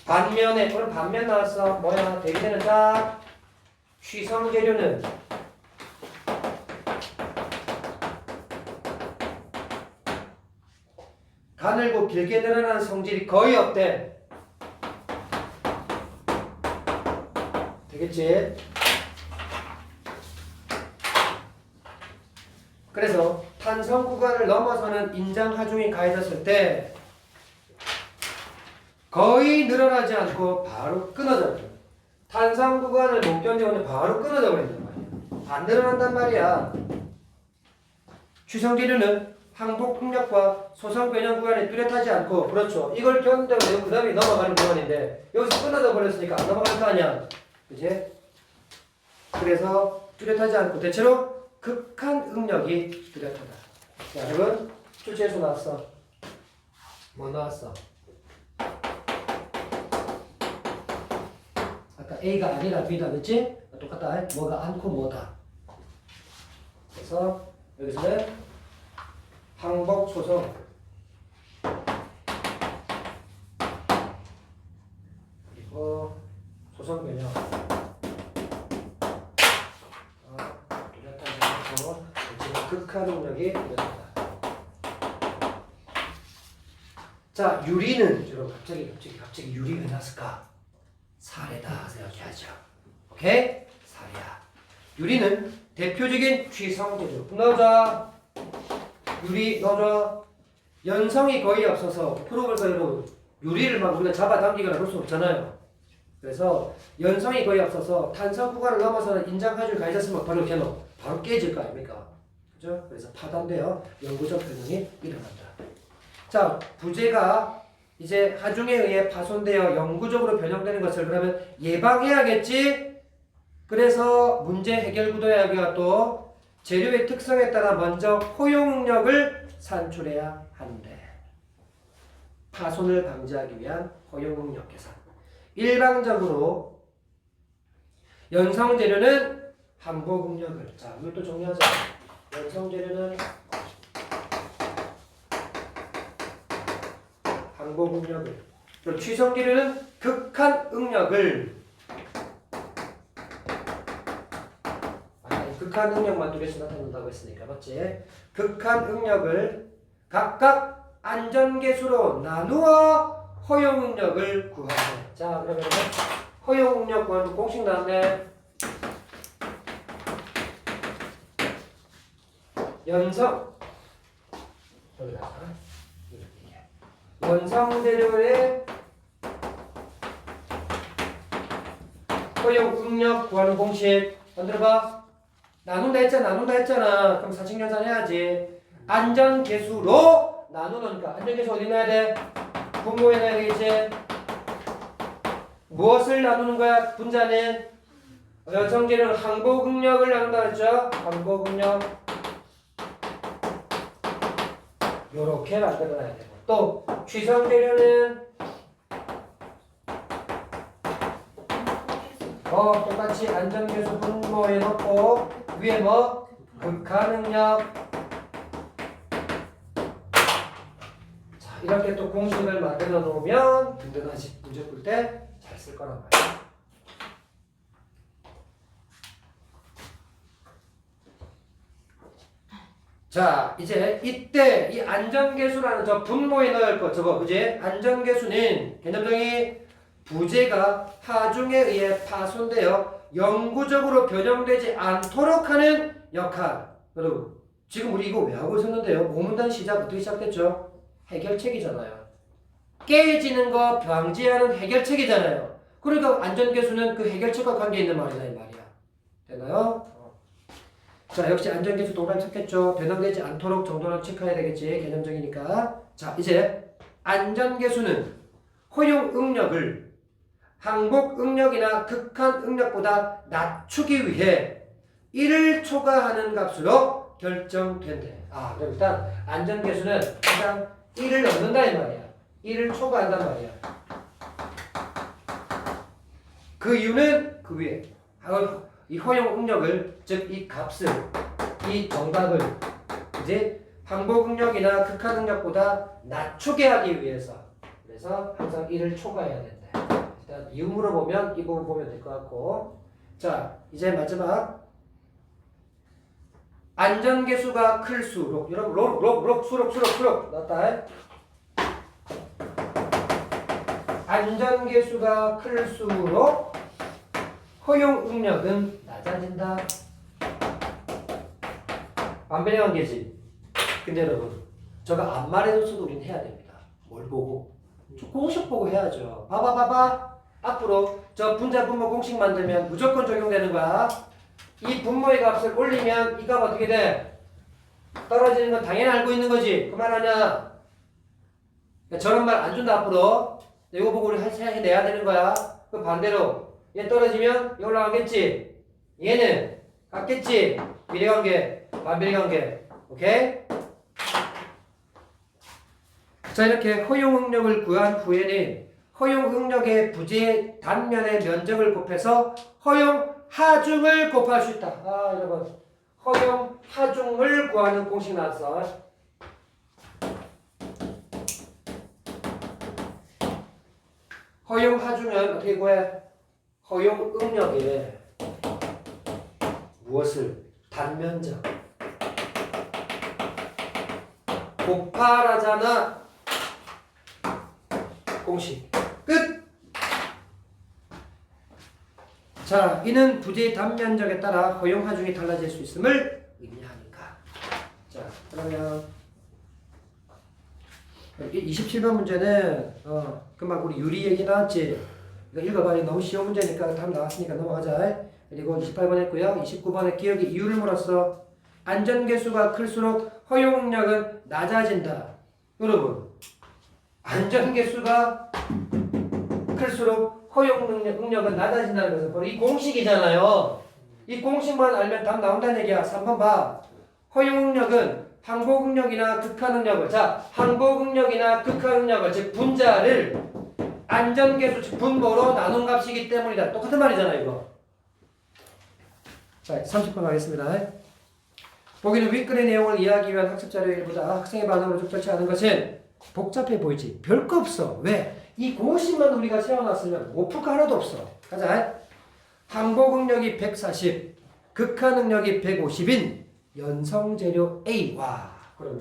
반면에, 오늘 반면 나왔어. 뭐야? 대비되는 자, 취성재료는 가늘고 길게 늘어나는 성질이 거의 없대. 되겠지? 그래서 탄성 구간을 넘어서는 인장 하중이 가해졌을 때 거의 늘어나지 않고 바로 끊어져. 탄성 구간을 못 견디고 바로 끊어져 버린단 말이야. 안 늘어난단 말이야. 취성재료는 항복 폭력과 소성 변형 구간이 뚜렷하지 않고, 그렇죠. 이걸 견뎌내고 그 다음에 넘어가는 구간인데 여기서 끊어져 버렸으니까 안 넘어갈 거 아니야. 그치? 그래서 뚜렷하지 않고 대체로 극한 응력이 뚜렷하다. 자, 여러분 출제에서 나왔어. 뭐 나왔어? 아까 A가 아니라 B다, 그랬지? 똑같다. 뭐가 않고 뭐다. 그래서 여기서는 항복 소송 그리고 소송 변형 뚜렷하지 않고 극한 응력이 뚜렷하다. 자, 유리는 여러분 갑자기 유리 왜 났을까? 사례다 생각해야죠. 오케이? 사례야. 유리는 대표적인 취성재료. 넣어줘. 유리 넣어줘. 연성이 거의 없어서 프로볼 사이로 유리를 막 우리가 잡아당기거나 그럴 수 없잖아요. 그래서 연성이 거의 없어서 탄성 구간을 넘어서는 인장 하중이 가해졌으면 바로 이렇게 넣어. 바로 깨질 거 아닙니까? 그죠? 그래서 파단돼요. 영구적 변형이 일어난다. 자, 부재가 이제 하중에 의해 파손되어 영구적으로 변형되는 것을 그러면 예방해야겠지? 그래서 문제 해결 구도야기와 또 재료의 특성에 따라 먼저 포용력을 산출해야 한대. 파손을 방지하기 위한 포용력 계산. 일방적으로 연성재료는 항복응력을, 자, 이것도 정리하자. 연성재료는 항복응력을, 그리고 취성재료는 극한 응력을, 극한 응력만 두 개씩 나타낸다고 했으니까, 맞지? 극한 응력을 각각 안전계수로 나누어 허용응력을 구하래. 자, 그러면 허용응력 구하는 공식 나왔네. 연성, 여기다가 연성재료의 허용응력 구하는 공식 만들어봐. 나눈다 했잖아. 그럼 사칙연산 해야지. 안전계수로 나누니까 안전계수 어디 넣어야 돼? 분모에 넣어야 되겠지. 무엇을 나누는 거야? 분자는 연성재료는 항복응력을 나눈다 했죠. 항복응력 요렇게 만들어놔야 되고, 또 취성재료는 똑같이 안전계수 분모에 넣고 위에 뭐? 극한응력. 자, 이렇게 또 공식을 만들어 놓으면 든든하지. 문제 풀 때 잘 쓸 거란 말이야. 자, 이제 이때 이 안전계수라는 저 분모에 넣을 거 저거 그지? 안전계수는 개념정의 부재가 하중에 의해 파손되어 영구적으로 변형되지 않도록 하는 역할. 여러분 지금 우리 이거 왜 하고 있었는데요? 모문단 시작부터 시작됐죠? 해결책이잖아요. 깨지는 거 방지하는 해결책이잖아요. 그러니까 안전계수는 그 해결책과 관계 있는 말이다 이 말이야. 되나요? 자, 역시 안전계수 동그라미 쳤겠죠. 변형되지 않도록 정도는 체크해야 되겠지. 개념적이니까. 자, 이제 안전계수는 허용응력을 항복응력이나 극한응력보다 낮추기 위해 1을 초과하는 값으로 결정된대. 그럼 일단 안전계수는 항상 1을 넣는다 이 말이야. 1을 초과한단 말이야. 그 이유는 그 위에 이 허용응력을, 즉 이 값을, 이 정답을 이제 항복응력이나 극한응력보다 낮추게 하기 위해서, 그래서 항상 1을 초과해야 된다. 일단 이유 물어보면 이 부분 보면 될 것 같고, 자 이제 마지막 안전계수가 클수록, 여러분 수록 나왔다. 안전계수가 클수록 허용응력은 낮아진다. 반변의 관계지. 근데 여러분 저거 안 말해줬어도 우린 해야 됩니다. 뭘 보고? 공식 보고 해야죠. 봐봐. 앞으로 저 분자 분모 공식 만들면 무조건 적용되는 거야. 이 분모의 값을 올리면 이 값 어떻게 돼? 떨어지는 건 당연히 알고 있는 거지. 그 말 하냐? 저런 말 안 준다 앞으로. 이거 보고 우리 해내야 되는 거야. 그 반대로 얘 떨어지면 얘 올라가겠지. 얘는 같겠지. 비례관계, 반비례관계. 오케이? 자, 이렇게 허용응력을 구한 후에는 허용응력의 부재 단면의 면적을 곱해서 허용하중을 곱할 수 있다. 여러분 허용하중을 구하는 공식 나왔어. 허용하중은 어떻게 구해? 허용응력에 무엇을? 단면적 곱하라잖아. 공식 끝. 자, 이는 부재의 단면적에 따라 허용하중이 달라질 수 있음을 의미하니까. 자, 그러면 27번 문제는 금방 우리 유리 얘기 나왔지. 이거 읽어봐. 너무 쉬운 문제니까 답 나왔으니까 넘어가자. 그리고 28번 했고요. 29번에 기억의 이유를 물었어. 안전계수가 클수록 허용응력은 낮아진다. 여러분 안전계수가 클수록 허용응력은 낮아진다는 것은 바로 이 공식이잖아요. 이 공식만 알면 답 나온다는 얘기야. 3번 봐. 허용응력은 항복응력이나 극한응력을, 자 항복응력이나 극한응력을, 즉 분자를 안전계수 즉 분모로 나눈 값이기 때문이다. 똑같은 말이잖아 이거. 자 30번 가겠습니다. 보기는 윗글의 내용을 이해하기 위한 학습자료 일보다 학생의 반응으로 적절치 않은 것은 복잡해 보이지. 별거 없어. 왜? 이 공식만 우리가 채워놨으면 못 풀 거 하나도 없어. 가자. 항복응력이 140, 극한응력이 150인 연성재료 A. 와, 그러면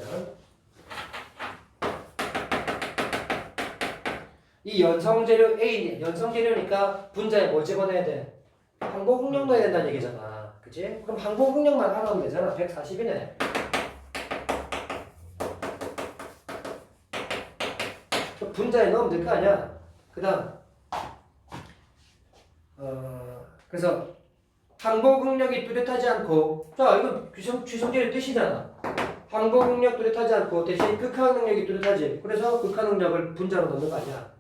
이 연성재료 A, 연성재료니까 분자에 뭐 집어넣어야 돼? 항복응력 넣어야 된다는 얘기잖아. 그치? 그럼 항복응력만 알아오면 되잖아. 140이네. 분자에 넣으면 될 거 아니야. 그 다음 그래서 항복 응력이 뚜렷하지 않고 자 이거 취성제의 뜻이잖아. 항복 응력 뚜렷하지 않고 대신 극한 응력이 뚜렷하지. 그래서 극한 응력을 분자로 넣는 거 아니야.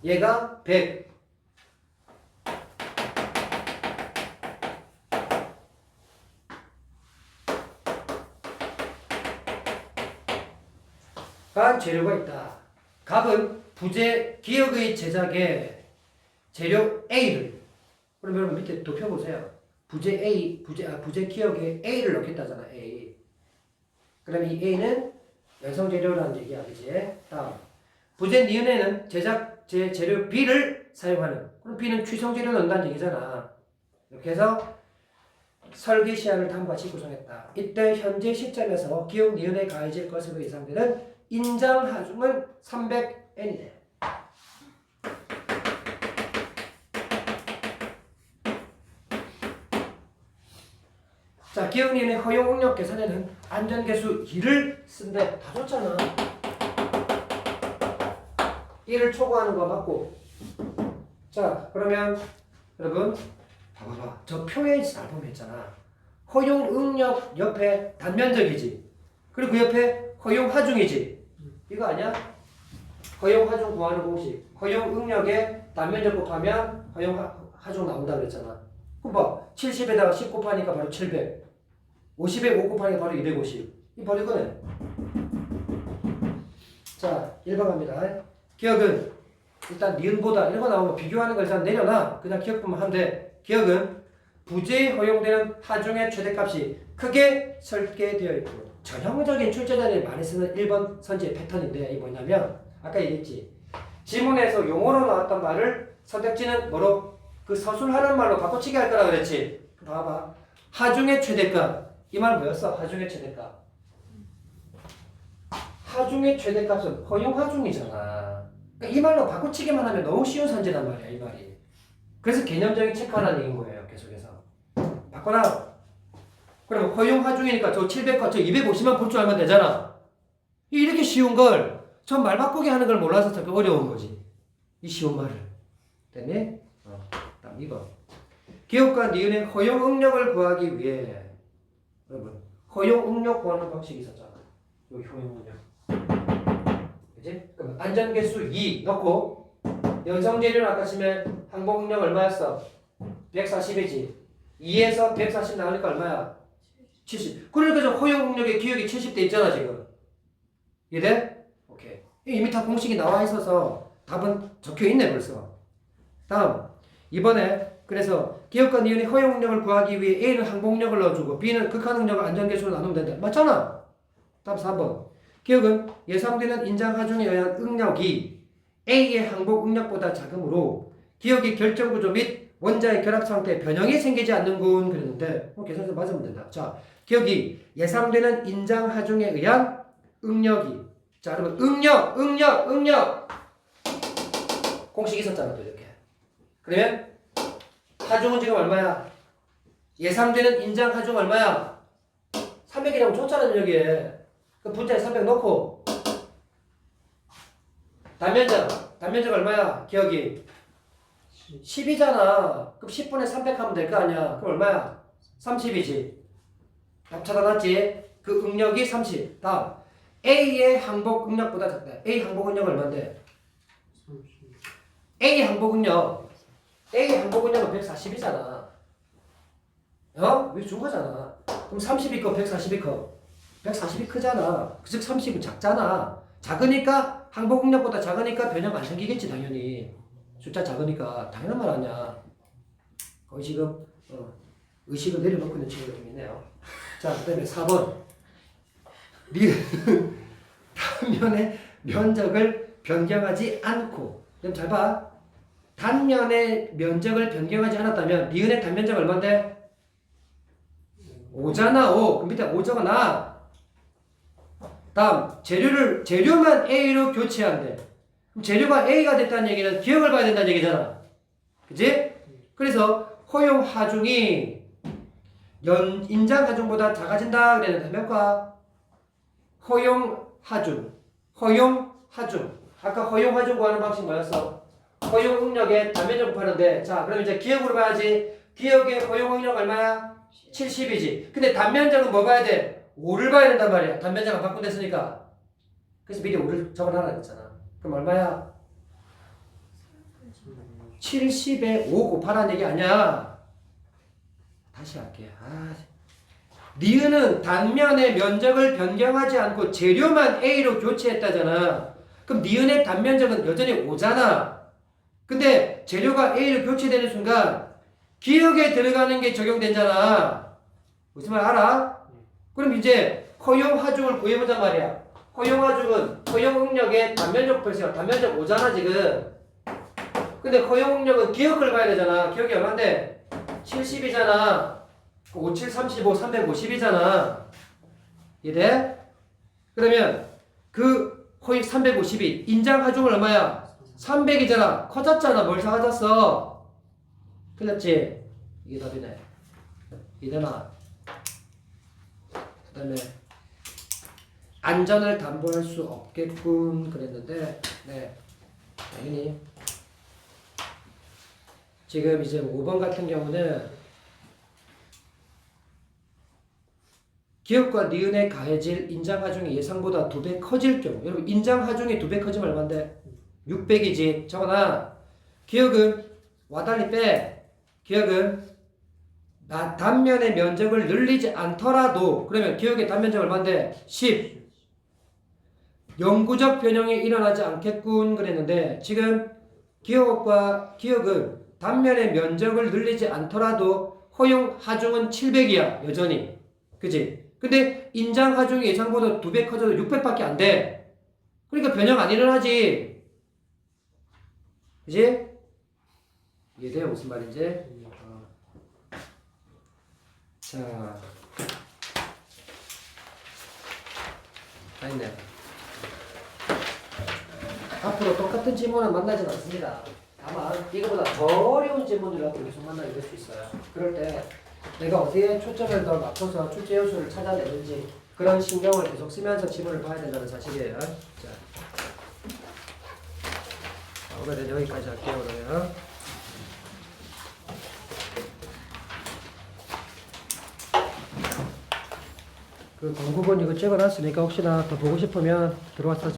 얘가 100. 간 재료가 있다. 갑은 부재 기역의 제작에 재료 A를 그럼 여러분 밑에 도표 보세요. 부재 A 부재 기역에 A를 넣겠다잖아. A. 그럼 이 A는 연성 재료라는 얘기야, 그지? 다음 부재 니은에는 제작 재료 B를 사용하는. 그럼 B는 취성 재료 넣는다는 얘기잖아. 이렇게 해서 설계 시안을 다음과 같이 구성했다. 이때 현재 시점에서 기역 니은에 가해질 것으로 예상되는 인장 하중은 300n이네. 자, 기역 니은의 허용 응력 계산에는 안전계수 2를 쓴대. 다 줬잖아. 1을 초과하는 거 맞고. 자, 그러면 여러분 봐봐. 저 표에 잘 보면 있잖아. 허용 응력 옆에 단면적이지. 그리고 그 옆에 허용 하중이지. 이거 아니야? 허용 하중 구하는 공식. 허용 응력에 단면적 곱하면 허용 하중 나온다 그랬잖아. 그럼 봐. 70에다가 10 곱하니까 바로 700. 50에 5 곱하니까 바로 250. 이 바로 이거네. 자, 1번 갑니다. 기억은 일단 니은보다 이런 거 나오면 비교하는 걸 일단 내려놔. 그냥 기억부만 하면 돼. 기억은 부재에 허용되는 하중의 최대값이 크게 설계되어 있고 전형적인 출제자들이 많이 쓰는 1번 선지의 패턴인데 이게 뭐냐면 아까 얘기했지. 지문에서 용어로 나왔던 말을 선택지는 뭐로 그 서술하는 말로 바꿔치기 할 거라 그랬지. 봐봐. 하중의 최대값. 이 말 뭐였어? 하중의 최대값. 하중의 최대값은 허용 하중이잖아. 그러니까 이 말로 바꿔치기만 하면 너무 쉬운 선지란 말이야, 이 말이. 그래서 개념적인 체크하라는 얘기인 거예요, 계속해서. 바꿔놔. 그럼 허용 하중이니까 저 700과 저 250만 볼 줄 알면 되잖아. 이렇게 쉬운 걸 전 말 바꾸기 하는 걸 몰라서 더 어려운 거지. 이 쉬운 말을. 됐니? 다음 2번. 기업과 니은의 허용 응력을 구하기 위해 여러분 허용 응력 구하는 방식이 있었잖아. 여기 허용 응력. 그치? 그럼 안전계수 2 넣고 연성재료는 아까 치면 항복 응력 얼마였어? 140이지. 2에서 140 나오니까 얼마야? 70. 그러니까 저 허용 응력의 기억이 70대 있잖아 지금. 이해돼? 오케이. 이미 다 공식이 나와 있어서 답은 적혀 있네 벌써. 다음 이번에 그래서 기업과 니은의 허용 응력을 구하기 위해 A는 항복 응력을 넣어주고 B는 극한 응력을 안전계수로 나누면 된다. 맞잖아. 다음 4번. 기억은 예상되는 인장 하중에 의한 응력이 A의 항복 응력보다 작으므로 기억의 결정구조 및 원자의 결합 상태에 변형이 생기지 않는군 그랬는데 계산해서 맞으면 된다. 자, 기억이 예상되는 인장 하중에 의한 응력이 자 여러분 응력 공식이 있었잖아 또 이렇게. 그러면 하중은 지금 얼마야? 예상되는 인장 하중 얼마야? 300이라고 줬잖아 여기에. 그 분자에 300 넣고 단면적 얼마야? 기억이 10이잖아. 그럼 10분의 300 하면 될 거 아니야. 그럼 얼마야? 30이지. 답 찾아놨지? 그 응력이 30. 다음 A의 항복 응력보다 작다. A 항복 응력 얼마인데? A 항복 응력은 140이잖아. 어? 왜 준 거잖아. 그럼 30이 커, 140이 커. 140이 크잖아. 즉 30은 작잖아. 작으니까 항복 응력보다 작으니까 변형 안 생기겠지 당연히. 숫자 작으니까 당연한 말 아니야. 거의 지금 의식을 내려놓고 있는 친구가 좀 있네요. 자, 그 다음에 4번. 단면의 면적을 변경하지 않고. 그럼 잘 봐. 단면의 면적을 변경하지 않았다면 니은의 단면적 얼마인데? 5잖아. 5. 그럼 밑에 5 적어놔. 다음 재료만 A로 교체한대. 그럼 재료가 A가 됐다는 얘기는 기억을 봐야 된다는 얘기잖아. 그치? 그래서 허용 하중이 인장 하중보다 작아진다 그랬는데 몇 과? 허용 하중. 아까 허용 하중 구하는 방식 뭐였어? 허용 응력에 단면적 곱하는데 자 그럼 이제 기억으로 봐야지. 기억의 허용 응력 얼마야? 70이지. 근데 단면적은 뭐 봐야 돼? 5를 봐야 된단 말이야. 단면적은 바꾼댔으니까. 그래서 미리 5를 적어놔라 했잖아. 그럼 얼마야? 70에 5 곱하라는 얘기 아니야. 다시 할게. 니은은 단면의 면적을 변경하지 않고 재료만 A로 교체했다잖아. 그럼 니은의 단면적은 여전히 5잖아. 근데 재료가 A로 교체되는 순간 기억에 들어가는 게 적용되잖아. 무슨 말 알아? 그럼 이제 허용 하중을 구해보자 말이야. 허용 하중은 허용 응력의 단면적 표시야. 단면적 5잖아 지금. 근데 허용 응력은 기억을 봐야 되잖아. 기억이 얼마인데? 70이잖아. 5, 7, 35, 350이잖아. 이해돼? 그러면 그 허용 350이 인장 하중은 얼마야? 300이잖아. 커졌잖아. 뭘 작아졌어? 틀렸지? 이게 답이네. 이되나? 그 다음에 안전을 담보할 수 없겠군 그랬는데 네 당연히 지금 이제 5번 같은 경우는 기억과 니은에 가해질 인장하중이 예상보다 2배 커질 경우 여러분 인장하중이 2배 커지면 얼마인데? 600이지 적어놔. 기억은 와달리 빼. 기억은 단면의 면적을 늘리지 않더라도 그러면 기억의 단면적 얼마인데? 10. 영구적 변형이 일어나지 않겠군 그랬는데 지금 기억은 단면의 면적을 늘리지 않더라도 허용 하중은 700이야 여전히. 그치? 근데 인장 하중이 예상보다 2배 커져도 600밖에 안 돼. 그러니까 변형 안 일어나지. 그치? 이해돼요 무슨 말인지? 자, 다 있네. 앞으로 똑같은 질문은 만나진 않습니다. 다만 이거보다 더 어려운 질문을 갖고 계속 만나게 될 수 있어요. 그럴 때 내가 어디에 초점을 더 맞춰서 출제 요소를 찾아내는지 그런 신경을 계속 쓰면서 질문을 봐야 된다는 사실이에요. 자, 오늘은 여기까지 할게요. 그러면. 그 공부본 이거 찍어놨으니까 혹시나 더 보고 싶으면 들어와서